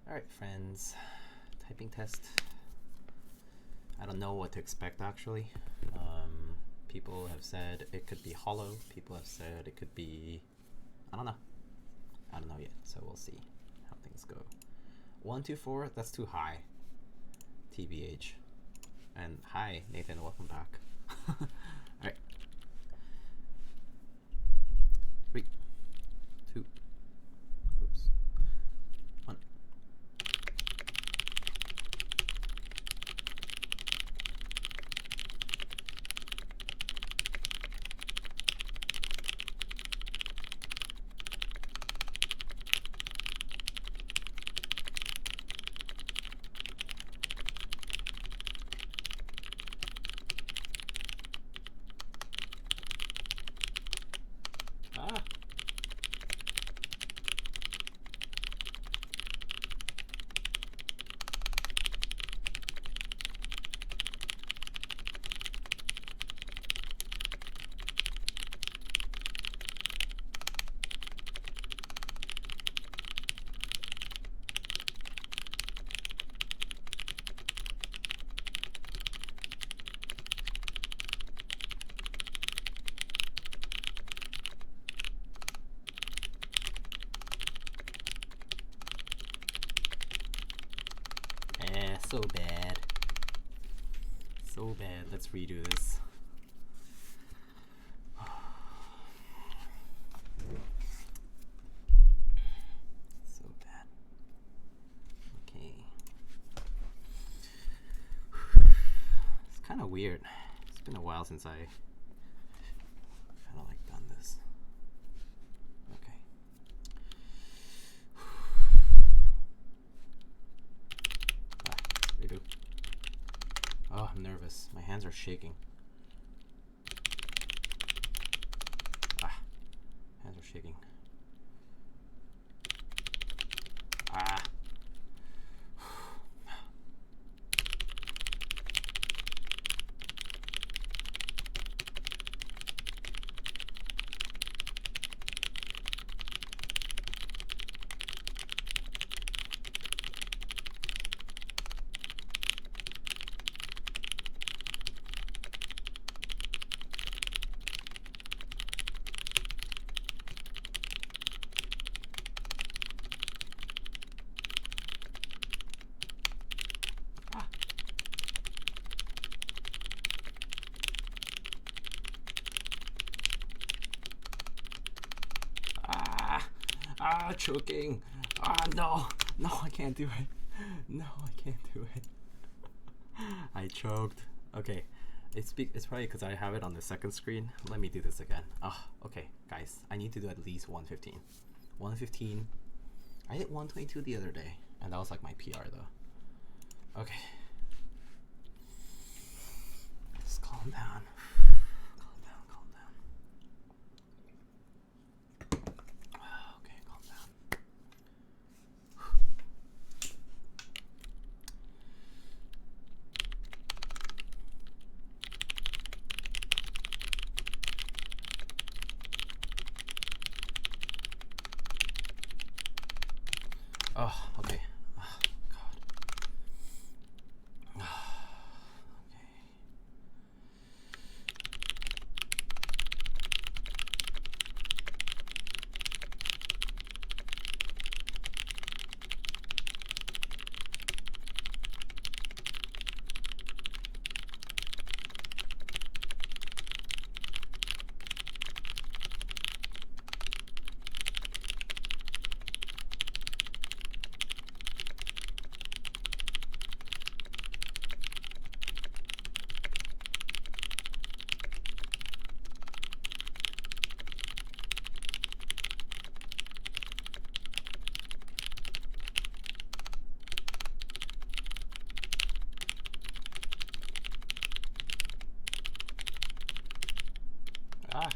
All right, friends. Typing test. I don't know what to expect actually. People have said it could be hollow. People have said it could be, I don't know yet. So we'll see how things go. 124, that's too high. TBH. And hi, Nathan, welcome back. All right. 3, 2, oops, 1. so bad. So bad. Let's redo this. So bad. Okay. It's kind of weird. It's been a while since I kind of like done this. Okay. Redo. Oh, I'm nervous. My hands are shaking. Hands are shaking. Choking. No, I can't do it. No, I can't do it. I choked. Okay, it's probably because I have it on the second screen. Let me do this again. Okay, guys, I need to do at least 115. 115. I hit 122 the other day, and that was like my PR though. Okay. Just calm down. Okay. Oh, God.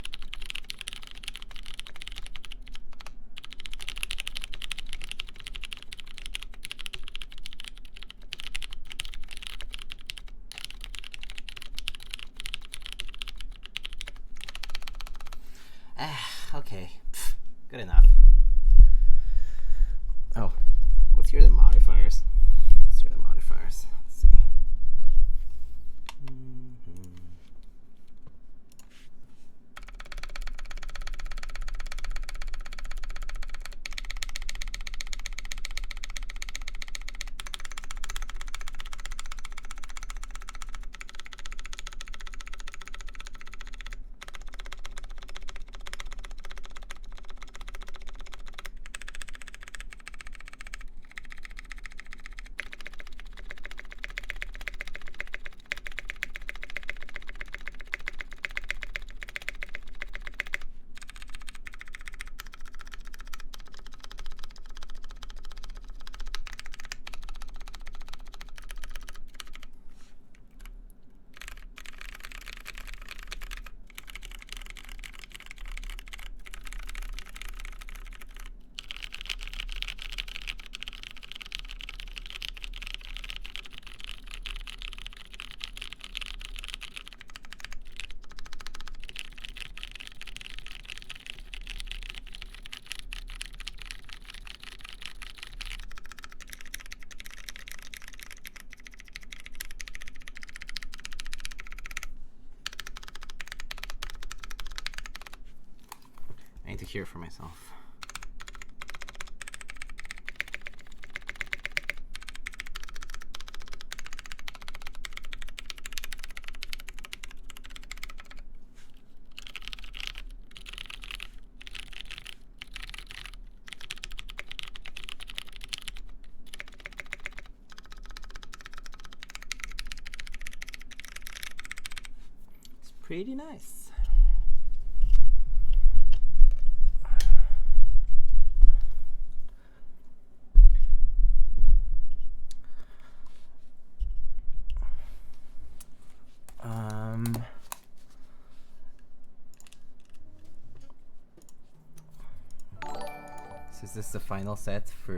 Okay. Okay, good enough. Oh, let's hear the modifiers. Let's see. I need to hear for myself. pretty nice. So is this the final set for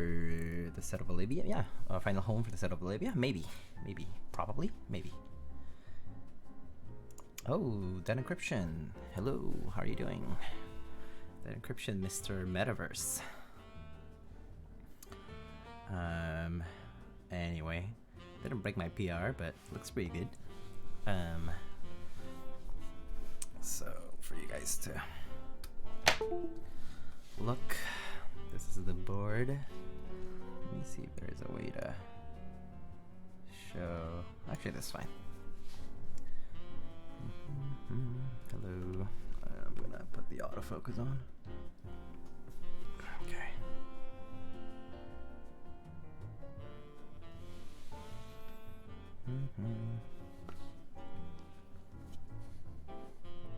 the set of Olivia? Yeah, final home for the set of Olivia? Maybe, probably, maybe. Oh, Dead Encryption. Hello, how are you doing? Dead Encryption, Mr. Metaverse. Anyway, didn't break my PR, but looks pretty good. So for you guys to look, this is the board. Let me see if there is a way to show. Actually, that's fine. Hello. I'm gonna put the autofocus on. Okay.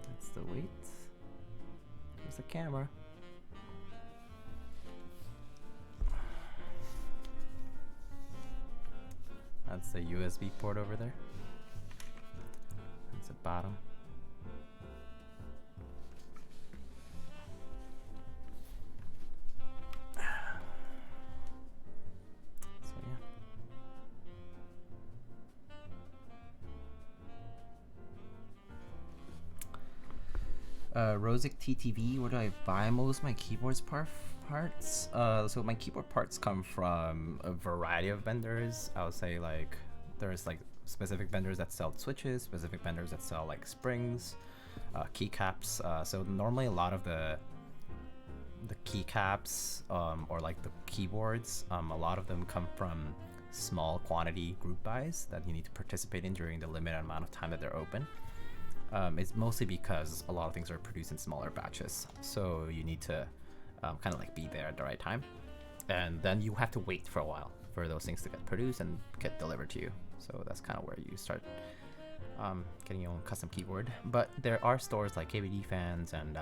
That's the weight. Here's the camera. That's the USB port over there. That's the bottom. So yeah. Rosic TTV, where do I buy most of my keyboards parts? So my keyboard parts come from a variety of vendors. I would say like there's like specific vendors that sell switches, specific vendors that sell like springs, keycaps. So normally a lot of the keycaps or like the keyboards, a lot of them come from small quantity group buys that you need to participate in during the limited amount of time that they're open. It's mostly because a lot of things are produced in smaller batches, so you need to kind of like be there at the right time, and then you have to wait for a while for those things to get produced and get delivered to you. So that's kind of where you start getting your own custom keyboard. But there are stores like KBD Fans and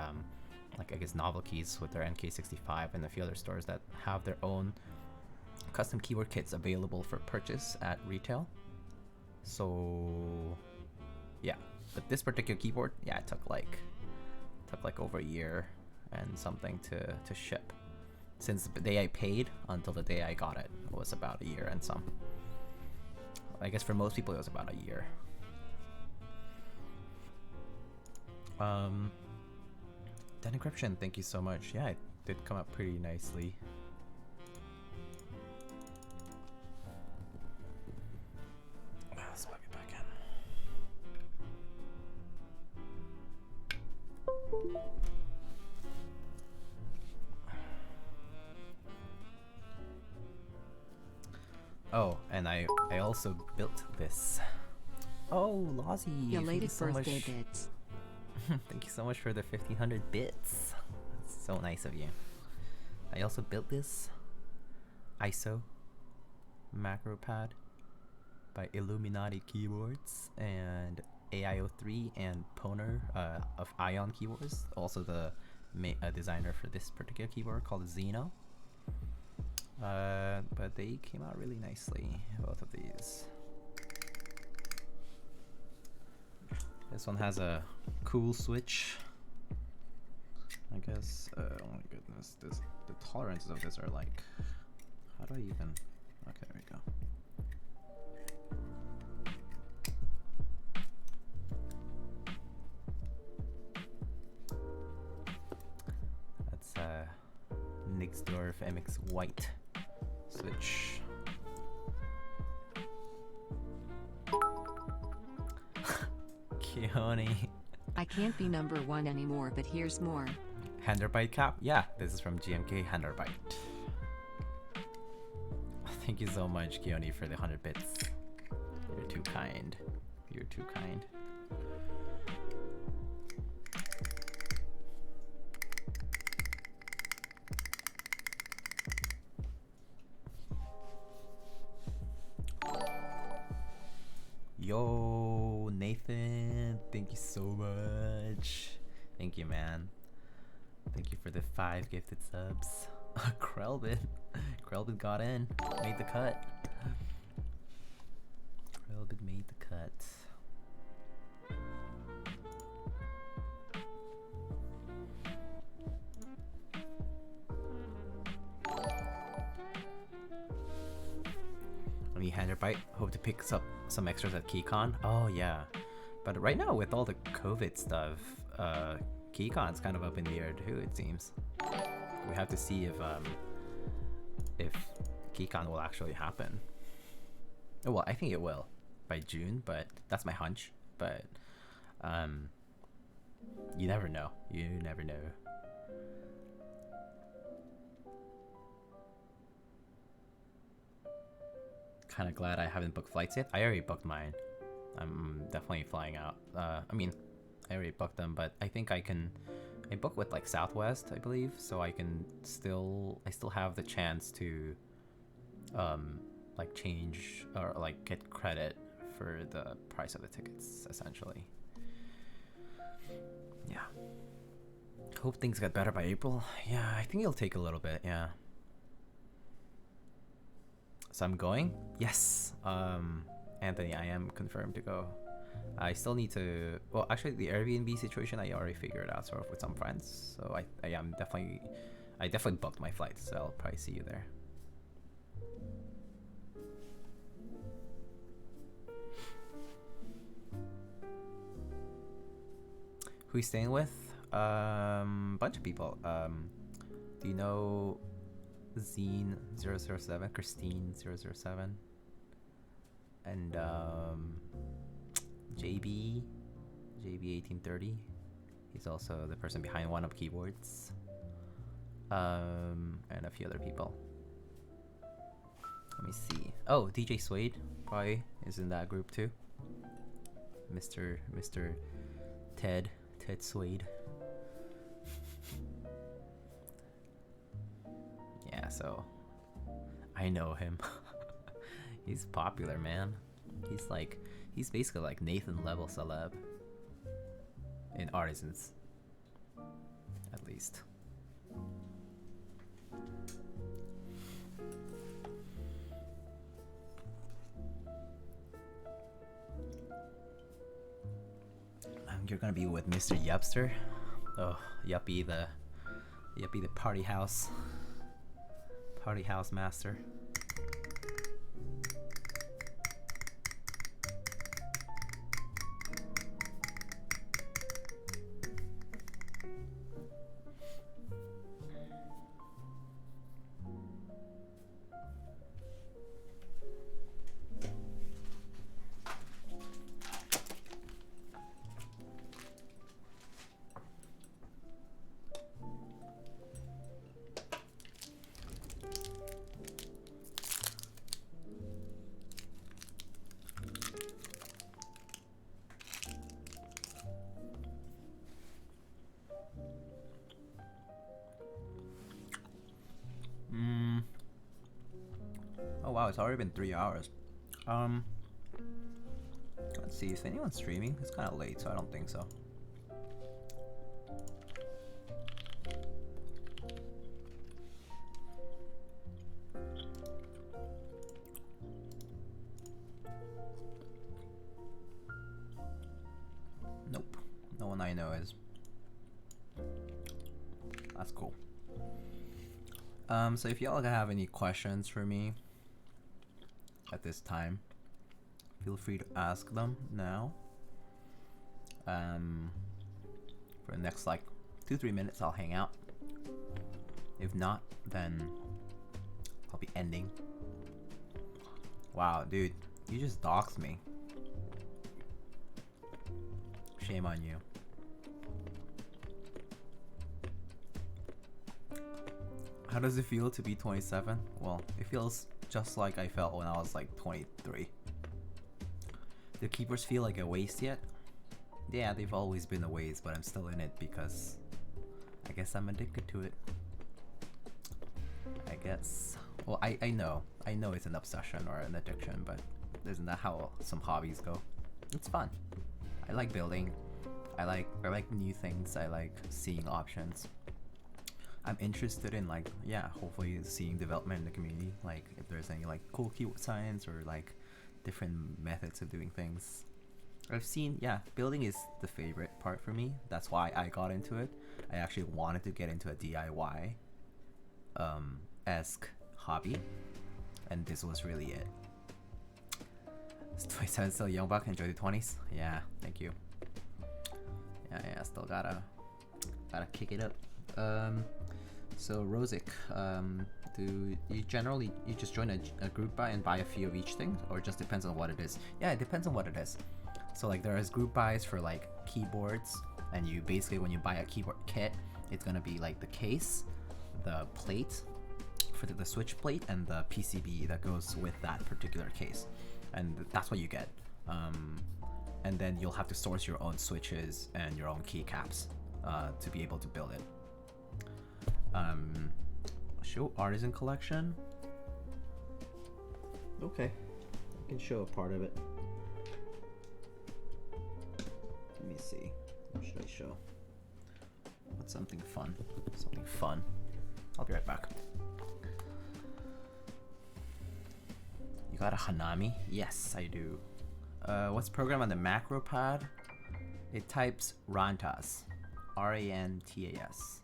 like I guess Novel Keys with their NK65 and a few other stores that have their own custom keyboard kits available for purchase at retail. So yeah, but this particular keyboard, yeah, it took like over a year and something to ship. Since the day I paid until the day I got it was about a year and some. I guess for most people it was about a year. Dead Encryption, thank you so much. Yeah, it did come up pretty nicely. Let's plug it back in. Oh, and I also built this. Oh, Lozzie, Belated birthday bits. Thank you so much for the 1500 bits. That's so nice of you. I also built this iS0 macro pad by Illuminati keyboards and AIO3 and Pwner of Ion keyboards. Also the designer for this particular keyboard called Xeno. But they came out really nicely, both of these. This one has a cool switch, I guess. Oh my goodness, the tolerances of this are like, how do I even, okay, there we go. That's Nixdorf MX White switch. Keone. I can't be number one anymore, but here's more. Handarbeit cap? Yeah, this is from GMK Handarbeit. Thank you so much, Keone, for the 100 bits. You're too kind. You're too kind. Yo, Nathan, thank you so much. Thank you, man. Thank you for the 5 gifted subs. Krelbin. Krelbin got in. Made the cut. Krelbin made the cut. I mean, Handarbeit. Hope to pick up some extras at KeyCon. Oh yeah. But right now with all the COVID stuff, KeyCon's kind of up in the air too, it seems. We have to see if KeyCon will actually happen. Well, I think it will by June, but that's my hunch. But you never know. You never know. Kind of glad I haven't booked flights yet. I already booked mine. I'm definitely flying out. I mean, I already booked them, but I think I booked with like Southwest, I believe, so I still have the chance to like change or like get credit for the price of the tickets, essentially. Yeah. Hope things get better by April. Yeah, I think it'll take a little bit, yeah. So I'm going? Yes. Anthony, I am confirmed to go. I still need to, well, actually the Airbnb situation I already figured out sort of with some friends. So I definitely booked my flights, so I'll probably see you there. Who you staying with? Bunch of people. Do you know Zine007, Christine007, and JB1830. He's also the person behind One Up Keyboards, and a few other people. Let me see. Oh, DJ Suede probably is in that group too. Mr. Ted Suede. Yeah, so I know him. He's popular, man. He's basically like Nathan level celeb in Artisans, at least. You're gonna be with Mr. Yupster. Oh, Yuppie the party house master. Oh wow, it's already been 3 hours. Let's see, is anyone streaming? It's kind of late, so I don't think so. Nope, no one I know is. That's cool. So if y'all have any questions for me at this time, feel free to ask them now. For the next like 2-3 minutes I'll hang out. If not, then I'll be ending. Wow, dude, you just doxed me. Shame on you. How does it feel to be 27? Well, it feels just like I felt when I was like 23. Do keepers feel like a waste yet? Yeah, they've always been a waste, but I'm still in it because I guess I'm addicted to it. I guess. Well, I know it's an obsession or an addiction, but isn't that how some hobbies go? It's fun. I like building. I like new things. I like seeing options. I'm interested in like, yeah, hopefully seeing development in the community. Like if there's any like cool keyword science or like different methods of doing things. I've seen, yeah, building is the favorite part for me. That's why I got into it. I actually wanted to get into a DIY esque hobby, and this was really it. It's 27, still young buck, enjoy the 20s. Yeah, thank you. Yeah, still gotta kick it up. So Rosic, do you generally just join a group buy and buy a few of each thing, or it just depends on what it is? Yeah, it depends on what it is. So like there is group buys for like keyboards, and you basically when you buy a keyboard kit, it's gonna be like the case, the plate for the switch plate, and the PCB that goes with that particular case, and that's what you get. And then you'll have to source your own switches and your own keycaps to be able to build it. Show artisan collection. Okay, I can show a part of it. Let me see. What should I show? What's something fun? Something fun. I'll be right back. You got a Hanami? Yes, I do. What's programmed on the macro pad? It types Rantas. R-A-N-T-A-S.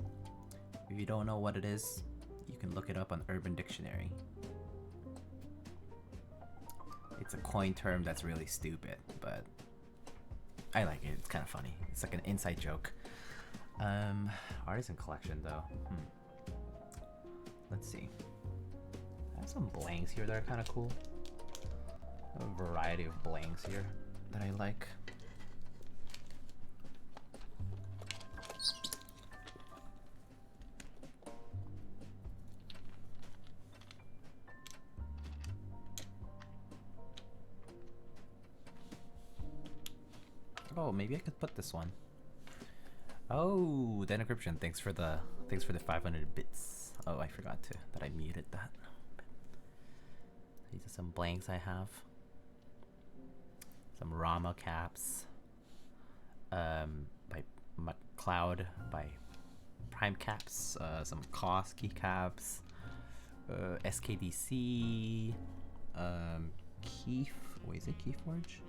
If you don't know what it is, you can look it up on Urban Dictionary. It's a coin term that's really stupid, but I like it. It's kind of funny. It's like an inside joke. Artisan collection though. Let's see. I have some blanks here that are kind of cool. A variety of blanks here that I like. Oh, maybe I could put this one. Oh, the encryption. Thanks for the 500 bits. Oh, I forgot that I muted that. These are some blanks I have. Some Rama caps. By Cloud by Prime caps. Some Cost Keycaps. SKDC. Wait, is it Keyforge?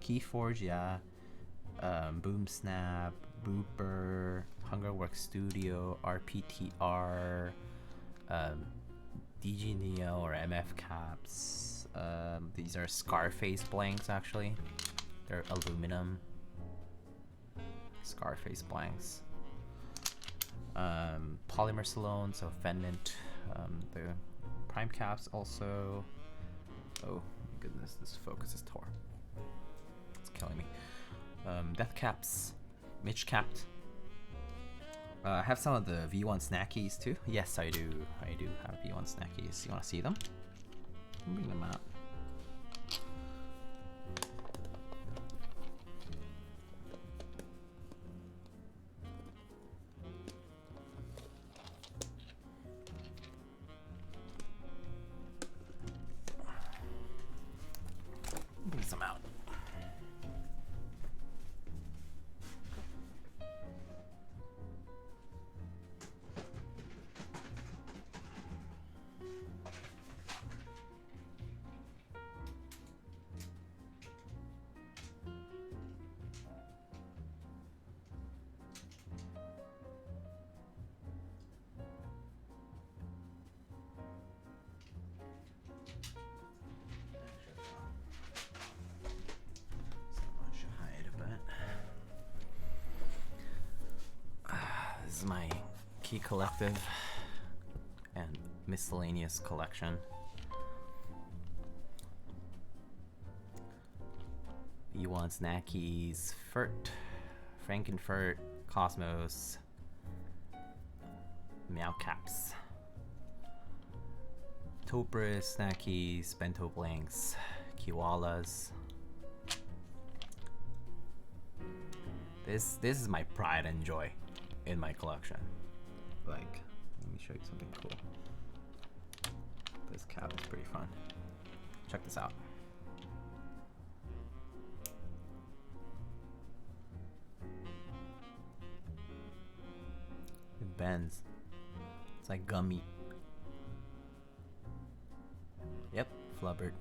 Keyforge, yeah. Boom Snap, Booper, Hungerworks Studio, RPTR, DG Neo or MF caps. These are Scarface blanks actually. They're aluminum. Scarface blanks. Polymer Salon, so Fendant. The Prime caps also. Oh my goodness, this focus is tore. It's killing me. Death caps, Mitch capped. I have some of the V1 snackies too. Yes, I do. I do have V1 snackies. You want to see them? I'll bring them out. Bring some out. This is my key collective and miscellaneous collection. V1 snackies, Furt, Frankenfurt, Cosmos, Meow caps, Topris snackies, bento blanks, Kiwalas. This is my pride and joy in my collection. Like, let me show you something cool. This cap is pretty fun. Check this out. bends. It's like gummy. Yep, Flubbert.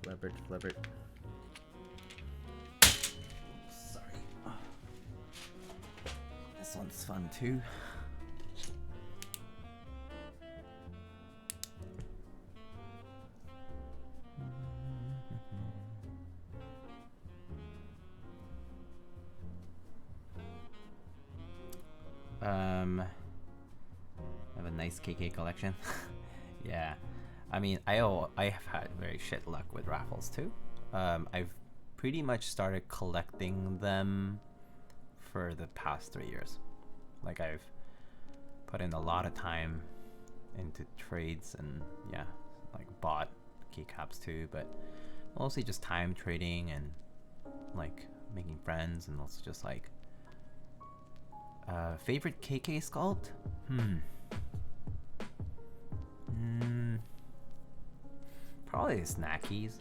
Flubbert. Sorry. This one's fun too. I have a nice KK collection. Yeah, I mean, I have had very shit luck with raffles too. I've pretty much started collecting them for the past 3 years. Like, I've put in a lot of time into trades and yeah, like bought keycaps too, but mostly just time trading and like making friends, and also just like favorite KK sculpt? Probably snackies.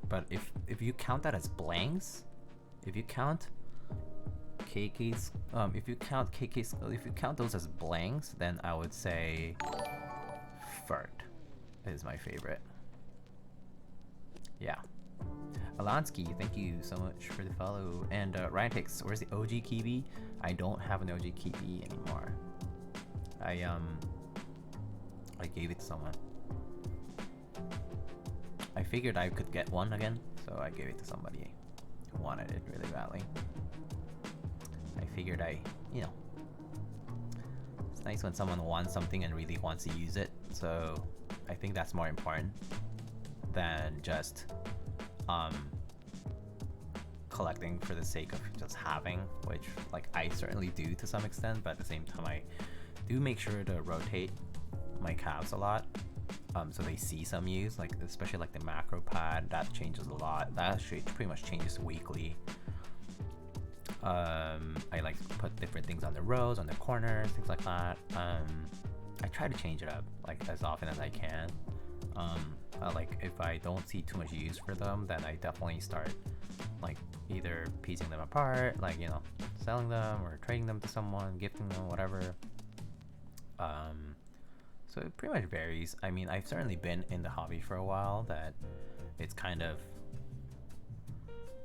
But if you count that as blanks, if you count KKs, if you count those as blanks, then I would say Furt is my favorite. Yeah. Alansky, thank you so much for the follow. And Ryantex, where's the OG Kiwi? I don't have an OG Kiwi anymore. I gave it to someone. I figured I could get one again, so I gave it to somebody who wanted it really badly. I figured you know, it's nice when someone wants something and really wants to use it, so I think that's more important than just collecting for the sake of just having, which like I certainly do to some extent, but at the same time I do make sure to rotate my caps a lot, so they see some use, like especially like the macro pad, that changes a lot. That pretty much changes weekly. I like to put different things on the rows, on the corners, things like that. I try to change it up like as often as I can. Like if I don't see too much use for them, then I definitely start like either piecing them apart, like, you know, selling them or trading them to someone, gifting them, whatever. So it pretty much varies. I mean, I've certainly been in the hobby for a while that it's kind of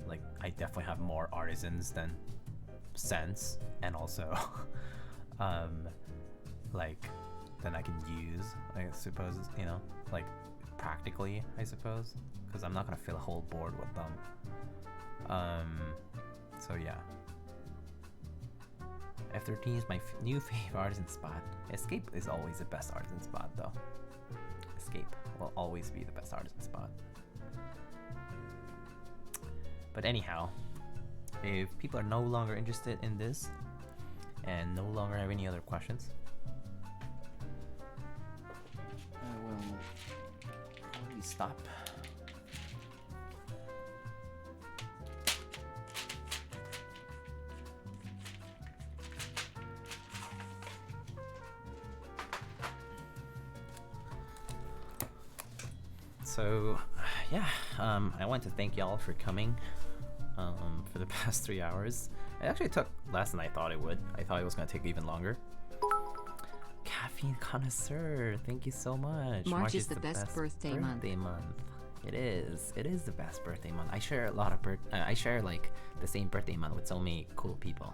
like I definitely have more artisans than sense, and also like than I can use, I suppose, you know, like practically, I suppose, because I'm not gonna fill a whole board with them. So yeah, F13 is my new favorite artisan spot. Escape is always the best artisan spot though. Escape will always be the best artisan spot. But anyhow, if people are no longer interested in this and no longer have any other questions, I will probably stop. So, yeah, I want to thank y'all for coming for the past 3 hours. It actually took less than I thought it would. I thought it was going to take even longer. Caffeine connoisseur, thank you so much. March is the best birthday month. It is the best birthday month. I share a lot of I share like the same birthday month with so many cool people.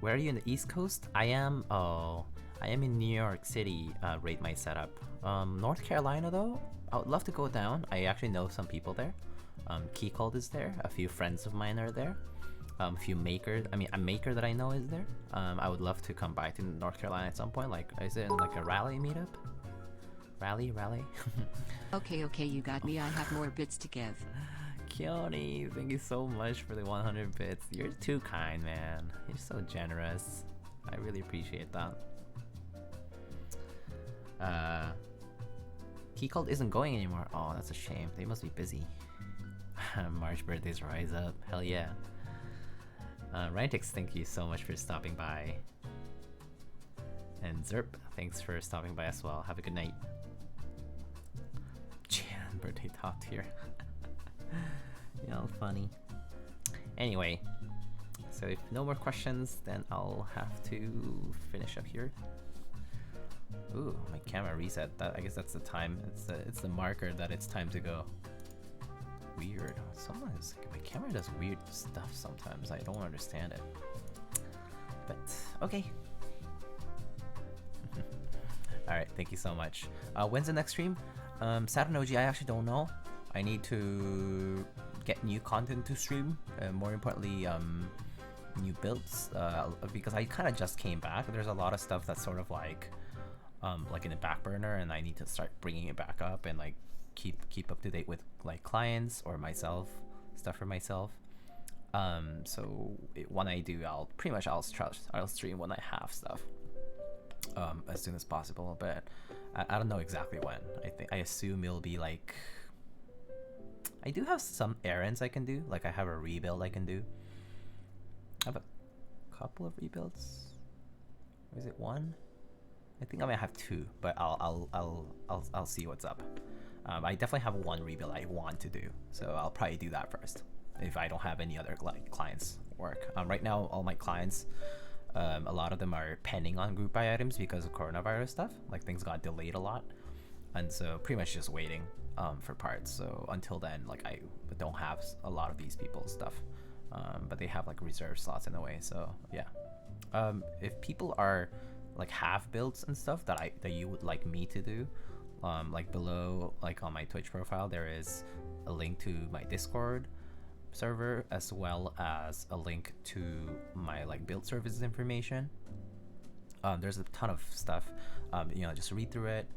Where are you in the East Coast? I am in New York City, rate my setup. North Carolina though, I would love to go down. I actually know some people there. Keycaps is there, a few friends of mine are there. A few makers, a maker that I know is there. I would love to come by to North Carolina at some point. Like, is it like a rally meetup? Rally? Okay, you got me. I have more bits to give. Keone, thank you so much for the 100 bits. You're too kind, man. You're so generous. I really appreciate that. Keycult isn't going anymore. Oh, that's a shame. They must be busy. March birthdays rise up. Hell yeah. Ryantex, thank you so much for stopping by. And Zerp, thanks for stopping by as well. Have a good night. Chan, birthday top tier. You know, funny. Anyway, so if no more questions, then I'll have to finish up here. Ooh, my camera reset. That, I guess that's the time. It's the marker that it's time to go. Weird. My camera does weird stuff sometimes. I don't understand it. But okay. All right. Thank you so much. When's the next stream? Saturn OG. I actually don't know. I need to get new content to stream. More importantly, new builds. Because I kind of just came back. There's a lot of stuff that's sort of like in the back burner, and I need to start bringing it back up and like keep up to date with like clients or myself, stuff for myself. So when I do, I'll stream when I have stuff, as soon as possible. But I don't know exactly when. I assume it'll be like, I do have some errands I can do. Like I have a rebuild I can do. I have a couple of rebuilds. Or is it one? I think I might have two, but I'll see what's up. I definitely have one rebuild I want to do, so I'll probably do that first if I don't have any other like clients work. Right now, all my clients, a lot of them are pending on group buy items because of coronavirus stuff. Like things got delayed a lot, and so pretty much just waiting for parts. So until then, like I don't have a lot of these people's stuff, but they have like reserve slots in a way. So yeah, if people are like have builds and stuff that you would like me to do, like below, like on my Twitch profile, there is a link to my Discord server as well as a link to my like build services information. There's a ton of stuff. You know, just read through it.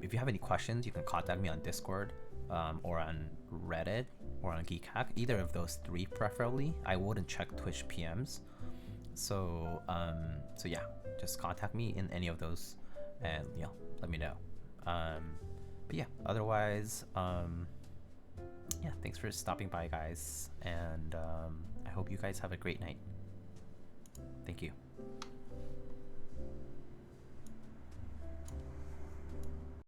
If you have any questions, you can contact me on Discord, or on Reddit, or on Keycaps. Either of those three preferably. I wouldn't check Twitch PMs. So yeah, just contact me in any of those, and you know, let me know. But yeah, otherwise, yeah, thanks for stopping by, guys, and I hope you guys have a great night. Thank you.